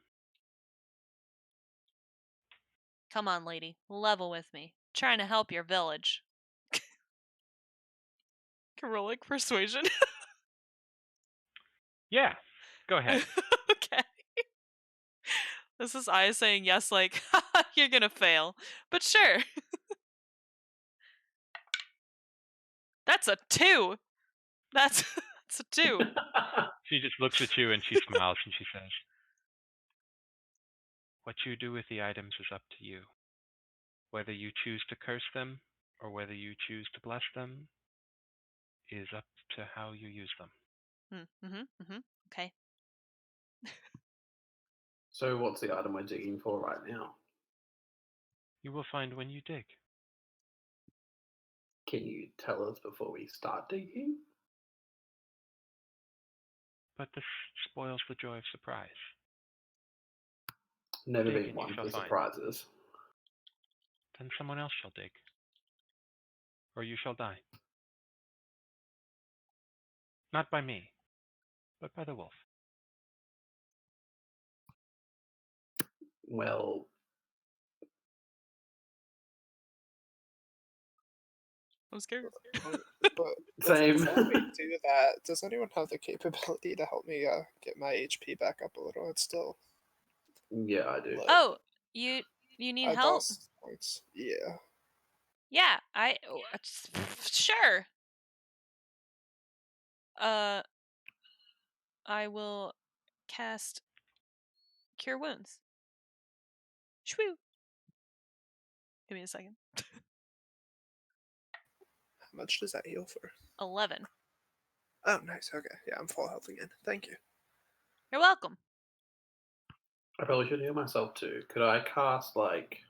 Come on, lady. Level with me. Trying to help your village. Heroic persuasion. Yeah, go ahead. This is Aaya saying yes, like, you're gonna fail. But sure. That's a 2. That's a 2. She just looks at you and she smiles and she says, "What you do with the items is up to you. Whether you choose to curse them or whether you choose to bless them is up to how you use them." Okay. So what's the item we're digging for right now? You will find when you dig. Can you tell us before we start digging? But this spoils the joy of surprise. Never Dig been and you one shall for find. surprises. Then someone else shall dig. Or you shall die. Not by me, but by the wolf. Well, I'm scared. But same. before we do that, does anyone have the capability to help me get my HP back up a little? It's still Yeah, I do. low. Oh, you need I've help? lost points. Yeah. Yeah, sure. I will cast Cure Wounds. Shwoo. Give me a second. How much does that heal for? 11. Oh, nice. Okay. Yeah, I'm full health again. Thank you. You're welcome. I probably should heal myself too. Could I cast like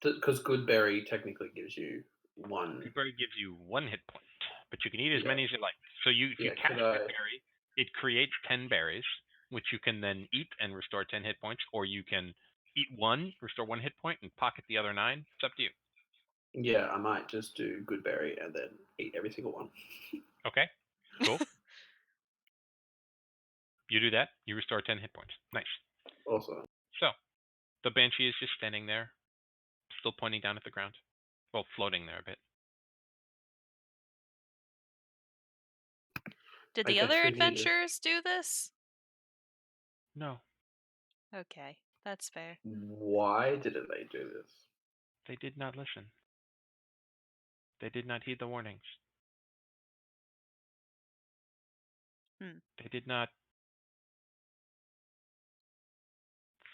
because Goodberry technically gives you one. Goodberry gives you 1 hit point, but you can eat as Yeah. many as you like. So if you Yeah, cast could I- Goodberry, it creates 10 berries, which you can then eat and restore 10 hit points, or you can eat 1, restore 1 hit point, and pocket the other 9. It's up to you. Yeah, I might just do Goodberry and then eat every single one. Okay, cool. You do that, you restore 10 hit points. Nice. Awesome. So, the Banshee is just standing there, still pointing down at the ground. Well, floating there a bit. Did I the guess other we need to- adventurers do this? No, Okay, that's fair. Why didn't they do this? they did not listen. They did not heed the warnings. They did not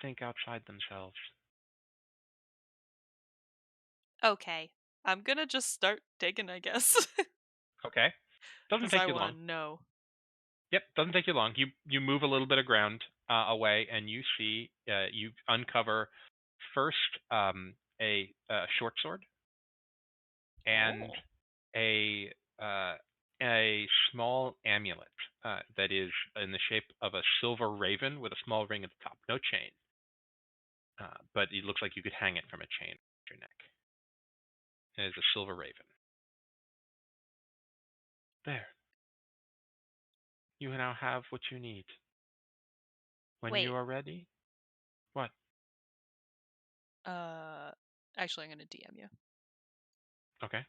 think outside themselves. Okay. I'm gonna just start digging, I guess. Okay. Doesn't Because take I you long. want to know. Yep, doesn't take you long. You move a little bit of ground away, and you see you uncover first a short sword and a small amulet that is in the shape of a silver raven with a small ring at the top. No chain, but it looks like you could hang it from a chain around your neck. It is a silver raven. There. You now have what you need. When Wait. you are ready. What? Actually, I'm gonna DM you. Okay.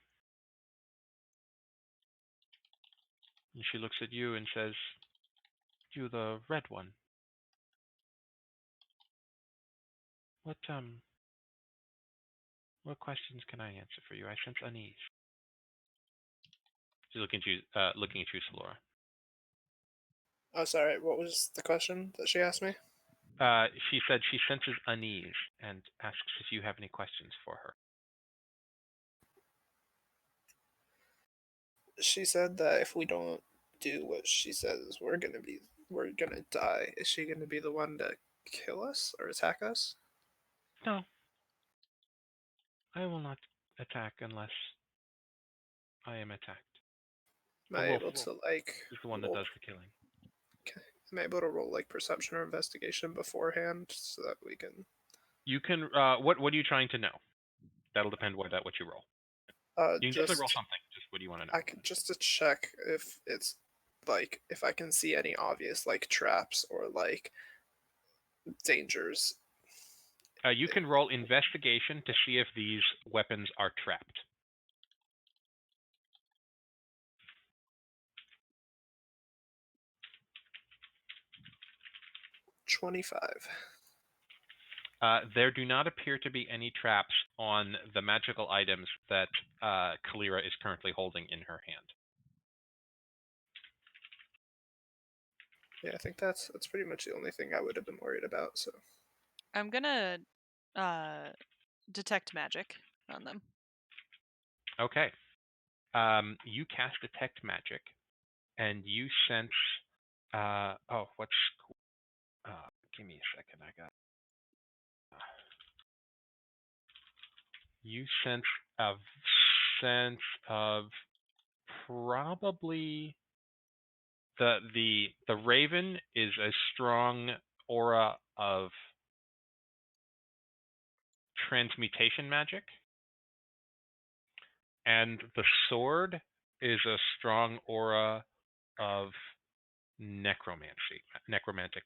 And she looks at you and says, "You the red one. What questions can I answer for you? I sense unease." She's looking at you, Salora. Oh, sorry. What was the question that she asked me? She said she senses unease and asks if you have any questions for her. She said that if we don't do what she says, we're gonna die. Is she gonna be the one to kill us or attack us? No. I will not attack unless I am attacked. Am I able to Is the one that does the killing. Okay. Am I able to roll like perception or investigation beforehand so that we can? You can. What are you trying to know? That'll depend what you roll. You can definitely roll something. Just what do you want to know? I can just to check if it's like if I can see any obvious like traps or like dangers. You can roll investigation to see if these weapons are trapped. 25. There do not appear to be any traps on the magical items that Kalira is currently holding in her hand. Yeah, I think that's pretty much the only thing I would have been worried about. So I'm gonna detect magic on them. Okay. You cast Detect Magic, and you sense. What's cool? Give me a second. I got. You sense a sense of probably the raven is a strong aura of transmutation magic, and the sword is a strong aura of necromantic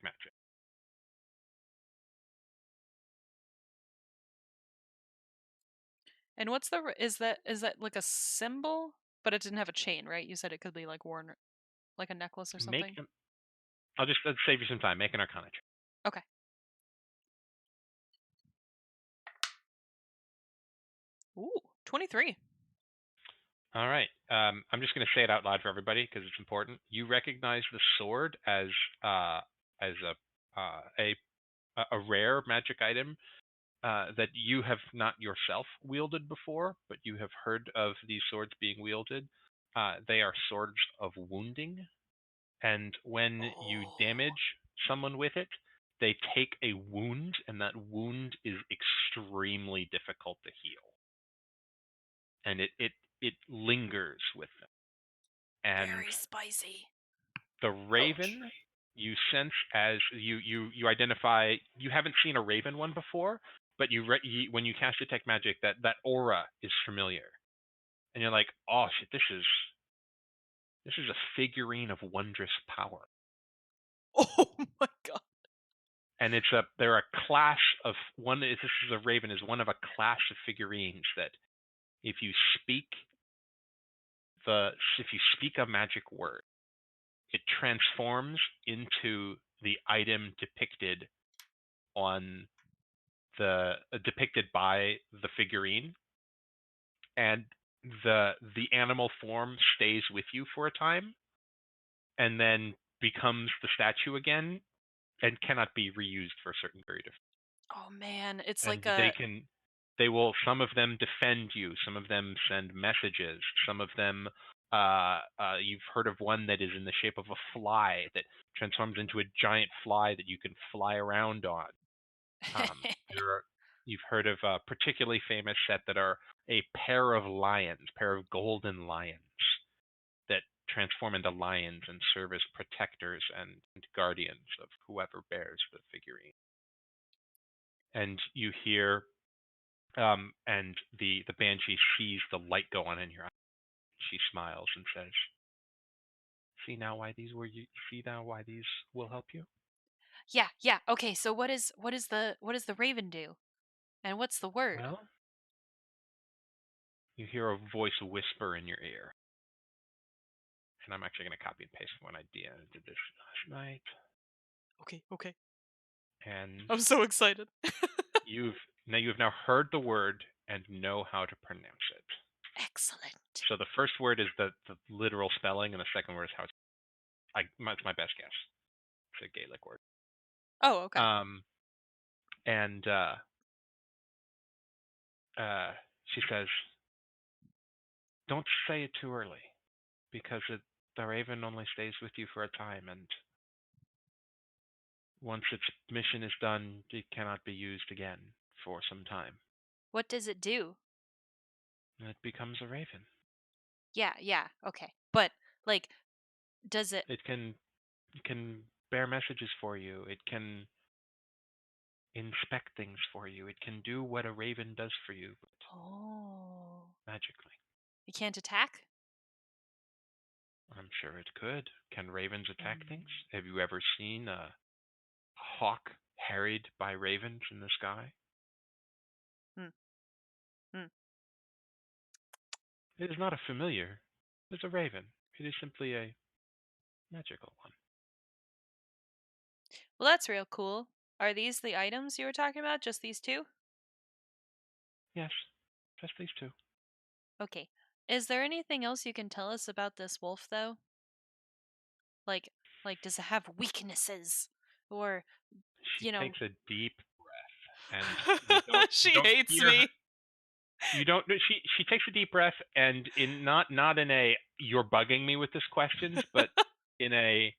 magic. And what's the is that like a symbol? But it didn't have a chain, right? You said it could be like worn like a necklace or something. I'll save you some time. Make an Arcana check. Okay. Ooh, 23. All right. I'm just going to say it out loud for everybody because it's important. You recognize the sword as a rare magic item that you have not yourself wielded before, but you have heard of these swords being wielded. They are swords of wounding, and when you damage someone with it, they take a wound, and that wound is extremely difficult to heal, and it lingers with them. And Very spicy. the raven you sense as you identify. You haven't seen a raven one before, but when you cast Detect Magic, that aura is familiar, and you're like, oh shit, this is a figurine of wondrous power. Oh my god. And they're a class of one. This is a raven is one of a class of figurines that if you speak a magic word, it transforms into the item depicted by the figurine, and the animal form stays with you for a time, and then becomes the statue again, and cannot be reused for a certain period of time. Oh man, it's And like a some of them defend you, some of them send messages, some of them you've heard of one that is in the shape of a fly that transforms into a giant fly that you can fly around on. You've heard of a particularly famous set that are a pair of golden lions that transform into lions and serve as protectors and guardians of whoever bears the figurine. And you hear, and the banshee sees the light go on in your eye. She smiles and says, see now why these will help you? Yeah. Okay, so what does the raven do? And what's the word? Well, you hear a voice whisper in your ear. And I'm actually going to copy and paste one idea. I did this last night. Okay. And I'm so excited. you've now heard the word and know how to pronounce it. Excellent. So the first word is the literal spelling, and the second word is how it's my best guess. It's a Gaelic word. Oh, okay. And she says, don't say it too early, because the raven only stays with you for a time, and once its mission is done, it cannot be used again for some time. What does it do? And it becomes a raven. Yeah. Okay. But like does it It can bear messages for you. It can inspect things for you. It can do what a raven does for you, but magically. It can't attack? I'm sure it could. Can ravens attack things? Have you ever seen a hawk harried by ravens in the sky? Hmm. It is not a familiar. It's a raven. It is simply a magical one. Well, that's real cool. Are these the items you were talking about? Just these two? Yes, just these two. Okay. Is there anything else you can tell us about this wolf, though? Like, does it have weaknesses? Or, She takes a deep breath, and she you don't hates hear her. me. You don't. She takes a deep breath, and in not in a "you're bugging me with this questions," but in a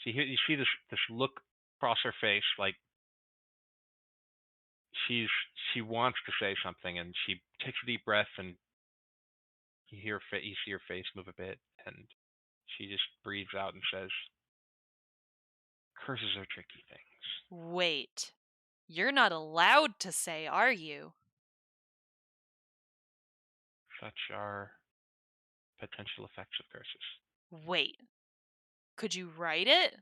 you see this look across her face, like she wants to say something, and she takes a deep breath, and you see her face move a bit, and she just breathes out and says, "Curses are tricky things. Wait. You're not allowed to say, are you? Such are potential effects of curses." Wait. Could you write it?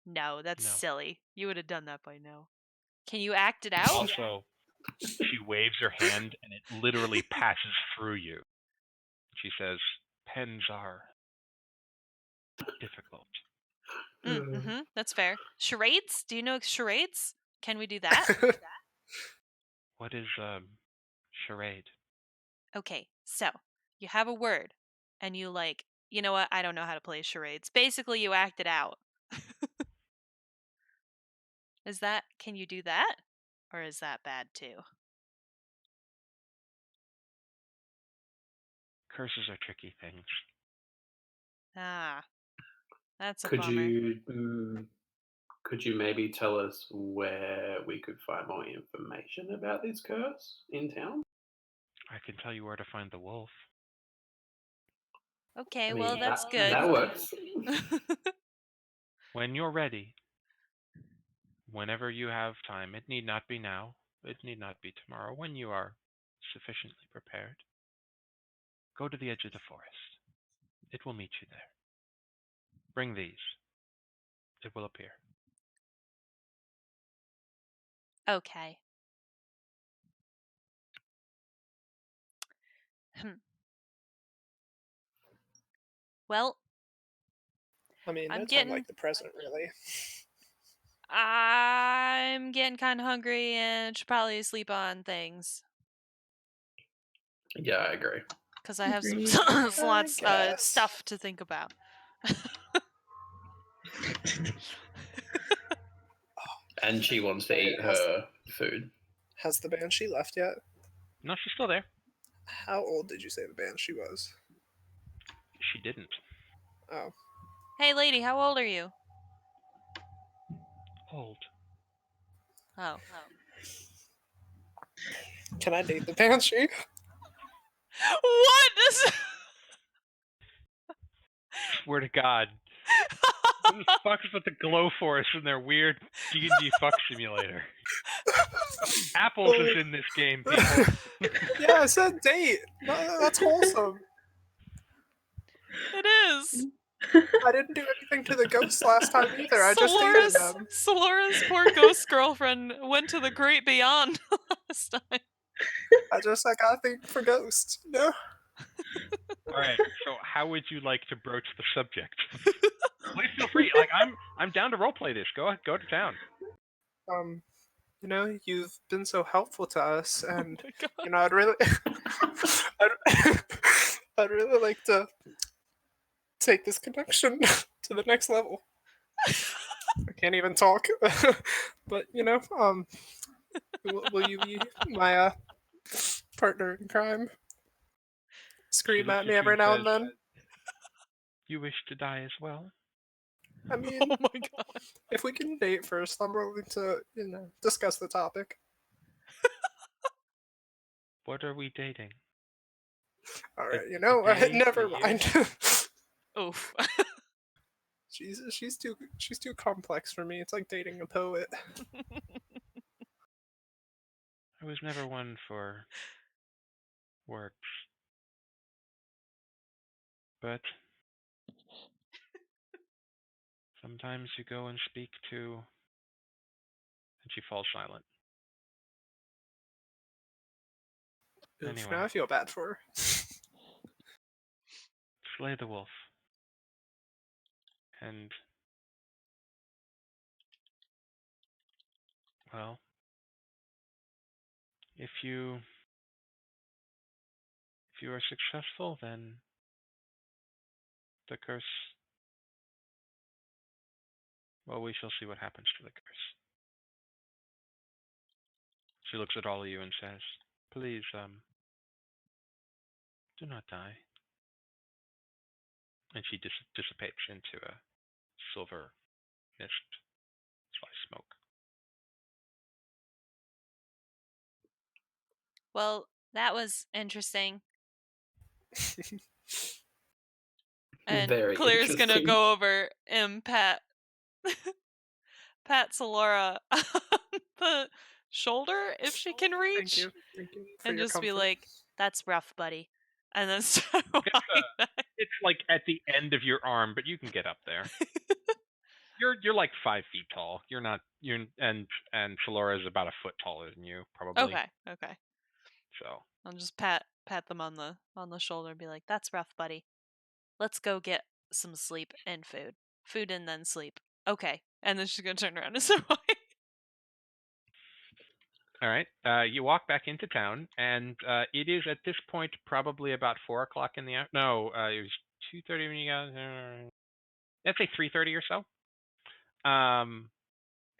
No, that's No. silly. You would have done that by now. Can you act it out? Also, she waves her hand, and it literally passes through you. She says, "Pens are difficult." Mm-hmm. That's fair. Charades? Do you know charades? Can we do that? What is charade? Okay, so you have a word, and you you know what? I don't know how to play charades. Basically, you act it out. Can you do that? Or is that bad too? Curses are tricky things. Ah, that's a Could bummer. could you maybe tell us where we could find more information about this curse in town? I can tell you where to find the wolf. Okay, I well, mean, that's good. that works. When you're ready, whenever you have time, it need not be now, it need not be tomorrow, when you are sufficiently prepared, go to the edge of the forest. It will meet you there. Bring these. It will appear. Okay. Well, I mean, I'm no time getting like the present, really. I'm getting kind of hungry and should probably sleep on things Yeah, I agree. because I have some Agreed. lots guess. stuff to think about. And she wants to eat her food. Has the banshee left yet? No, she's still there. How old did you say the banshee was? She didn't. Oh. Hey, lady, how old are you? Old. Oh. Can I date the banshee? What? Swear to God. Who the fuck is with the Glow Forest and their weird D&D fuck simulator? Apples is in this game, people. Yeah, I said date. No, that's wholesome. It is. I didn't do anything to the ghosts last time either. I just dated them. Solora's poor ghost girlfriend went to the great beyond last time. I got a thing for ghosts. No. All right. So, how would you like to broach the subject? Please feel free. Like, I'm down to roleplay this. Go to town. You've been so helpful to us, and Oh my God. I'd really, I'd really like to take this connection to the next level. I can't even talk, but will you be my partner in crime? Scream at me every now and then. You wish to die as well? I mean, Oh my God. if we can date first, I'm willing to, discuss the topic. What are we dating? All right, A day, never a year? mind. Oof. she's too complex for me. It's like dating a poet. I was never one for words. But sometimes you go and speak to... And she falls silent. Oof, Anyway. now I feel bad for her. Slay the wolf. And Well, if you are successful, then the curse. Well, we shall see what happens to the curse. She looks at all of you and says, "Please, do not die." And she dissipates into a silver mist / smoke. Well, that was interesting. And Very Claire's gonna interesting. go over and pat Salora on the shoulder if she can Thank reach, you for and your just be comfort. like, "That's rough, buddy," and then start walking back. It's like at the end of your arm, but you can get up there. You're like 5 feet tall. You're not. And Flora is about a foot taller than you, probably. Okay. So I'll just pat them on the shoulder and be like, "That's rough, buddy. Let's go get some sleep and food. Food and then sleep." Okay. And then she's gonna turn around and start walking. all right. You walk back into town, and it is at this point probably about 4 o'clock in the afternoon. No, it was 2:30 when you got there. Let's say 3:30 or so.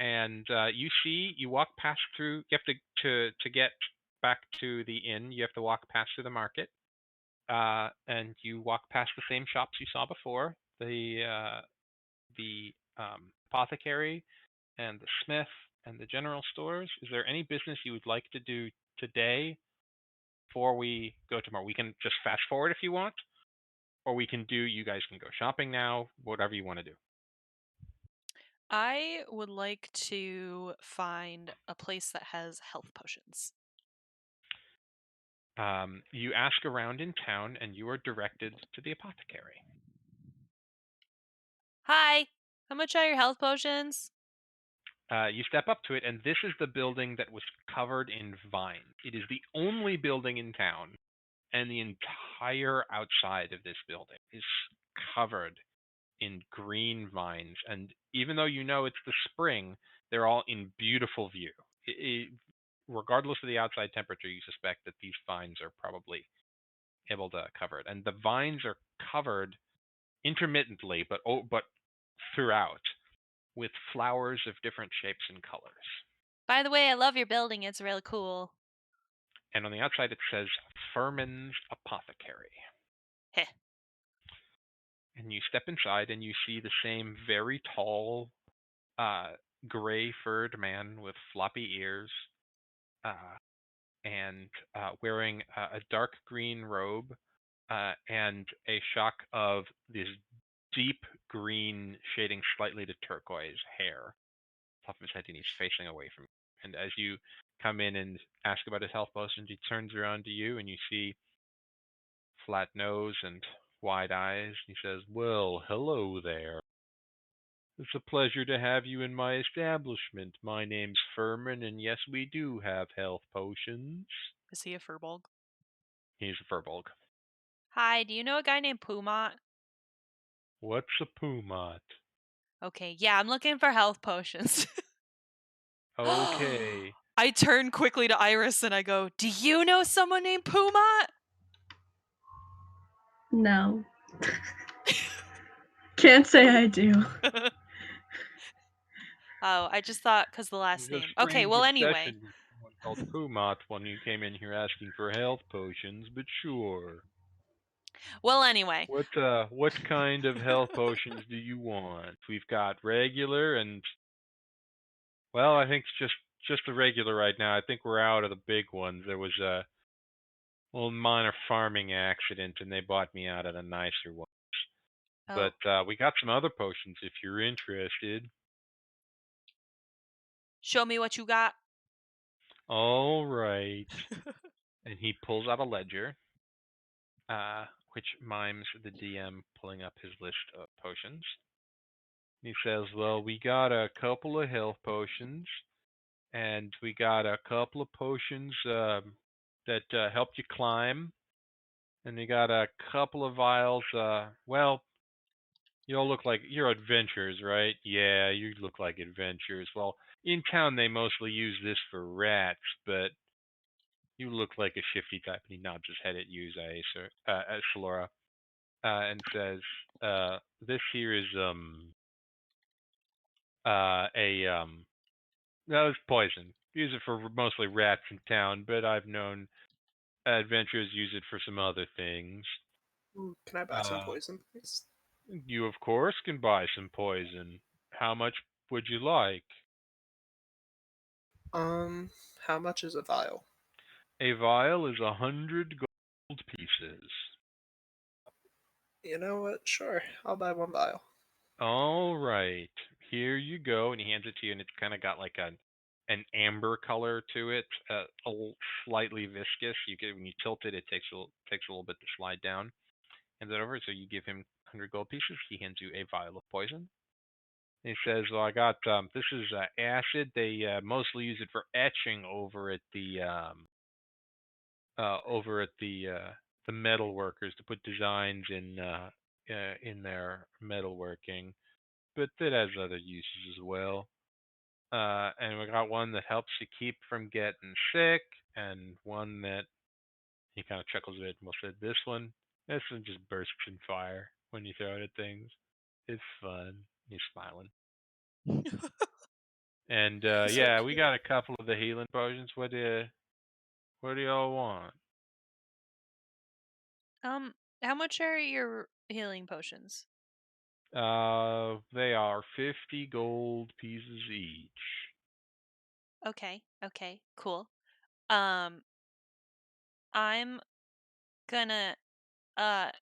And you walk past through. You have to get back to the inn. You have to walk past through the market. And you walk past the same shops you saw before, the apothecary and the smith and the general stores. Is there any business you would like to do today before we go tomorrow? We can just fast forward if you want, or you guys can go shopping now, whatever you want to do. I would like to find a place that has health potions. You ask around in town, and you are directed to the apothecary. Hi, how much are your health potions? You step up to it, and this is the building that was covered in vines. It is the only building in town, and the entire outside of this building is covered in green vines. And even though you know it's the spring, they're all in beautiful view. Regardless of the outside temperature, you suspect that these vines are probably able to cover it. And the vines are covered intermittently, but throughout, with flowers of different shapes and colors. By the way, I love your building. It's really cool. And on the outside it says Furman's Apothecary. Heh. And you step inside and you see the same very tall, gray furred man with floppy ears, and wearing a dark green robe, and a shock of this deep green shading slightly to turquoise hair top of his head, and he's facing away from you. And as you come in and ask about his health potions, he turns around to you and you see flat nose and wide eyes. He says, "Well, hello there. It's a pleasure to have you in my establishment. My name's Furman, and yes, we do have health potions." Is he a furbolg? He's a furbolg. Hi, do you know a guy named Pumot? What's a Pumot? Okay, yeah, I'm looking for health potions. Okay. I turn quickly to Iris and I go, "Do you know someone named Pumot?" No. Can't say I do. Oh, I just thought because the last There's name. a Okay, strange well, anyway. obsession with someone called Pumot when you came in here asking for health potions, but sure. Well, anyway. What kind of health potions do you want? We've got regular and, well, I think it's just the regular right now. I think we're out of the big ones. There was a little minor farming accident, and they bought me out of the nicer ones. Oh, But we got some other potions if you're interested. show me what you got. All right. And he pulls out a ledger, which mimes the DM pulling up his list of potions. He says, "Well, we got a couple of health potions, and we got a couple of potions that help you climb, and we got a couple of vials. Well, you all look like you're adventurers, right? Yeah, you look like adventurers. Well, In town, they mostly use this for rats, but you look like a shifty type. And he nods his head at you, at Shalora, and says, "This here is no, it's poison. Use it for mostly rats in town, but I've known adventurers use it for some other things. Ooh, can I buy some poison, please? You, of course, can buy some poison. How much would you like? How much is a vial? A vial is 100 gold pieces. You know what? Sure, I'll buy one vial. All right, here you go. And he hands it to you, and it's kind of got like an amber color to it, slightly viscous. When you tilt it, it takes a little bit to slide down. Hands it over, so you give him 100 gold pieces. He hands you a vial of poison. He says, "Well, I got this is acid. They mostly use it for etching over at the metal workers to put designs in their metalworking, but it has other uses as well. And we got one that helps you keep from getting sick, and one that," he kind of chuckles a bit and will say, this one just bursts in fire when you throw it at things. It's fun." He's smiling. And So yeah, we cute. got a couple of the healing potions. What do y'all want? How much are your healing potions? They are 50 gold pieces each. Okay, cool. I'm gonna uh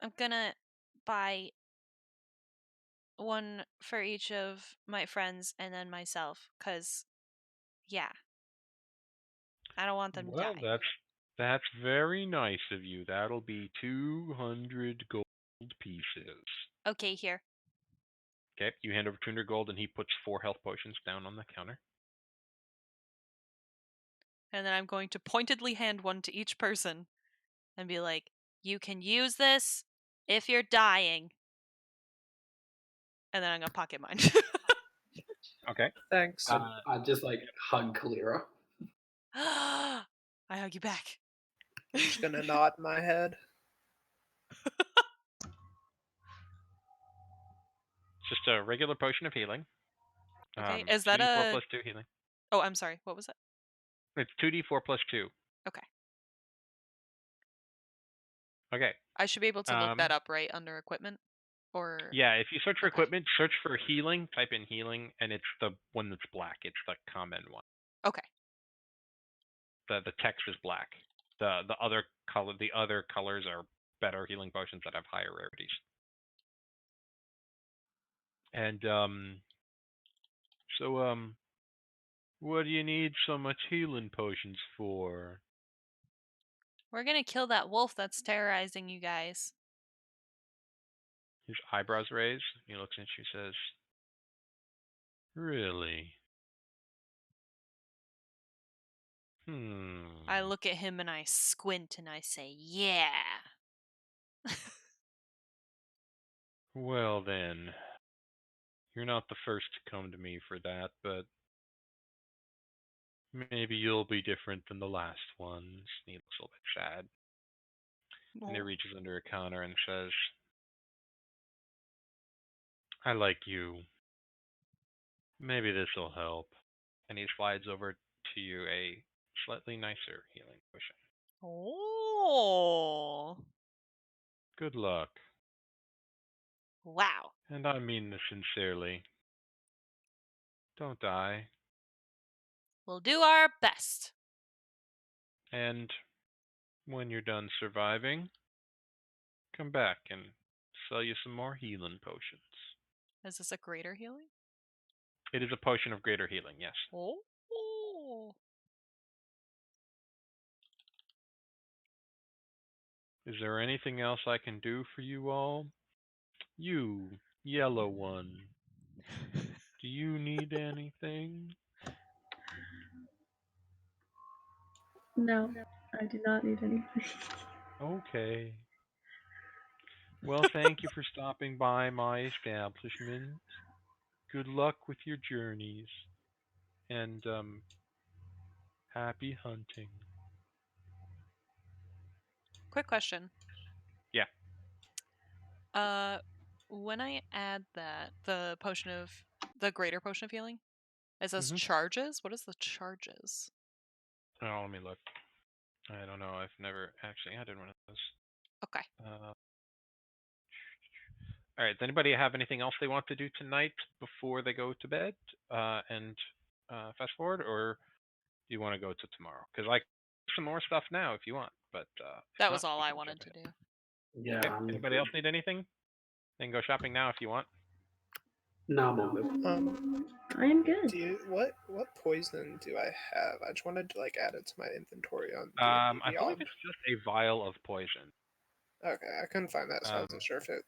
I'm gonna buy one for each of my friends and then myself, 'cause yeah, I don't want them to Well, die. that's very nice of you. That'll be 200 gold pieces. Okay, here. Okay, you hand over 200 gold, and he puts 4 health potions down on the counter. And then I'm going to pointedly hand one to each person and be like, "You can use this if you're dying." And then I'm gonna pocket mine. Okay. Thanks. I just like hug Kalira. I hug you back. I'm just gonna nod my head. It's just a regular potion of healing. Okay, is that 2d4 a... plus 2 healing. Oh, I'm sorry. What was it? It's 2d4 plus 2. Okay. Okay. I should be able to look that up, right, under equipment? Or... Yeah, if you search for Okay. equipment, search for healing, type in healing, and it's the one that's black. It's the common one. Okay. The text is black. The other colors are better healing potions that have higher rarities. And what do you need so much healing potions for? We're gonna kill that wolf that's terrorizing you guys. His eyebrows raise. He looks at you and says, "Really? I look at him and I squint and I say, "Yeah." Well then, you're not the first to come to me for that, but maybe you'll be different than the last ones." He looks a little bit sad. And he reaches under a counter and says, "I like you. Maybe this'll help." And he slides over to you a slightly nicer healing potion. Oh. Good luck. Wow. And I mean this sincerely. Don't die. We'll do our best. And when you're done surviving, come back and sell you some more healing potions. Is this a greater healing? It is a potion of greater healing, yes. Oh. Is there anything else I can do for you all? You, yellow one, do you need anything? No, I do not need anything. Okay. Well, thank you for stopping by my establishment. good luck with your journeys, and happy hunting. Quick question. Yeah. When I add the greater potion of healing, it says Mhm. charges. What is the charges? Oh, let me look. I don't know. I've never actually added one of those. Okay. All right. Does anybody have anything else they want to do tonight before they go to bed? And fast forward, or do you want to go to tomorrow? Because I can do some more stuff now if you want, but if That not, was all we I can wanted jump to ahead. do. Yeah. Okay. Anybody else need anything? Then go shopping now if you want. No, I'm all good. I am good. Do you what poison do I have? I just wanted to like add it to my inventory on D&D I believe Beyond. it's just a vial of poison. Okay, I couldn't find that, so I Um, wasn't sure if there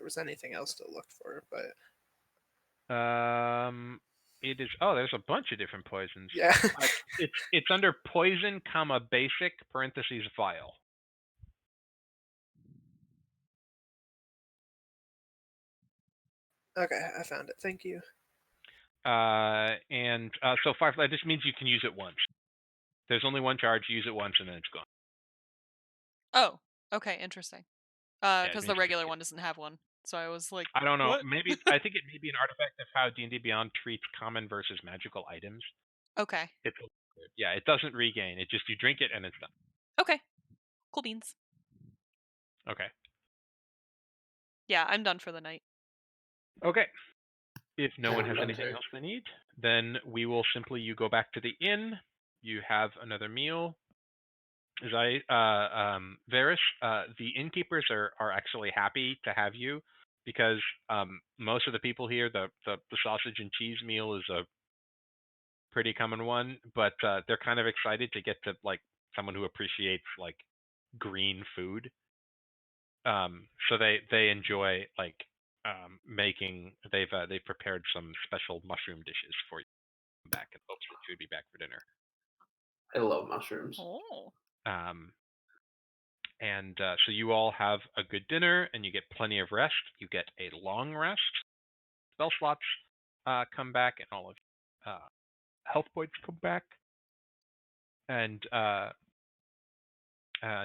was anything else to look for. But It is. Oh, there's a bunch of different poisons. yeah, It's under poison, comma basic parentheses vial. okay, I found it. Thank you. So Firefly, this means you can use it once. There's only one charge. Use it once and then it's gone. Oh, okay, interesting. Yeah, it Because means the you can regular use one doesn't have one, so I was like, I don't know. what? Maybe I think it may be an artifact of how D&D Beyond treats common versus magical items. Okay. It's weird. Yeah, it doesn't regain. It just you drink it and it's done. Okay. Cool beans. Okay. Yeah, I'm done for the night. Okay. If no one I'm has done anything too. else they need, then we will simply you go back to the inn. You have another meal. As Varys, the innkeepers are actually happy to have you because most of the people here, the sausage and cheese meal is a pretty common one, but they're kind of excited to get to like someone who appreciates like green food. So they enjoy like making. They've prepared some special mushroom dishes for you back and hopes that you would be back for dinner. I love mushrooms. Oh. So you all have a good dinner and you get plenty of rest. You get a long rest. Spell slots come back and all of health points come back. And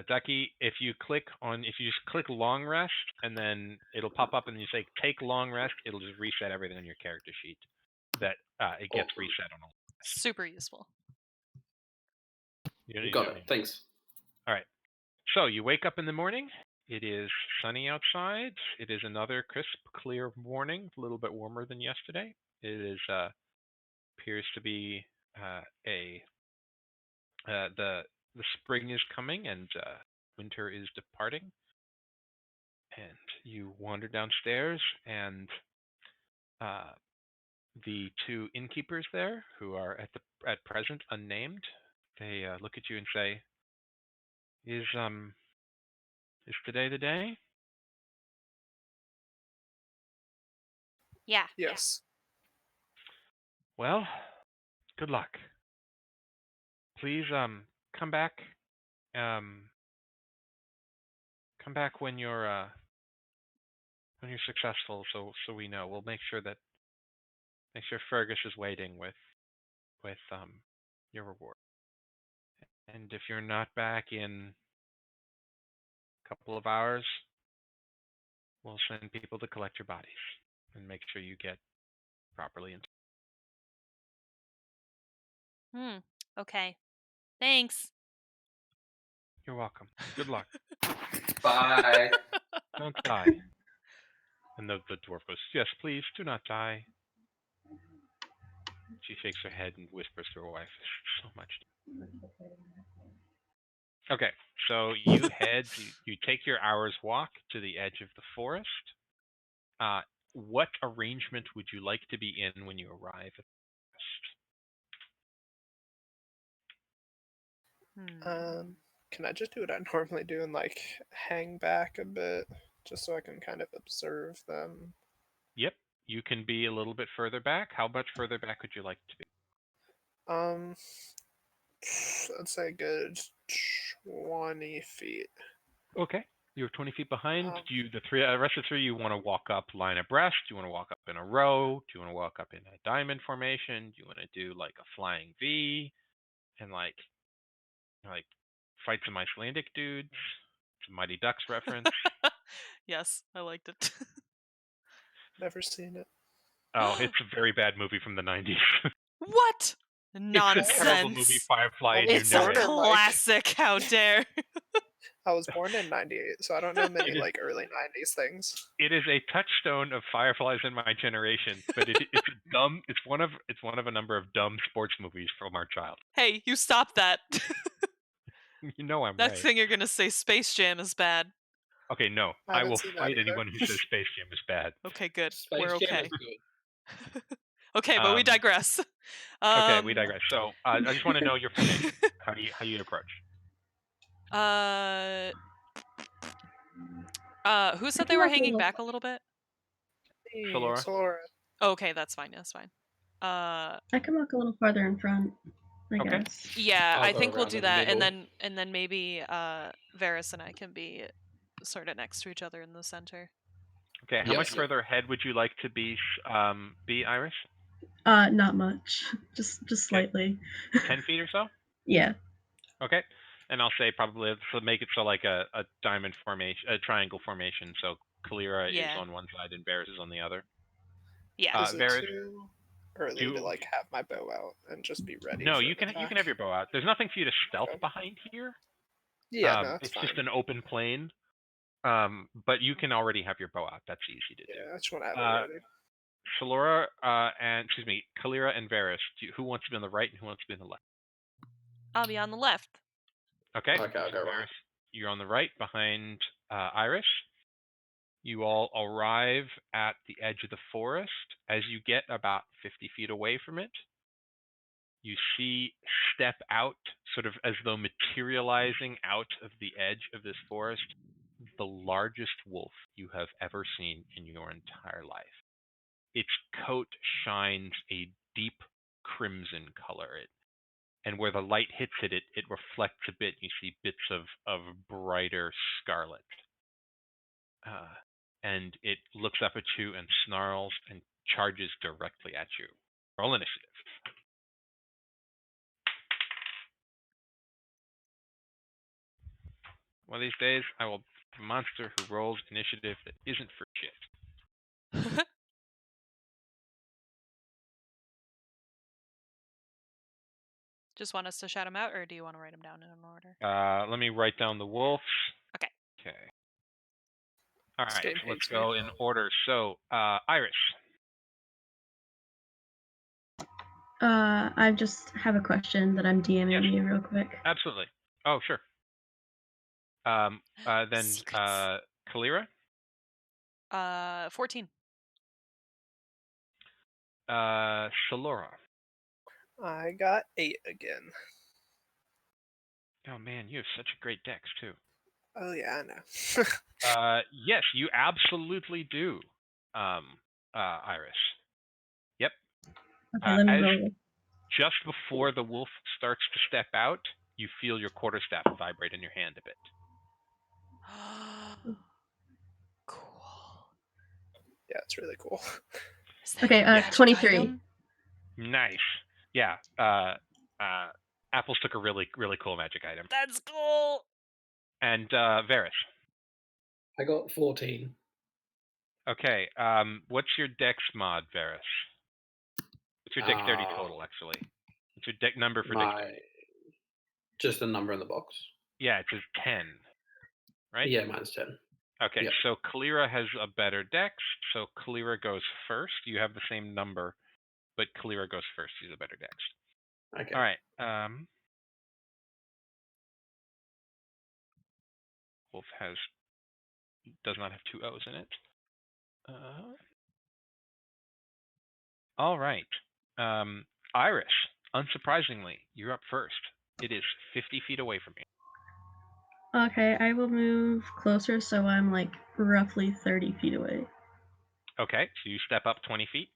Ducky, if you just click long rest and then it'll pop up and you say take long rest, it'll just reset everything on your character sheet. That it gets Awesome. reset on all. Super useful. You don't need Got to- it. Thanks. All right. So you wake up in the morning. It is sunny outside. It is another crisp, clear morning, a little bit warmer than yesterday. It is appears to be the spring is coming and winter is departing. And you wander downstairs, and the two innkeepers there, who are at present unnamed, they look at you and say, "Is today the day?" Yeah. Yes. Well, good luck. Please come back come back when you're successful so we know. We'll make sure Fergus is waiting with your reward. And if you're not back in a couple of hours, we'll send people to collect your bodies and make sure you get properly Okay. Thanks. You're welcome. Good luck. Bye. Don't die. And the dwarf goes, "Yes, please, do not die." She shakes her head and whispers to her wife, "So much." Okay, so you you take your hour's walk to the edge of the forest. What arrangement would you like to be in when you arrive at the forest? Can I just do what I normally do and like hang back a bit, just so I can kind of observe them? Yep, you can be a little bit further back. How much further back would you like to be? I'd say a good 20 feet. Okay. You're 20 feet behind. Um, Do you, the rest of the three, you want to walk up line abreast? Do you want to walk up in a row? Do you want to walk up in a diamond formation? Do you want to do like a flying V and like fight some Icelandic dudes? It's a Mighty Ducks reference. Yes, I liked it. never seen it. Oh, it's a very bad movie from the 90s. What? It's a terrible movie, Nonsense. Firefly, and you It's know a it. classic. How dare? I was born in '98, so I don't know many It is- like early '90s things. It is a touchstone of Fireflies in my generation, but it's a dumb. It's one of a number of dumb sports movies from our child. Hey, you stop that. You know I'm Next right. thing you're gonna say Space Jam is bad. Okay, no, I I haven't will seen that fight either. anyone who says Space Jam is bad. Okay, good. Space We're Jam okay. is good. Okay, but we digress. Okay, we digress. So I just want to know your formation. How do you approach? Who said I they can were walk a hanging little- back a little bit? Solora? Solora. Okay, that's fine. That's fine. I can walk a little farther in front, I Okay. guess. Yeah, I'll I go think we'll around do in the that, middle. and then maybe Varys and I can be sort of next to each other in the center. Okay, how Yep. much further ahead would you like to be, Iris? Not much. Just Okay. slightly. 10 feet or so? Yeah. Okay. And I'll say probably so make it so like a diamond formation, a triangle formation. So Kalira is Yeah. on one side and Varys is on the other. Yeah. Is it Varys, too early to like have my bow out and just be ready? no, for you an can attack? have your bow out. There's nothing for you to stealth Okay. behind here. Yeah, no, that's it's fine. just an open plain. But you can already have your bow out. That's easy to do. Yeah, I just want to have it ready. Solora and Kalira and Varys. Who wants to be on the right and who wants to be on the left? I'll be on the left. Okay. Okay, I'll go Varys, right. you're on the right behind Iris. You all arrive at the edge of the forest. As you get about 50 feet away from it, you see step out, sort of as though materializing out of the edge of this forest, the largest wolf you have ever seen in your entire life. Its coat shines a deep crimson color. And where the light hits it, it reflects a bit. You see bits of brighter scarlet. And it looks up at you and snarls and charges directly at you. Roll initiative. One of these days, I will be a monster who rolls initiative that isn't for shit. Just want us to shout them out, or do you want to write them down in an order? Let me write down the wolves. Okay. Okay. All This right, game let's hates me. go in order. So, Iris. I just have a question that I'm DMing Yes. you real quick. Absolutely. Oh, sure. Then Secrets. Kalira. 14. Solora. I got 8 again. Oh man, you have such a great dex too. Oh yeah, I know. Yes, you absolutely do, Iris. Yep. Okay, let me As roll. just before the wolf starts to step out, you feel your quarterstaff vibrate in your hand a bit. Cool. Yeah, it's really cool. Is that Okay, your magic 23. item? Nice. Yeah. Apples took a really, really cool magic item. That's cool. And Varys. I got 14. Okay. What's your dex mod, Varys? What's your dexterity total, actually? What's your deck number for dexterity? Just the number in the box. Yeah, it says 10, right? Yeah, mine's 10. Okay, Yep. so Kalira has a better dex, so Kalira goes first. You have the same number, but Kalira goes first. She's a better dex. Okay. All right. Wolf does not have 2 O's in it. All right. Iris, unsurprisingly, you're up first. It is 50 feet away from you. Okay, I will move closer so I'm like roughly 30 feet away. Okay, so you step up 20 feet.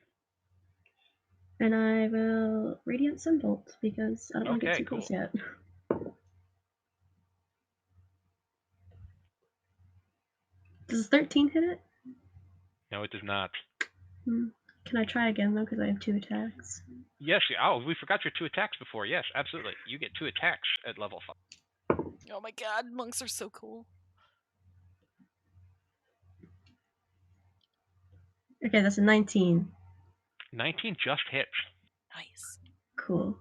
And I will Radiant Sunbolt because I don't want to get Okay, too close cool. yet. Does 13 hit it? No, it does not. Can I try again though? Because I have 2 attacks. Yes. Oh, we forgot your 2 attacks before. Yes, absolutely. You get 2 attacks at level 5. Oh my god, monks are so cool. Okay, that's a 19. 19 just hits. Nice. Cool.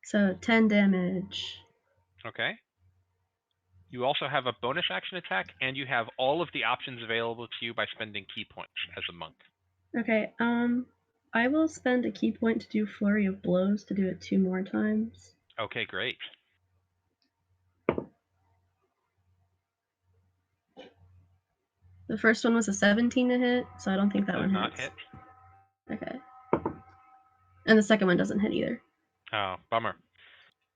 So 10 damage. Okay. You also have a bonus action attack, and you have all of the options available to you by spending key points as a monk. Okay, I will spend a key point to do Flurry of Blows to do it 2 more times. Okay, great. The first one was a 17 to hit, so I don't think that Does one not hits. hit. Okay. And the second one doesn't hit either. Oh, bummer.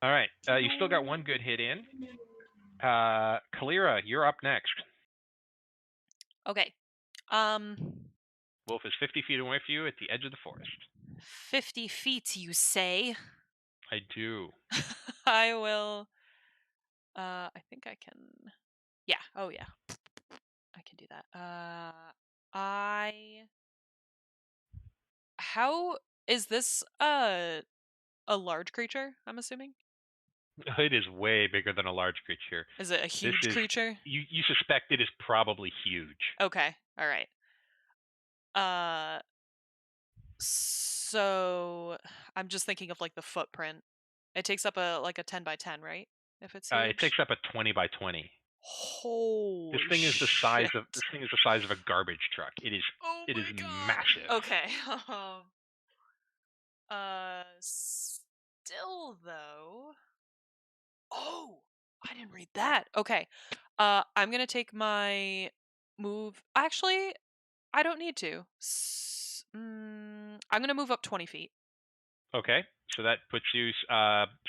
All right. You still got 1 good hit in. Kalira, you're up next. Okay. Wolf is 50 feet away from you at the edge of the forest. 50 feet, you say? I do. I will. I think I can. Yeah. Oh yeah. I can do that. How is this? A large creature? I'm assuming. It is way bigger than a large creature. Is it a huge creature? You suspect it is probably huge. Okay. All right. So I'm just thinking of like the footprint. It takes up a 10 by 10, right? If it's huge. It takes up a 20 by 20. Holy This thing is the shit. size of a garbage truck. It is Oh it my is god. massive. Okay. Still though. Oh, I didn't read that. Okay. I'm gonna take my move. Actually, I don't need to. I'm gonna move up 20 feet. Okay, so that puts you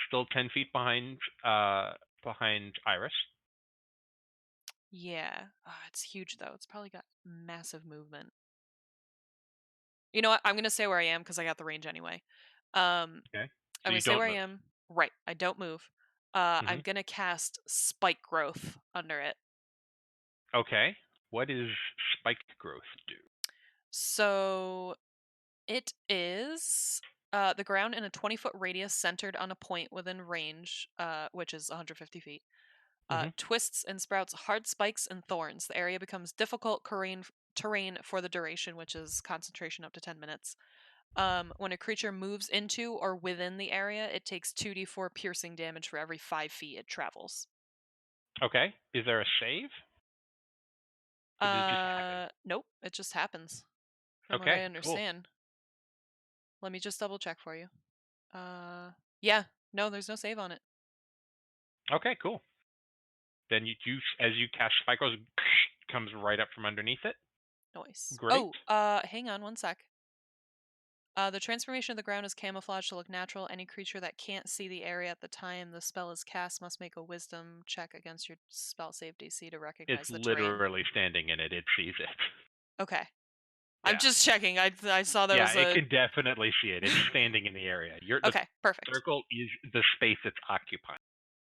still 10 feet behind Iris. Yeah. It's huge though. It's probably got massive movement. You know what? I'm gonna stay where I am because I got the range anyway. Okay, I'm so gonna you stay don't where I move. am. Right. I don't move. I'm gonna cast spike growth under it. Okay, what does spiked growth do? So it is the ground in a 20-foot radius centered on a point within range, which is 150 feet. Twists and sprouts hard spikes and thorns. The area becomes difficult terrain for the duration, which is concentration up to 10 minutes. When a creature moves into or within the area, it takes 2d4 piercing damage for every 5 feet it travels. Okay, is there a save? Or does it just happen? Nope, it just happens. From what I Okay, cool. understand. Let me just double check for you. Yeah, no, there's no save on it. Okay, cool. Then as you cast spike growth, comes right up from underneath it. Noise. Great. Oh, hang on one sec. The transformation of the ground is camouflaged to look natural. Any creature that can't see the area at the time the spell is cast must make a wisdom check against your spell save DC to recognize It's the terrain. literally standing in it. It sees it. Okay. Yeah. I'm just checking. I saw there was it can definitely see it. It's standing in the area. Okay, perfect. The circle is the space it's occupying.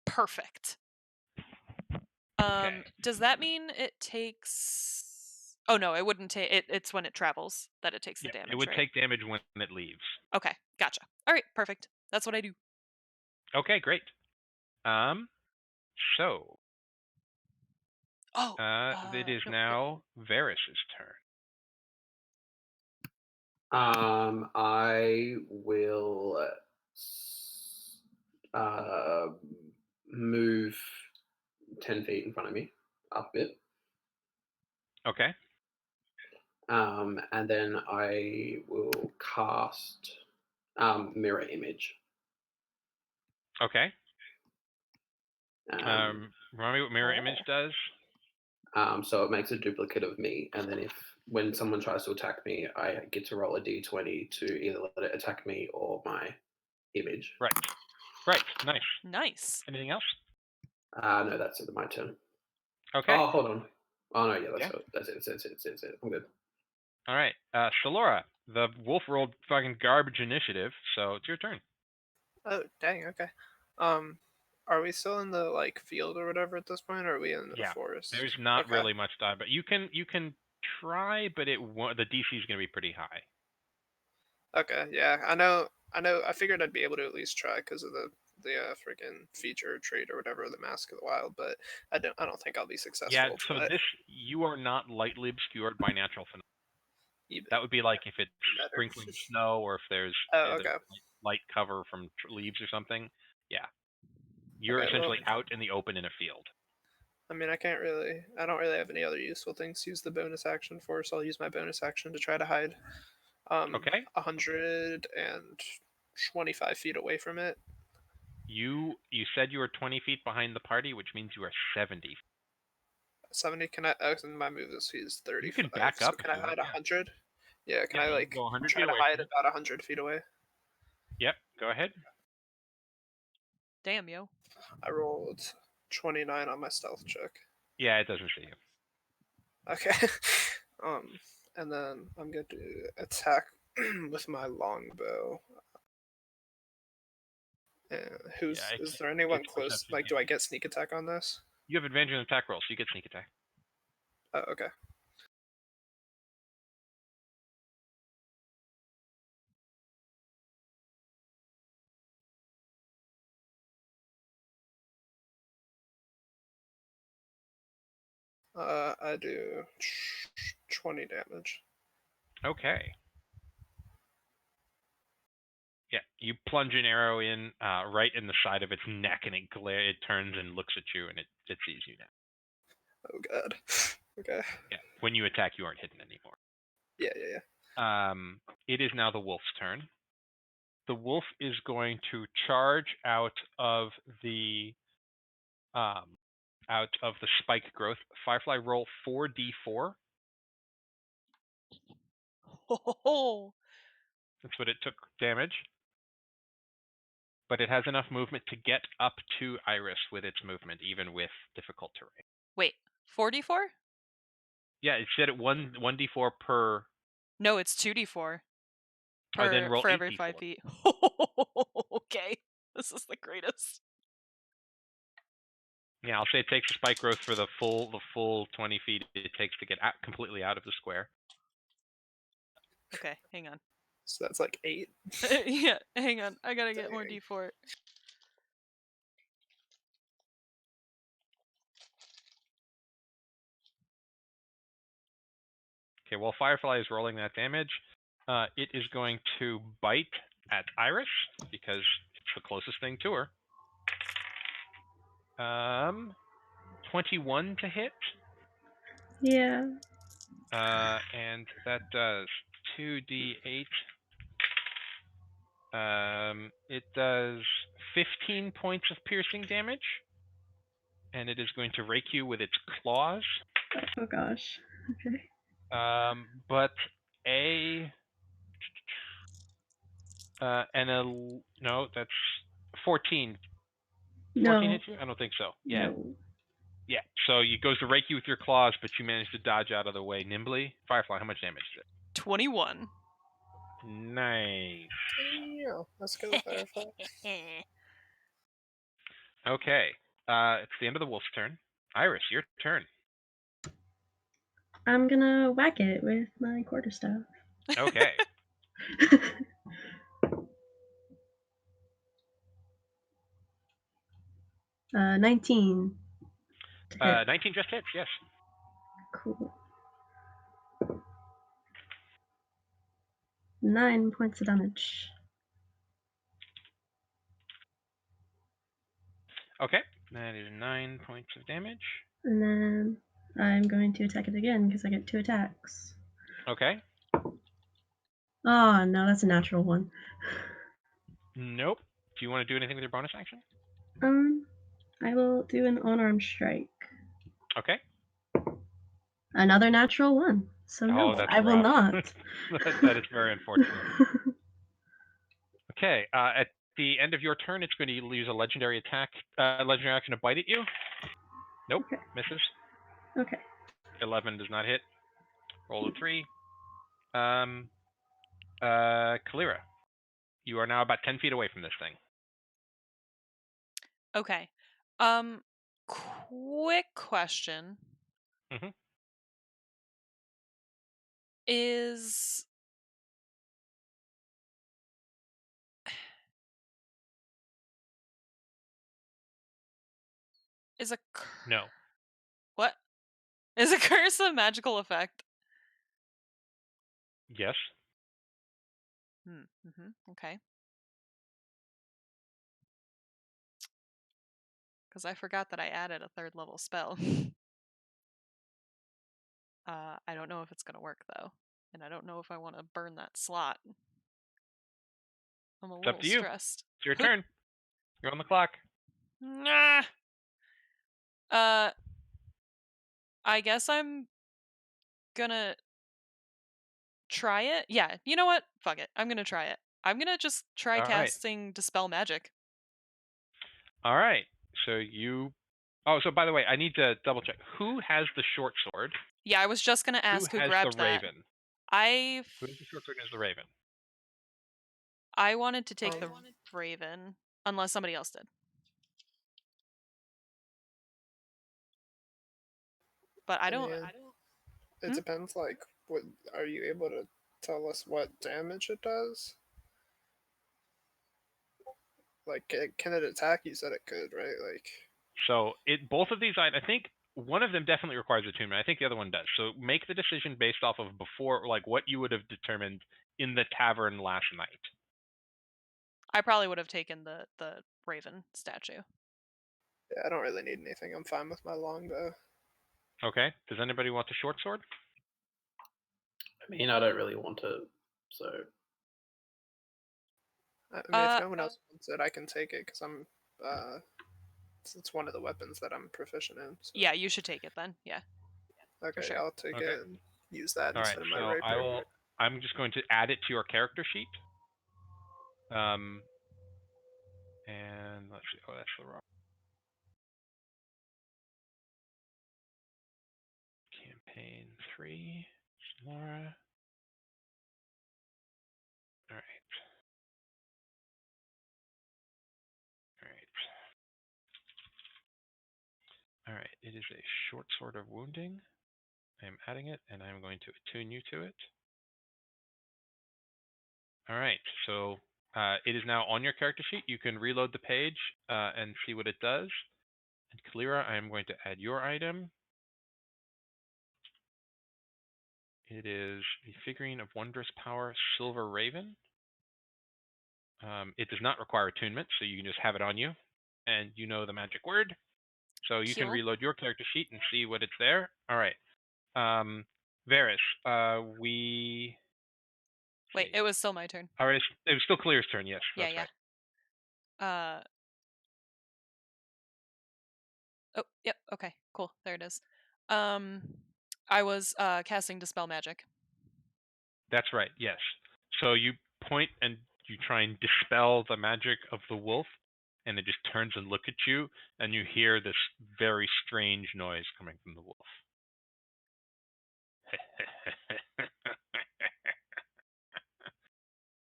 Perfect. Okay. Does that mean it takes... Oh no, it wouldn't take... It's when it travels that it takes the damage, It would right? take damage when it leaves. Okay, gotcha. Alright, perfect. That's what I do. Okay, great. So... it is now Varys' turn. I will move 10 feet in front of me, up a bit. Okay. And then I will cast Mirror Image. Okay. Remind me what Mirror Image does? So it makes a duplicate of me, and then when someone tries to attack me, I get to roll a d20 to either let it attack me or my image. Right. Nice. Nice. Anything else? No, that's it. My turn. Okay. Oh, hold on. Oh no, yeah, that's it. I'm good. All right. Shalora, the wolf rolled fucking garbage initiative, so it's your turn. Oh, dang, okay. Are we still in the like field or whatever at this point, or are we in the forest? There's not Okay. really much time, but you can try, but the DC is going to be pretty high. Okay, yeah, I know. I figured I'd be able to at least try because of the freaking feature trait or whatever, the Mask of the Wild. But I don't think I'll be successful. Yeah, so but you are not lightly obscured by natural phenomena. even That would be like if it's better. sprinkling snow, or if there's, Oh, there's okay. light cover from leaves or something. Yeah, you're Okay, essentially out in the open in a field. I mean, I don't really have any other useful things to use the bonus action for, so I'll use my bonus action to try to hide. Okay. 125 feet away from it. You said you were 20 feet behind the party, which means you are 70. 70. Can I? My movement speed is 35. You can back so up can if I you want. hide 100? Yeah. Can I you like can go 100 try feet to away hide from it. about 100 feet away? Yep. Go ahead. Damn, yo. I rolled 29 on my stealth check. Yeah, it doesn't see you. Okay. And then I'm going to attack with my longbow. Is there anyone close? Like, do I get sneak attack on this? You have advantage on attack rolls, so you get sneak attack. Oh, okay. I do 20 damage. Okay. Yeah, you plunge an arrow in right in the side of its neck, and it turns and looks at you, and it sees you now. Oh god. Okay. Yeah. When you attack, you aren't hidden anymore. Yeah. It is now the wolf's turn. The wolf is going to charge out of the spike growth. Firefly, roll 4d4. Oh. That's what it took damage. But it has enough movement to get up to Iris with its movement, even with difficult terrain. Wait, 44? Yeah, it said it 1d4 per. No, it's 2d4 Then roll for 8d4. every 5 feet. Okay, this is the greatest. Yeah, I'll say it takes a spike growth for the full 20 feet it takes to get completely out of the square. Okay, hang on. So that's like 8. Yeah, hang on. I gotta get more d4. Okay, while Firefly is rolling that damage, it is going to bite at Iris because it's the closest thing to her. 21 to hit. Yeah. And that does 2d8. It does 15 points of piercing damage, and it is going to rake you with its claws. Oh gosh. Okay. But no, that's 14. 14 hits you? I don't think so. Yeah. No. Yeah. So it goes to rake you with your claws, but you manage to dodge out of the way nimbly. Firefly, how much damage is it? 21. Nice. Yeah, let's go, Firefly. Okay. It's the end of the wolf's turn. Iris, your turn. I'm gonna whack it with my quarterstaff. Okay. 19. 19 just hits, yes. Cool. 9 points of damage. Okay. That is 9 points of damage. And then I'm going to attack it again because I get 2 attacks. Okay. Oh no, that's a natural one. Nope. Do you want to do anything with your bonus action? I will do an unarmed strike. Okay. Another natural one. So no, that's I will rough. not. That is very unfortunate. Okay. At the end of your turn, it's going to use a legendary action to bite at you. Nope. Okay. Misses. Okay. 11 does not hit. Roll a 3. Kalira, you are now about 10 feet away from this thing. Okay. Quick question. Mhm. Is a No. what? Is a curse a magical effect? Yes. Okay. Because I forgot that I added a 3rd level spell. I don't know if it's gonna work though, and I don't know if I want to burn that slot. I'm a It's up little to you. stressed. It's your turn. You're on the clock. Nah. I guess I'm gonna try it. Yeah, you know what? Fuck it. I'm gonna try it. I'm gonna just try All right. casting Dispel Magic. All right. So you. Oh, so by the way, I need to double check. Who has the short sword? Yeah, I was just gonna Who ask who has the grabbed that. raven? I Who has the short sword and has the raven? wanted to take the Raven, unless somebody else did. But I don't. It Hmm? depends. Like, what are you able to tell us what damage it does? Like, can it attack? You said it could, right? Like, So both of these, I think one of them definitely requires attunement. I think the other one does. So make the decision based off of before, like what you would have determined in the tavern last night. I probably would have taken the Raven statue. yeah, I don't really need anything. I'm fine with my longbow. Okay. Does anybody want the short sword? I mean, I don't really want to, so I mean, if no one else wants it, I can take it because I'm. It's one of the weapons that I'm proficient in. So. Yeah, you should take it then. Yeah. Okay, sure. I'll take it and use that All right. instead of my So rapier. I'm just going to add it to your character sheet. And let's see. Oh, that's the wrong campaign 3. Laura. All right. All right. All right. It is a short sword of wounding. I'm adding it, and I'm going to attune you to it. All right. So it is now on your character sheet. You can reload the page and see what it does. And Kalira, I am going to add your item. It is the figurine of wondrous power, Silver Raven. It does not require attunement, so you can just have it on you, and you know the magic word. So you can Cool. reload your character sheet and see what it's there. All right. Varys, we... Wait, it was still my turn. All right, it was still Kalira's turn, yes. Yeah, That's yeah. right. Oh, yep. Okay, cool. There it is. I was casting Dispel Magic. That's right, yes. So you point and you try and dispel the magic of the wolf, and it just turns and looks at you, and you hear this very strange noise coming from the wolf.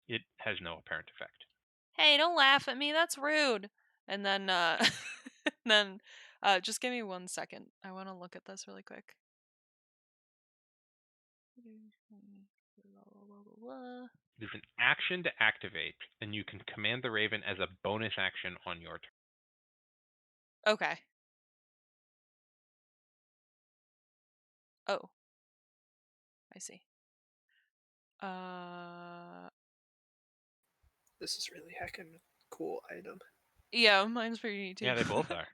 It has no apparent effect. Hey, don't laugh at me. That's rude. And then, just give me 1 second. I want to look at this really quick. It is an action to activate, and you can command the raven as a bonus action on your turn. Okay. Oh. I see. This is really heckin' cool item. Yeah, mine's pretty neat too. Yeah, they both are.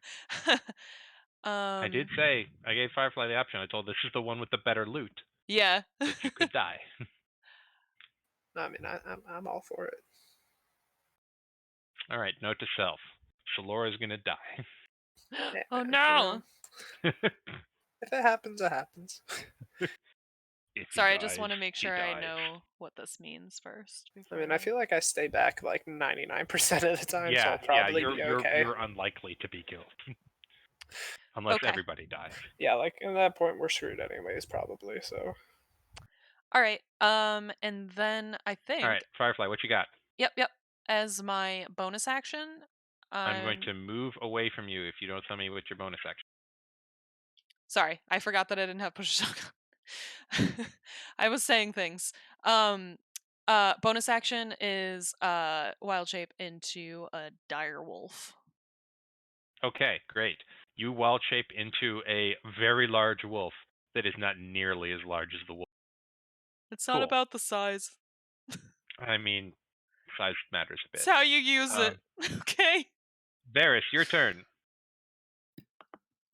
I did say, I gave Firefly the option. I told her this is the one with the better loot. Yeah. But you could die. No, I mean, I'm all for it. All right, note to self. Shalora going to die. Yeah, Oh man, no! If it happens, it happens. Sorry, I just want to make sure I know what this means first. I mean, I feel like I stay back like 99% of the time, so Yeah, I'll probably you're, be okay. you're unlikely to be killed. Unless Okay. everybody dies. Yeah, like at that point we're screwed anyways, probably. So. All right. And then I think. All right, Firefly, what you got? Yep. As my bonus action, I'm going to move away from you if you don't tell me what your bonus action. Sorry, I forgot that I didn't have push to talk. I was saying things. Bonus action is wild shape into a dire wolf. Okay, great. You wild shape into a very large wolf that is not nearly as large as the wolf. It's not Cool. about the size. I mean, size matters a bit. It's how you use it. Okay. Varys, your turn.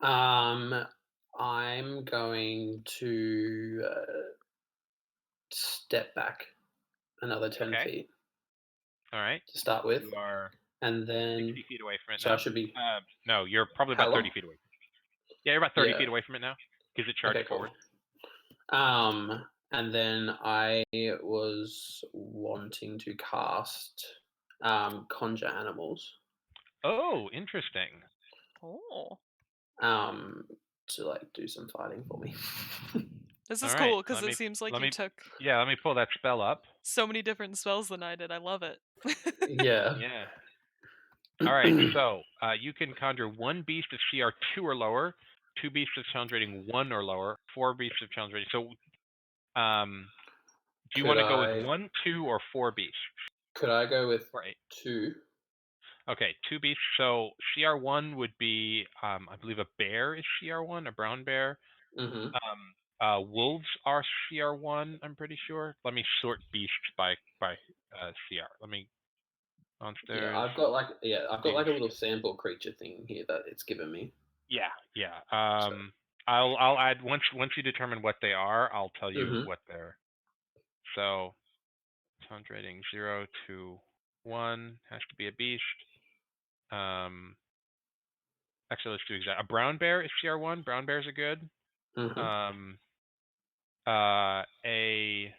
I'm going to step back another 10 Okay. feet All right. to start with, You are and then 60 feet away from it so now. I should be. No, you're probably How about 30 long? feet away. Yeah, you're about 30 Yeah. feet away from it now because it charged Okay, cool. forward. And then I was wanting to cast conjure animals. Oh, interesting. Oh. To like do some fighting for me. This is All right, cool because it seems like you took let me pull that spell up. so many different spells than I did. I love it. Yeah. Yeah. All right, so you can conjure one beast of CR 2 or lower, 2 beasts of challenge rating 1 or lower, 4 beasts of challenge rating. So, do you want to go with 1, 2, or 4 beasts? Could I go with Or 8? 2? Okay, 2 beasts. So CR1 would be, I believe, a bear is CR1, a brown bear. Mm-hmm. Wolves are CR1. I'm pretty sure. Let me sort beasts by CR. Let me monsters. Yeah, I've got like a little sample creature thing here that it's given me. Yeah. I'll add once you determine what they are, I'll tell you what they're. So, challenge rating 0 to 1 has to be a beast. Actually, let's do exact. A brown bear is CR1. Brown bears are good. Mm-hmm. A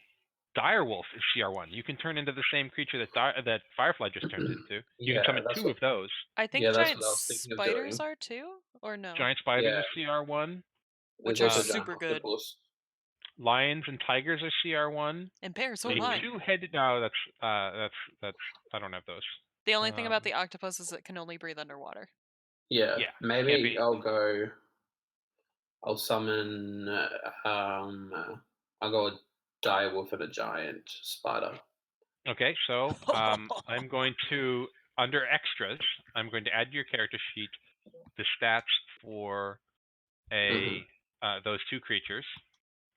dire wolf is CR1. You can turn into the same creature that Firefly just turned into. You can summon 2 of those. I think that's giant what I was thinking of spiders doing. are too, or no? Giant spiders are CR1. Which There's are also super good. octopus. Lions and tigers are CR1. And bears, oh A my. two-headed. No, that's I don't have those. The only thing about the octopus is it can only breathe underwater. Yeah. Yeah. Maybe I'll summon. I'll go a dire wolf and a giant spider. Okay, so I'm going to, under extras, I'm going to add to your character sheet the stats for those 2 creatures.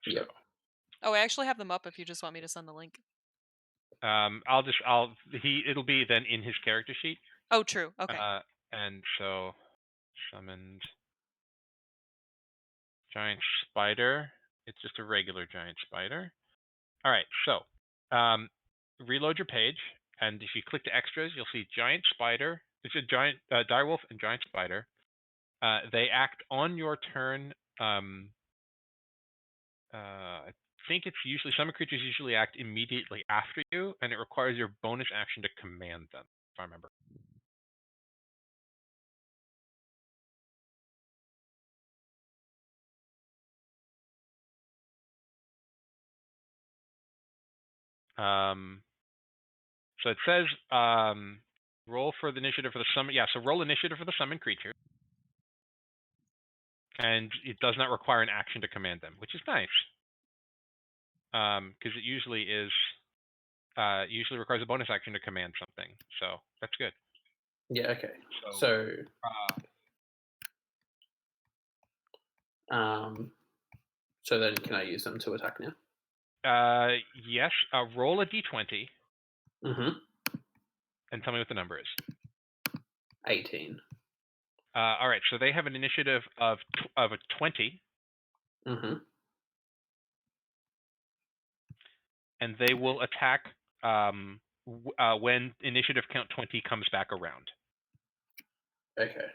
Yep. So, Oh, I actually have them up if you just want me to send the link. it'll be then in his character sheet. Oh, true. Okay. And so, summoned giant spider. It's just a regular giant spider. All right, so reload your page, and if you click to extras, you'll see giant spider. It's a giant direwolf and giant spider. They act on your turn. I think it's usually some creatures usually act immediately after you, and it requires your bonus action to command them, if I remember. So it says roll for the initiative for the summon. Yeah, so roll initiative for the summon creature. And it does not require an action to command them, which is nice. Because it usually requires a bonus action to command something. So that's good. Yeah, okay. So then can I use them to attack now? Yes. Roll a d20. Mm-hmm. And tell me what the number is. 18. All right. So they have an initiative of a 20. Mm-hmm. And they will attack when initiative count 20 comes back around. Okay.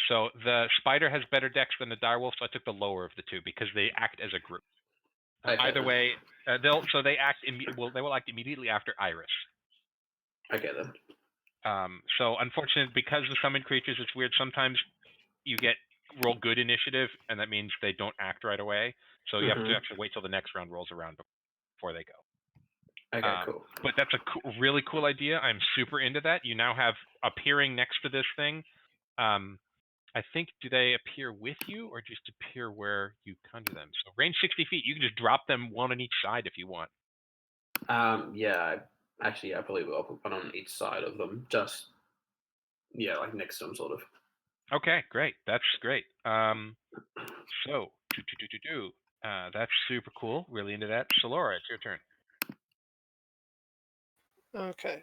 So the spider has better dex than the direwolf, so I took the lower of the 2 because they act as a group. Either way, they will act immediately after Iris. Okay then. So unfortunately, because the summoned creatures, it's weird. Sometimes you get roll good initiative, and that means they don't act right away. So you have to actually wait till the next round rolls around before they go. Okay, cool. But that's a really cool idea. I'm super into that. You now have appearing next to this thing. I think, do they appear with you or just appear where you conjure them? So range 60 feet, you can just drop them one on each side if you want. Yeah, I believe I'll put one on each side of them. Just, yeah, like next to them, sort of. Okay, great. That's great. So, that's super cool. Really into that. Shalora, it's your turn. Okay.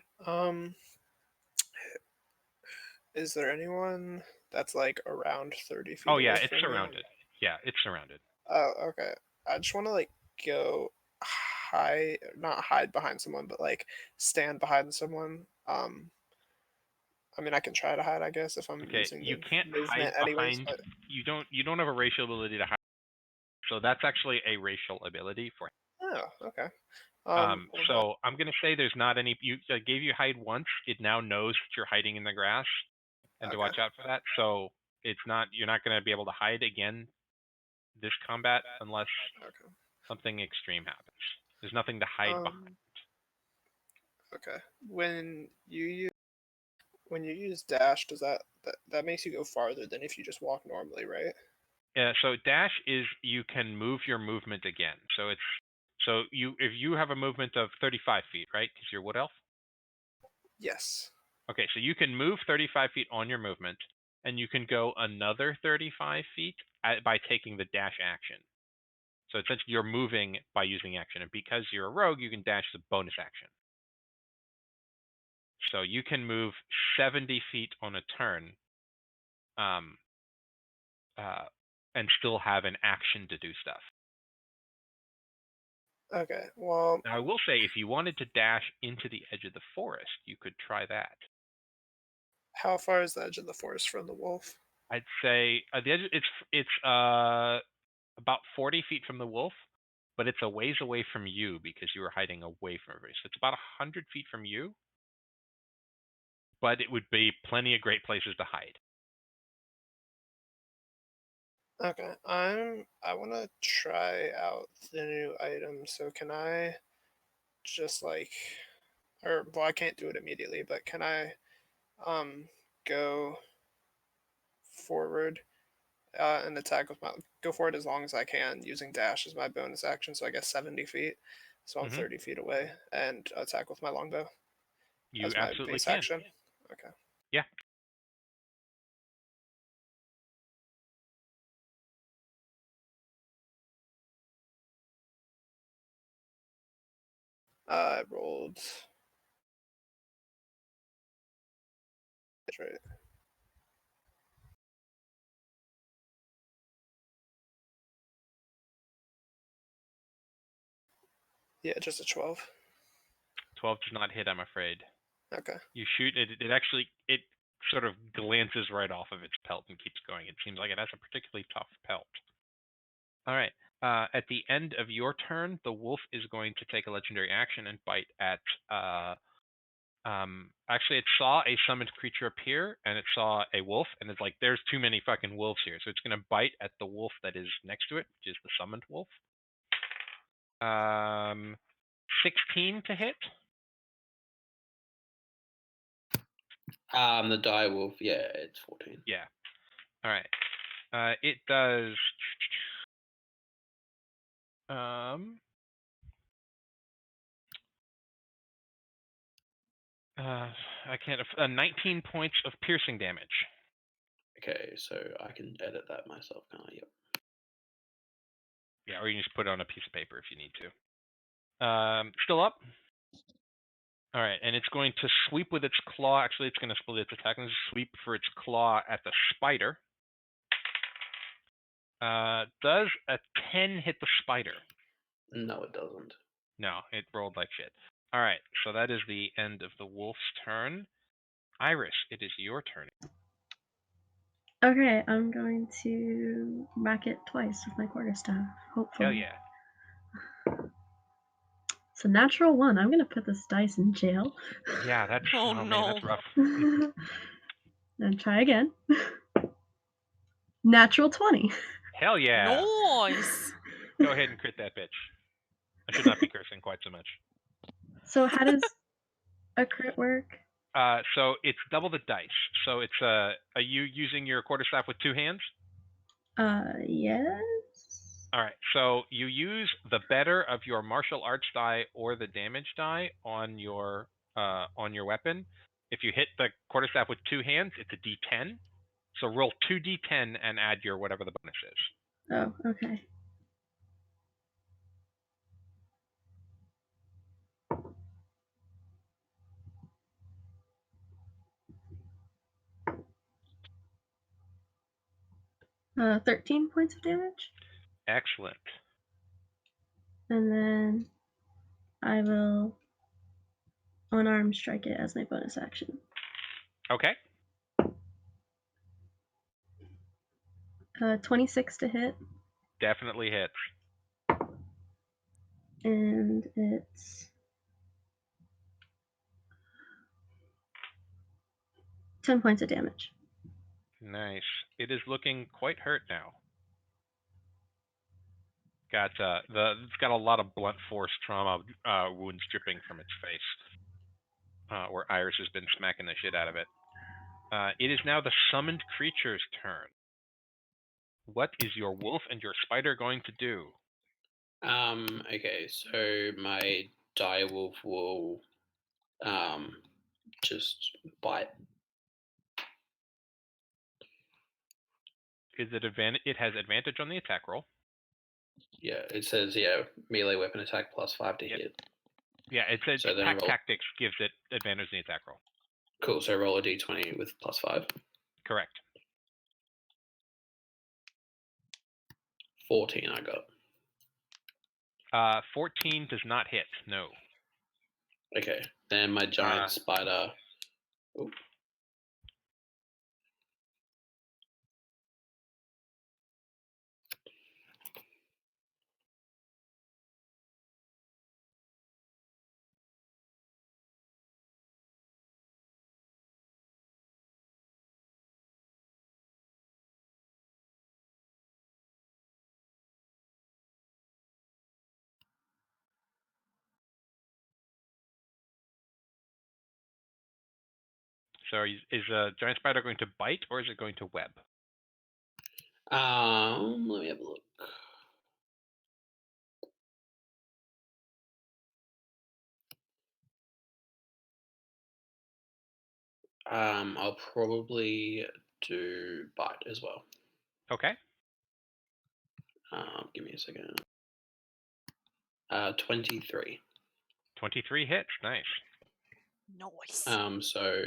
Is there anyone that's like around 30 feet Oh, away yeah, it's from me? surrounded. Yeah, it's surrounded. Oh, okay. I just want to like go not hide behind someone, but like stand behind someone. I mean, I can try to hide, I guess, if I'm Okay, using you the can't hide movement anyways. behind. But You don't have a racial ability to hide. So that's actually a racial ability for. oh, okay. What about So I'm gonna say there's not any. I gave you hide once. It now knows that you're hiding in the grass, and to okay? watch out for that. So it's not. You're not gonna be able to hide again this combat unless Okay. something extreme happens. There's nothing to hide behind. Okay. When you use dash, does that makes you go farther than if you just walk normally, right? So dash is you can move your movement again. So it's if you have a movement of 35 feet, right? Because you're wood elf. Yes. Okay, so you can move 35 feet on your movement, and you can go another 35 feet by taking the dash action. So essentially, you're moving by using action, and because you're a rogue, you can dash as a bonus action. So you can move 70 feet on a turn, and still have an action to do stuff. Okay. Well, Now, I will say, if you wanted to dash into the edge of the forest, you could try that. how far is the edge of the forest from the wolf? I'd say the edge. It's about 40 feet from the wolf, but it's a ways away from you because you were hiding away from everybody. So it's about 100 feet from you, but it would be plenty of great places to hide. Okay. I want to try out the new item. So can I just like, or well, I can't do it immediately, but can I go forward and attack with my go forward as long as I can using dash as my bonus action? So I guess 70 feet. So I'm Hmm 30 feet away and attack with my longbow You as my absolutely base can. action. Okay. Yeah. I rolled. That's right. Yeah, just a 12. 12 does not hit, I'm afraid. Okay. You shoot it. It sort of glances right off of its pelt and keeps going. It seems like it has a particularly tough pelt. All right. At the end of your turn, the wolf is going to take a legendary action and bite at. Actually, it saw a summoned creature appear, and it saw a wolf, and it's like, there's too many fucking wolves here. So it's going to bite at the wolf that is next to it, which is the summoned wolf. 16 to hit. The dire wolf, yeah, it's 14. Yeah. All right. It does. I can't. 19 points of piercing damage. Okay, so I can edit that myself, can't I? Yep. Yeah, or you can just put it on a piece of paper if you need to. Still up. All right, and it's going to sweep with its claw. Actually, it's going to split its attack and sweep for its claw at the spider. Does a 10 hit the spider? No, it doesn't. No, it rolled like shit. All right, so that is the end of the wolf's turn. Iris, it is your turn. Okay, I'm going to whack it twice with my quarterstaff, hopefully. Hell yeah. It's a natural 1. I'm going to put this dice in jail. Yeah, that's Oh, man, no. that's rough. And try again. Natural 20. Hell yeah. Nice. Go ahead and crit that bitch. I should not be cursing quite so much. So how does a crit work? So it's double the dice. So it's are you using your quarterstaff with 2 hands? Yes. All right. So you use the better of your martial arts die or the damage die on your weapon. If you hit the quarterstaff with 2 hands, it's a D10. So roll 2d10 and add your whatever the bonus is. Oh, okay. Uh, 13 points of damage. Excellent. And then I will unarmed strike it as my bonus action. Okay. 26 to hit. Definitely hits. And it's 10 points of damage. Nice. It is looking quite hurt now. It's got a lot of blunt force trauma wounds dripping from its face, where Iris has been smacking the shit out of it. It is now the summoned creature's turn. What is your wolf and your spider going to do? Okay, so my direwolf will just bite. It has advantage on the attack roll. Yeah, it says melee weapon attack +5 to hit. Yeah, it says So then attack roll. tactics gives it advantage on the attack roll. Cool. So roll a d20 with +5. Correct. 14 I got. 14 does not hit. No. Okay. Then my giant spider. Ooh. So is a giant spider going to bite or is it going to web? Let me have a look. I'll probably do bite as well. Okay. Give me a second. 23. 23 hits. Nice. Nice. So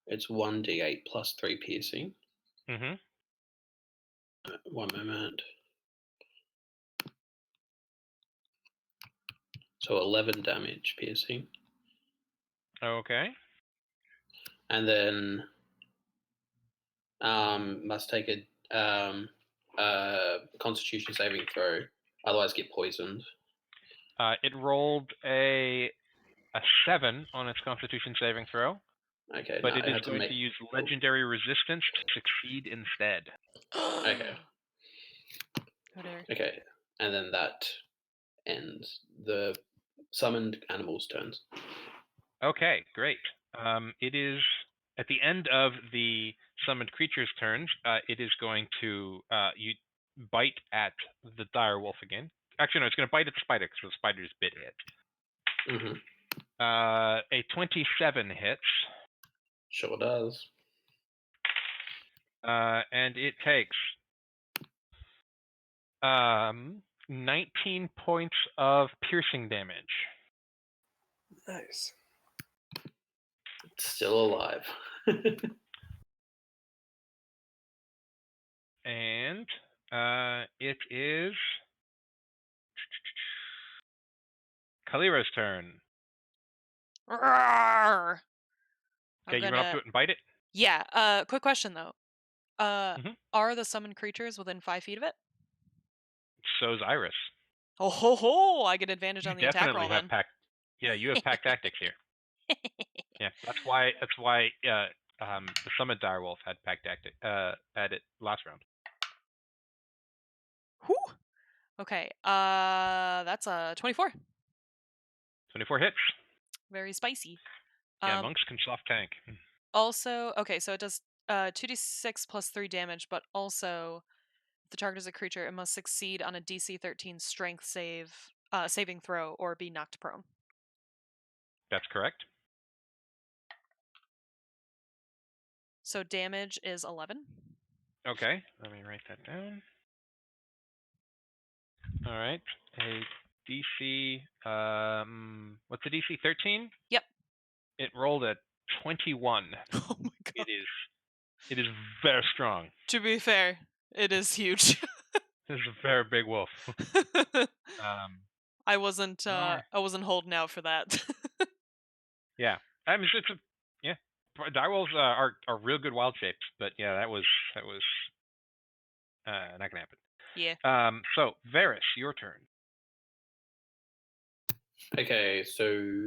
it's 1d8 plus 3 piercing. Mm-hmm. One moment. So 11 damage piercing. Okay. And then must take a Constitution saving throw, otherwise get poisoned. It rolled a 7 on its Constitution saving throw, Okay, but no, it is going to use legendary resistance to succeed instead. Okay. Oh dear. Okay, and then that ends the summoned animals' turns. Okay, great. It is at the end of the summoned creature's turns. It is going to you bite at the dire wolf again. Actually, no, it's going to bite at the spider because the spider's bit it. Mm-hmm. A 27 hits. Sure does. And it takes 19 points of piercing damage. Nice. It's still alive. And it is Kalira's turn. Roar! Okay, you run up to it and bite it? Yeah. Quick question though. Mhm. Are the summoned creatures within 5 feet of it? So's Iris. Oh ho ho! I get advantage You on the attack definitely roll have then. pack. Yeah, you have pack tactics here. Yeah, that's why the summon direwolf had pack tactic at it last round. Whew. Okay. That's a 24. 24 hits. Very spicy. Yeah, monks can soft tank. Also, okay, so it does 2d6 plus 3 damage, but also if the target is a creature, it must succeed on a DC 13 strength saving throw or be knocked prone. That's correct. So damage is 11. Okay, let me write that down. All right, a DC. What's the DC? 13. Yep. It rolled a 21. Oh my god. It is very strong. To be fair, it is huge. This is a very big wolf. I wasn't holding out for that. Yeah, I mean it's yeah. Direwolves are real good wild shapes, but yeah, that was not gonna happen. Yeah. So Varys, your turn. Okay, so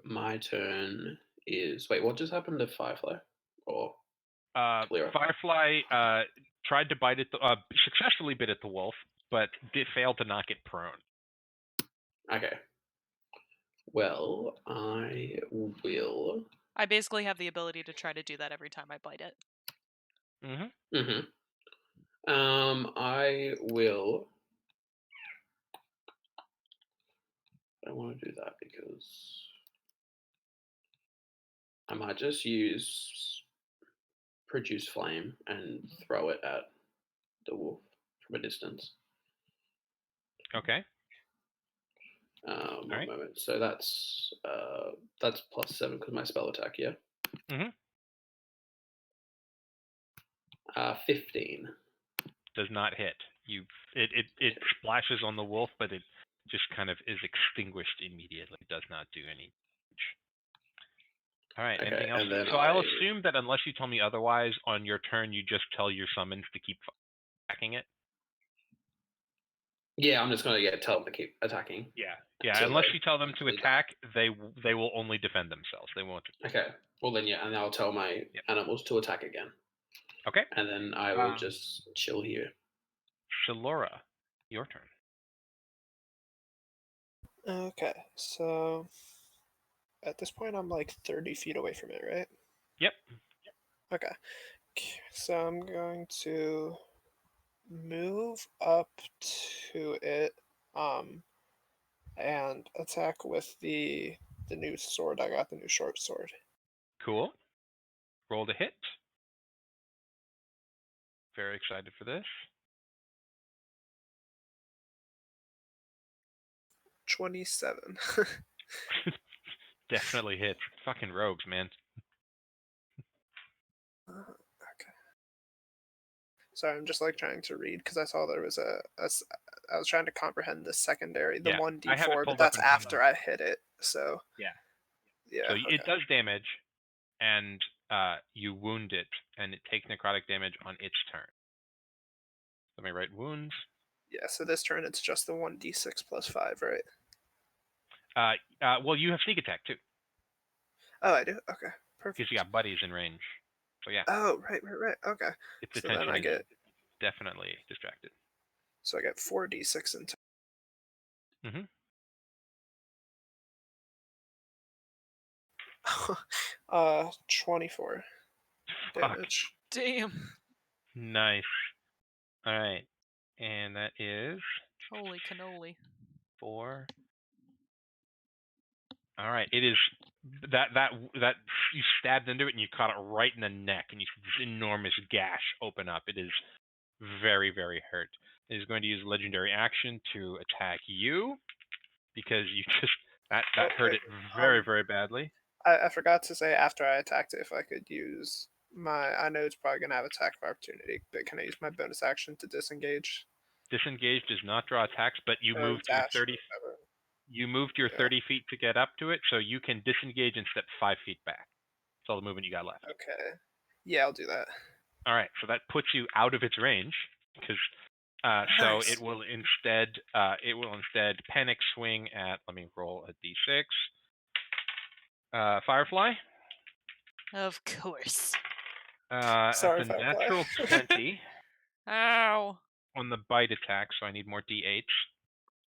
my turn is. Wait, what just happened to Firefly? Or Clearer? Firefly tried to bite at successfully bit at the wolf, but failed to knock it prone. Okay. Well, I will. I basically have the ability to try to do that every time I bite it. I will. I don't want to do that because I might just use produce flame and throw it at the wolf from a distance. Okay. One right. moment. So that's +7 because my spell attack. Yeah. 15. Does not hit. It splashes on the wolf, but it just kind of is extinguished immediately. It does not do any damage. All right. Okay, Anything else? and then So I'll assume that unless you tell me otherwise, on your turn you just tell your summons to keep attacking it. Yeah, I'm just gonna tell them to keep attacking. Yeah. Unless you tell them to attack, they will only defend themselves. They won't. Okay. Well then, yeah, and I'll tell my animals to attack again. Okay. And then I will just chill here. Shalora, your turn. Okay, so at this point I'm like 30 feet away from it, right? Yep. Okay. So I'm going to move up to it and attack with the new sword. I got the new short sword. Cool. Roll to hit. Very excited for this. 27. Definitely hits. Fucking rogues, man. Okay. Sorry, I'm just like trying to read because I saw there was I was trying to comprehend the secondary, the 1d4, but that's after I hit it. So yeah. So it does damage, and you wound it, and it takes necrotic damage on its turn. Let me write wounds. Yeah. So this turn it's just the 1d6 plus 5, right? Well, you have sneak attack too. Oh, I do. Okay, perfect. Because you got buddies in range. So yeah. Oh, right. Okay. It's so then I get definitely distracted. So I get 4d6 in Mm-hmm. 24 damage. Damn. Nice. All right, and that is Holy cannoli. 4. All right, it is that you stabbed into it and you caught it right in the neck, and you see this enormous gash open up. It is very, very hurt. It is going to use legendary action to attack you because you just that hurt it very, very badly. I forgot to say after I attacked it if I could use my. I know it's probably gonna have attack of opportunity, but can I use my bonus action to disengage? Disengage does not draw attacks, but you moved your 30. You moved your 30 feet to get up to it, so you can disengage and step 5 feet back. That's all the movement you got left. Okay. Yeah, I'll do that. All right, so that puts you out of its range because nice. So it will instead panic swing at. Let me roll a d6. Firefly. Of course. Sorry, it's a Firefly. natural 20. Ow. On the bite attack, so I need more d8s.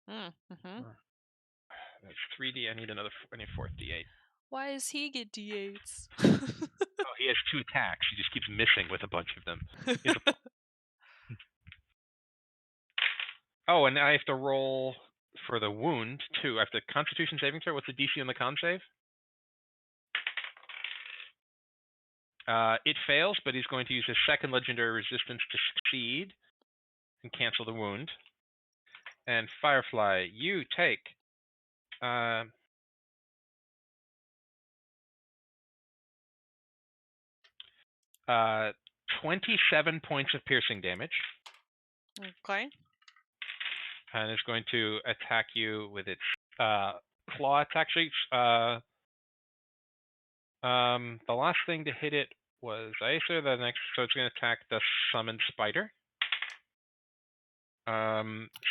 Mm-hmm. That's 3D. I need a fourth D8. Why does he get D8s? Oh, he has 2 attacks. He just keeps missing with a bunch of them. Oh, and I have to roll for the wound too. I have to Constitution saving throw. What's the DC on the con save? It fails, but he's going to use his second legendary resistance to succeed and cancel the wound. And Firefly, you take 27 points of piercing damage, Okay. and it's going to attack you with its claw attack. The last thing to hit it was Acer. The next, so it's going to attack the summoned spider.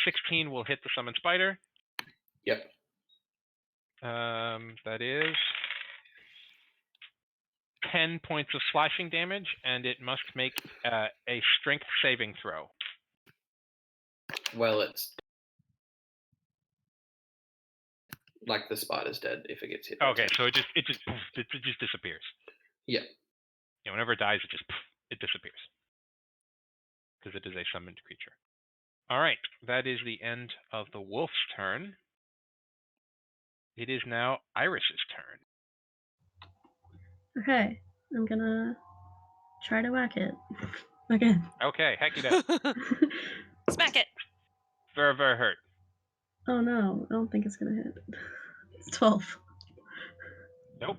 16 will hit the summoned spider. Yep. That is 10 points of slashing damage, and it must make a strength saving throw. Well, it's like the spider's dead if it gets hit. Okay, so it just disappears. Yeah. Yeah, whenever it dies, it disappears because it is a summoned creature. All right, that is the end of the wolf's turn. It is now Iris's turn. Okay, I'm gonna try to whack it again. Okay, heck you do. Smack it. Very, very hurt. Oh no, I don't think it's gonna hit. It's 12. Nope.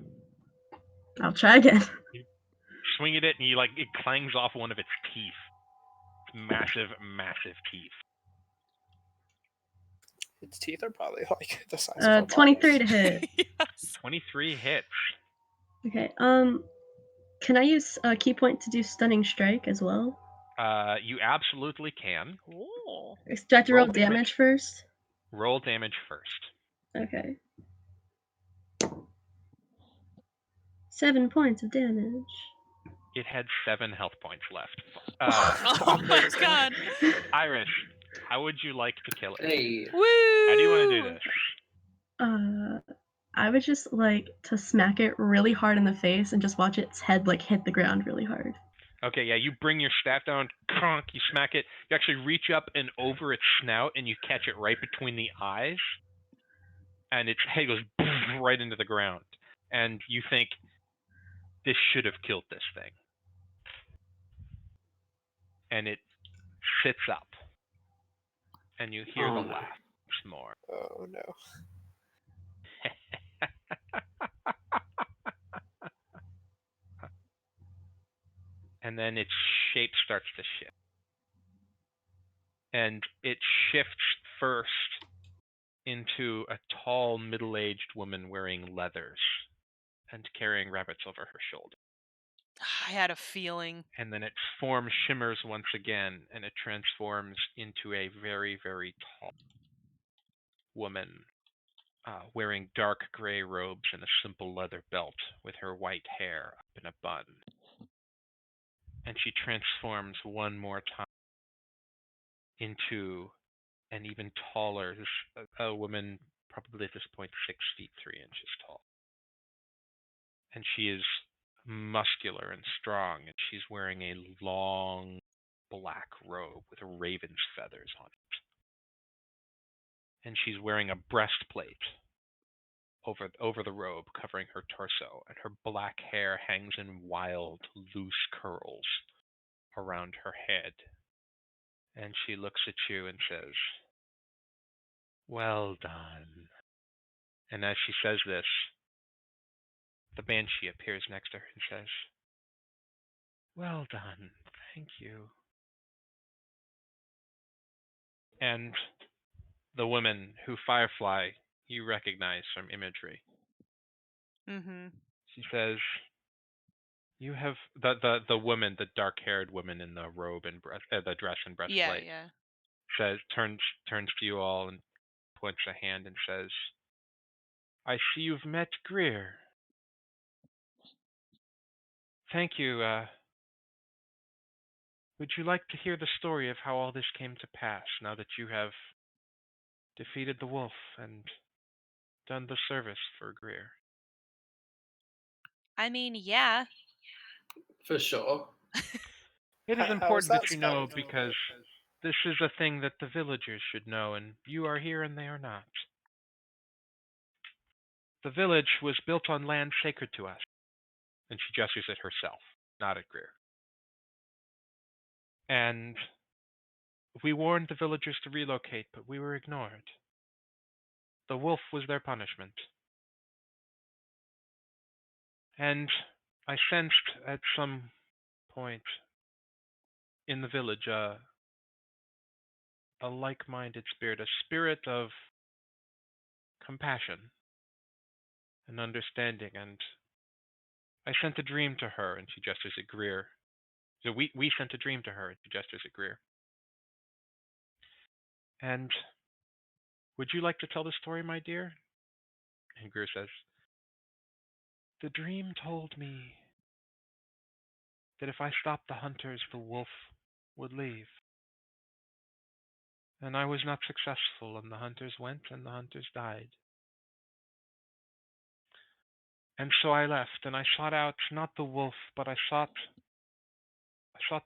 I'll try again. Swing at it, and it clangs off one of its teeth. Massive, massive teeth. Its teeth are probably like the size of 23 bottles. to hit. Yes. 23 hits. Okay, can I use a key point to do stunning strike as well? You absolutely can. Ooh. Do I have to Roll roll damage damage. first? Roll damage first. Okay. 7 points of damage. It had 7 health points left. Oh my god. Iris, how would you like to kill it? Hey. Woo! How do you want to do this? I would just like to smack it really hard in the face and just watch its head like hit the ground really hard. Okay, yeah, you bring your staff down, conk, you smack it. You actually reach up and over its snout, and you catch it right between the eyes, and its head goes right into the ground. And you think, this should have killed this thing. And it sits up, and you hear the laugh once more. Oh no. And then its shape starts to shift. And it shifts first into a tall, middle-aged woman wearing leathers and carrying rabbits over her shoulder. I had a feeling. And then its form shimmers once again, and it transforms into a very, very tall woman wearing dark gray robes and a simple leather belt with her white hair up in a bun. And she transforms one more time into an even taller, a woman probably at this point 6 feet 3 inches tall. And she is muscular and strong, and she's wearing a long black robe with raven's feathers on it. And she's wearing a breastplate over the robe, covering her torso, and her black hair hangs in wild, loose curls around her head. And she looks at you and says, "Well done." And as she says this, the banshee appears next to her and says, "Well done, thank you." And the woman who Firefly you recognize from imagery. Mm-hmm. She says, "You have the woman, the dark-haired woman in the robe and the dress and breastplate." Yeah. Says turns to you all and points a hand and says, "I see you've met Greer. Thank you. Would you like to hear the story of how all this came to pass now that you have defeated the wolf and done the service for Greer? I mean, yeah. For sure. It is How is important that that you know spelled? because this is a thing that the villagers should know, and you are here and they are not. The village was built on land sacred to us. And she gestures at herself, not at Greer. And we warned the villagers to relocate, but we were ignored. The wolf was their punishment. And I sensed at some point in the village a like-minded spirit, a spirit of compassion and understanding. And I sent a dream to her, and she gestures at Greer. So we sent a dream to her, and she gestures at Greer. And would you like to tell the story, my dear? And Greer says, the dream told me that if I stopped the hunters, the wolf would leave. And I was not successful, and the hunters went, and the hunters died. And so I left, and I sought out not the wolf, but I sought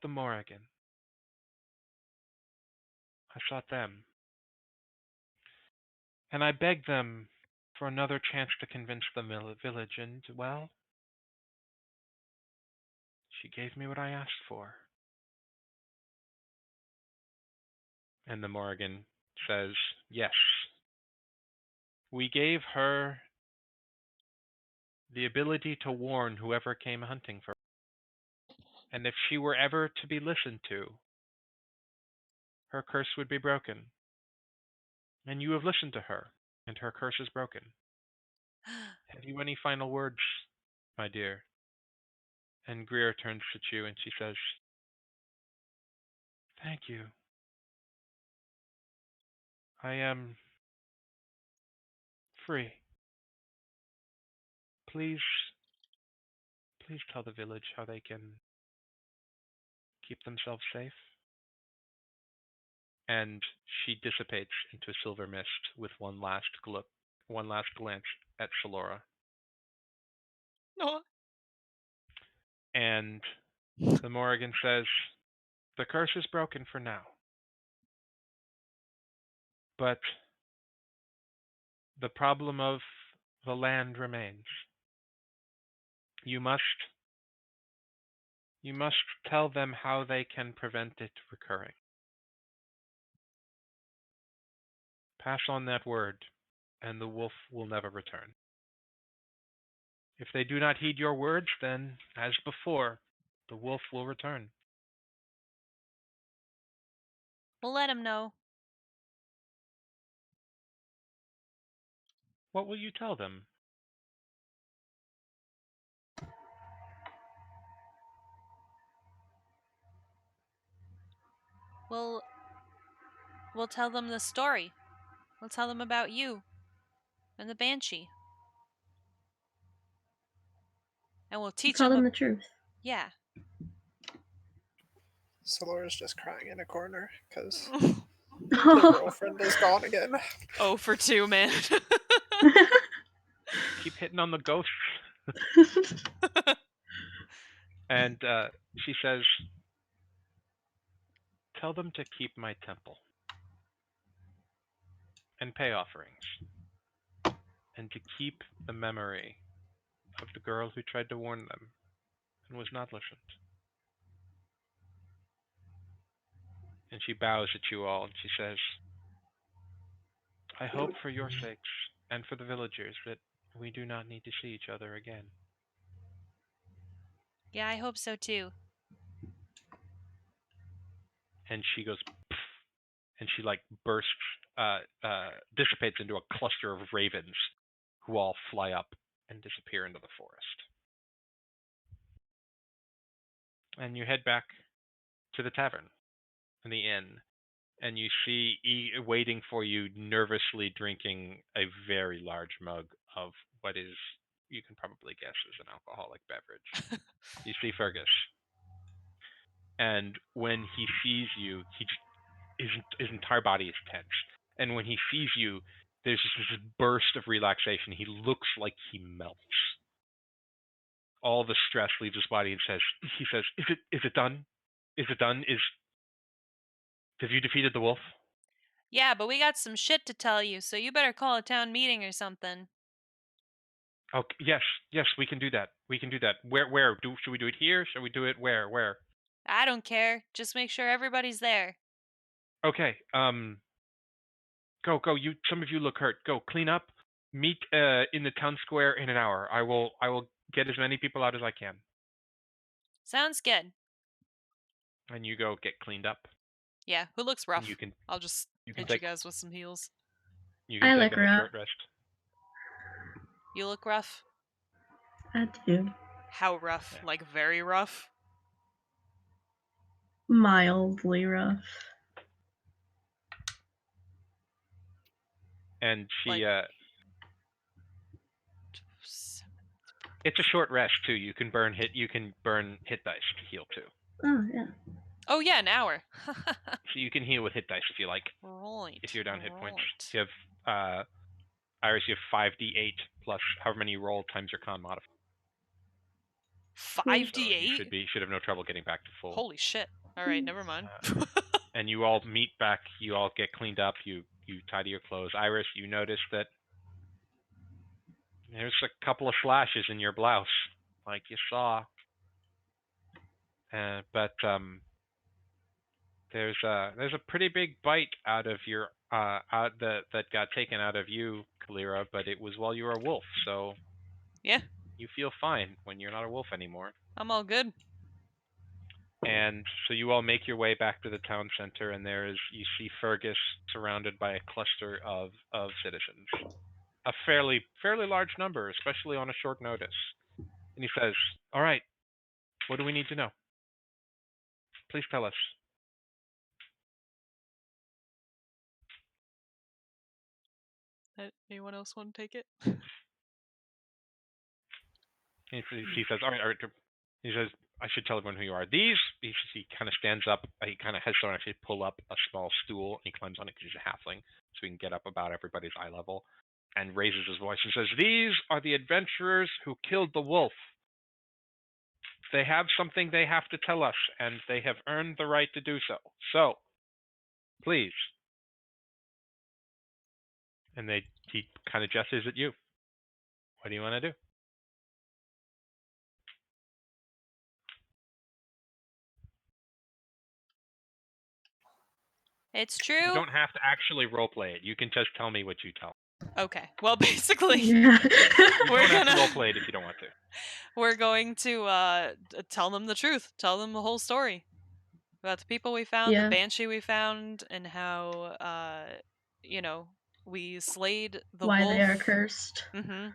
the Morrigan. I sought them. And I begged them for another chance to convince the village, and, well, she gave me what I asked for. And the Morrigan says, yes. We gave her the ability to warn whoever came hunting for her. And if she were ever to be listened to, her curse would be broken. And you have listened to her, and her curse is broken. Have you any final words, my dear? And Greer turns to you and she says, thank you. I am free. Please, please tell the village how they can keep themselves safe. And she dissipates into a silver mist with one last glance at Shalora. No. And the Morrigan says, the curse is broken for now. But the problem of the land remains. You must tell them how they can prevent it recurring. Pass on that word, and the wolf will never return. If they do not heed your words, then, as before, the wolf will return. We'll let him know. What will you tell them? We'll tell them the story. We'll tell them about you and the banshee. And we'll teach Tell them. them the truth. Yeah. Solora's just crying in a corner because her Oh. girlfriend is gone again. Oh for 2, man. Keep hitting on the ghost. And she says, tell them to keep my temple and pay offerings, and to keep the memory of the girl who tried to warn them and was not listened. And she bows at you all, and she says, I hope for your sakes and for the villagers that we do not need to see each other again. Yeah, I hope so too. And she goes, pff, and she like bursts, dissipates into a cluster of ravens who all fly up and disappear into the forest. And you head back to the tavern and the inn, and you see waiting for you, nervously drinking a very large mug of what is, you can probably guess, is an alcoholic beverage. You see Fergus. And when he sees you, his entire body is tense. And when he sees you, there's just this burst of relaxation. He looks like he melts. All the stress leaves his body, and he says, "Is it done? Is it done? Have you defeated the wolf?" Yeah, but we got some shit to tell you, so you better call a town meeting or something. Oh, yes, we can do that. We can do that. Where? Should we do it here? Should we do it where? I don't care. Just make sure everybody's there. Okay. Go. Some of you look hurt. Go clean up. Meet in the town square in an hour. I will get as many people out as I can. Sounds good. And you go get cleaned up. Yeah, who looks rough? You can. I'll just You can hit you take. guys with some heals. You can I take look a rough. short rest. You look rough? I do. How rough? Yeah. Like very rough? Mildly rough. And she. Like- It's a short rest too. You can burn hit dice to heal too. Oh, yeah. Oh yeah, an hour. So you can heal with hit dice if you like. Right. If you're down hit points. Right. You have Iris, you have 5d8 plus however many you roll times your con modifier. 5d8? So you should have no trouble getting back to full. Holy shit. Alright, never mind. And you all meet back, you all get cleaned up, you tidy your clothes. Iris, you notice that there's a couple of slashes in your blouse, like you saw. But there's a pretty big bite out of your that got taken out of you, Kalira, but it was while you were a wolf, so Yeah. you feel fine when you're not a wolf anymore. I'm all good. And so you all make your way back to the town center, and you see Fergus surrounded by a cluster of citizens, a fairly large number, especially on a short notice. And he says, "All right, what do we need to know? Please tell us." Anyone else want to take it? He says, "All right." He says, "I should tell everyone who you are." He kind of stands up. He kind of has someone actually pull up a small stool, and he climbs on it because he's a halfling, so he can get up about everybody's eye level, and raises his voice and says, "These are the adventurers who killed the wolf. They have something they have to tell us, and they have earned the right to do so. So, please." And he kind of gestures at you. What do you want to do? It's true. You don't have to actually roleplay it. You can just tell me what you tell. Okay. Well, basically, Yeah. You We're don't have to gonna- roleplay it if you don't want to. we're going to tell them the truth. Tell them the whole story about the people we found, Yeah. the banshee we found, and how we slayed the Why wolf. they are cursed. Mm-hmm.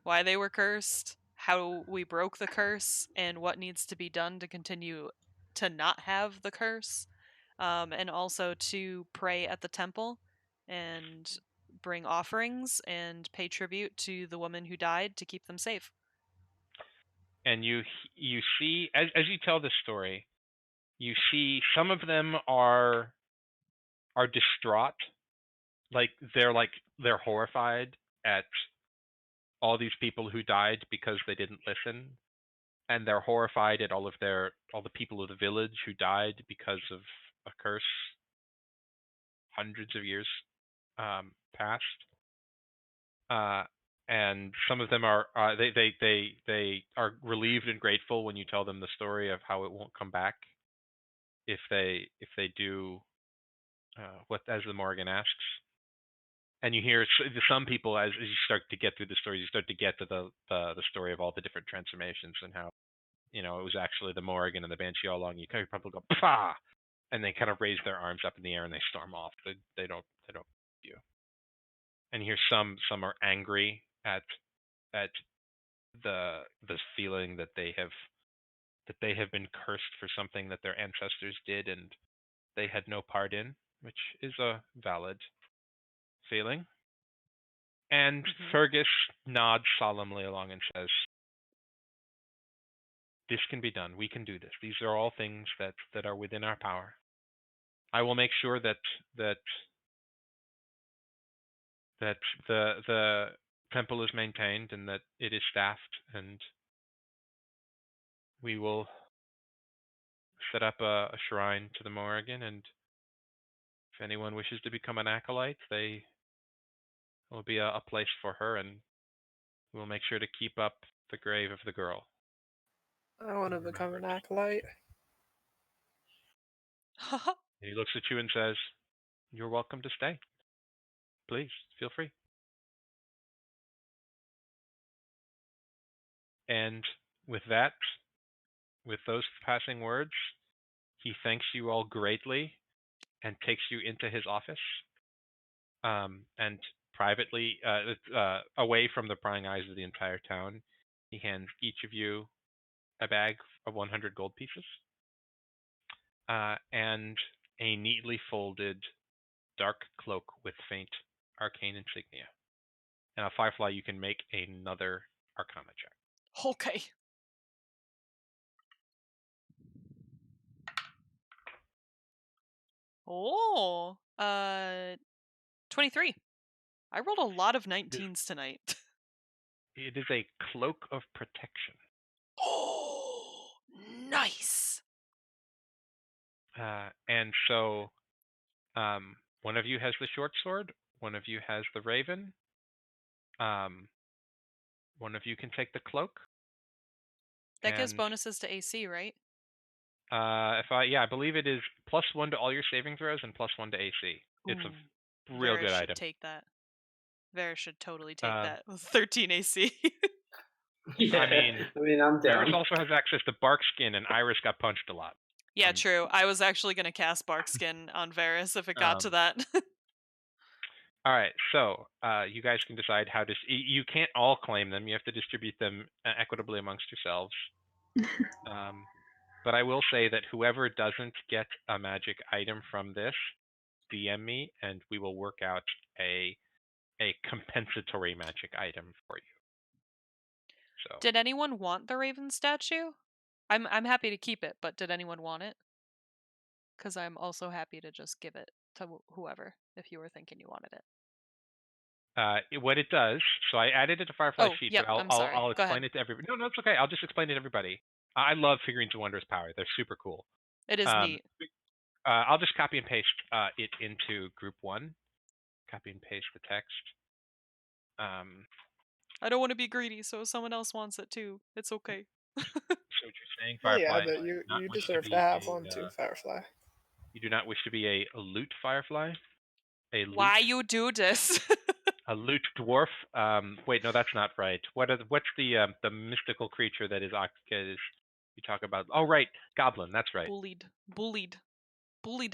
Why they were cursed, how we broke the curse, and what needs to be done to continue to not have the curse, and also to pray at the temple and bring offerings and pay tribute to the woman who died to keep them safe. And you see, as you tell this story, you see some of them are distraught, like they're horrified at all these people who died because they didn't listen, and they're horrified at all the people of the village who died because of a curse hundreds of years past. And some of them are they are relieved and grateful when you tell them the story of how it won't come back if they do what as the Morgan asks. And you hear some people, as you start to get through the story, you start to get to the story of all the different transformations and how it was actually the Morgan and the Banshee all along. You kind of probably go pah, and they kind of raise their arms up in the air and they storm off. They don't you. And here some are angry at the feeling that they have been cursed for something that their ancestors did and they had no part in, which is a valid feeling. And Fergus nods solemnly along and says, "This can be done. We can do this. These are all things that are within our power. I will make sure that that the temple is maintained and that it is staffed, and we will set up a shrine to the Morrigan, and if anyone wishes to become an acolyte, there will be a place for her, and we'll make sure to keep up the grave of the girl. I want to become an acolyte. And he looks at you and says, "You're welcome to stay. Please, feel free." And with that, with those passing words, he thanks you all greatly and takes you into his office. And privately, away from the prying eyes of the entire town, he hands each of you a bag of 100 gold pieces and a neatly folded dark cloak with faint arcane insignia. And a Firefly, you can make another Arcana check. Okay. Oh, 23. I rolled a lot of 19s tonight. It is a cloak of protection. Oh, nice. And so one of you has the short sword, one of you has the raven, one of you can take the cloak. That gives and, bonuses to AC, right? I believe it is +1 to all your saving throws and +1 to AC. It's a real Varys good should item. take that. Varys should totally take that. 13 AC. Yeah, I mean, I'm Varys down. also has access to bark skin, and Iris got punched a lot. Yeah, true. I was actually going to cast Barkskin on Varys if it got to that. All right, so you guys can decide how to. You can't all claim them. You have to distribute them equitably amongst yourselves. But I will say that whoever doesn't get a magic item from this, DM me, and we will work out a compensatory magic item for you. So Did anyone want the Raven statue? I'm happy to keep it, but did anyone want it? Because I'm also happy to just give it to whoever if you were thinking you wanted it. what it does, so I added it to Firefly sheet, Yep, but I'm sorry. I'll Go explain ahead. it to everybody. No, it's okay. I'll just explain it to everybody. I love figurines of wondrous power. They're super cool. It is neat. I'll just copy and paste it into group 1. Copy and paste the text. I don't want to be greedy, so if someone else wants it too, it's okay. So what you're saying, Well, Firefly, yeah, but you deserve to have one too, Firefly. You do not wish to be a loot Firefly? A loot? Why you do this? A loot dwarf? Wait, no, that's not right. What's the mystical creature that is you talk about? Oh, right, goblin. That's right. Bullied,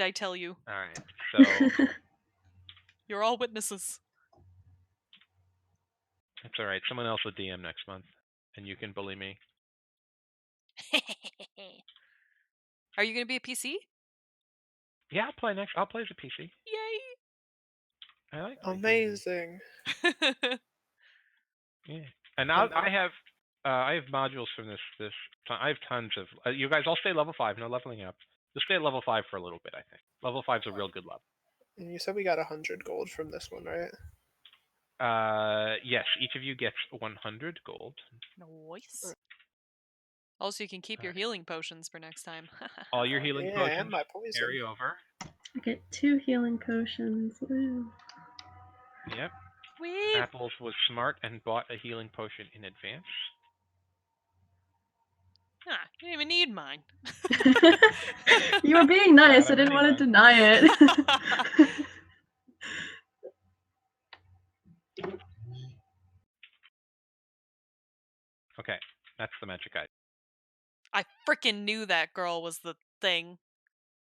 I tell you. All right, so You're all witnesses. that's all right. Someone else will DM next month, and you can bully me. Are you gonna be a PC? Yeah, I'll play next. I'll play as a PC. Yay! I like Amazing. Yeah, and I have modules from this. I have tons of. You guys all stay level 5. No leveling up. You'll stay at level 5 for a little bit. I think level 5 is a real good level. And you said we got 100 gold from this one, right? Yes, each of you gets 100 gold. Nice. Also, you can keep your healing potions for next time. All your healing Yeah, potions and my poison. carry over. I get 2 healing potions. Woo. Yep. Sweet. Apples was smart and bought a healing potion in advance. You didn't even need mine. You were being nice. I didn't want to deny it. Okay, that's the magic item. I freaking knew that girl was the thing.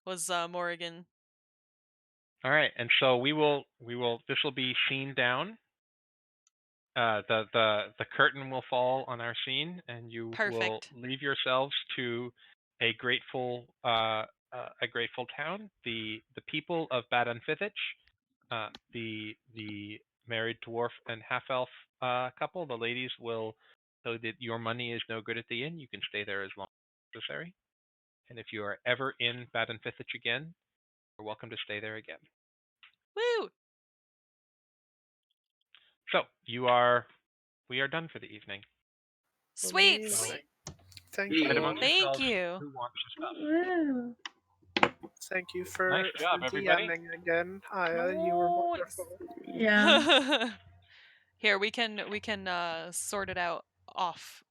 Was Morrigan. All right, and so we will. This will be scene down. The curtain will fall on our scene, and you will leave yourselves to a grateful town. The people of Bad Unfithich, the married dwarf and half elf couple. The ladies will so that your money is no good at the inn. You can stay there as long as necessary. And if you are ever in Bad Unfithich again, you're welcome to stay there again. Woo! So we are done for the evening. Sweet, Amazing. sweet. Thank Yeah. Right you. amongst Thank yourselves, you. who wants to stop? Woo. Thank you for, Nice job, for everybody. DMing again, Aya. You were Nice. wonderful. Yeah. Here we can sort it out off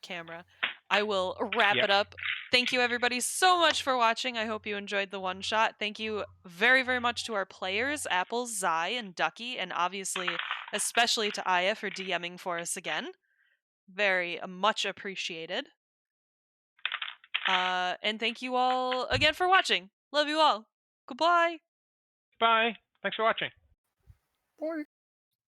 camera. I will wrap Yep. it up. Thank you everybody so much for watching. I hope you enjoyed the one shot. Thank you very, very much to our players, Apples, Zai, and Ducky, and obviously especially to Aya for DMing for us again. Very much appreciated. And thank you all again for watching. Love you all. Goodbye. Bye. Thanks for watching. Boy.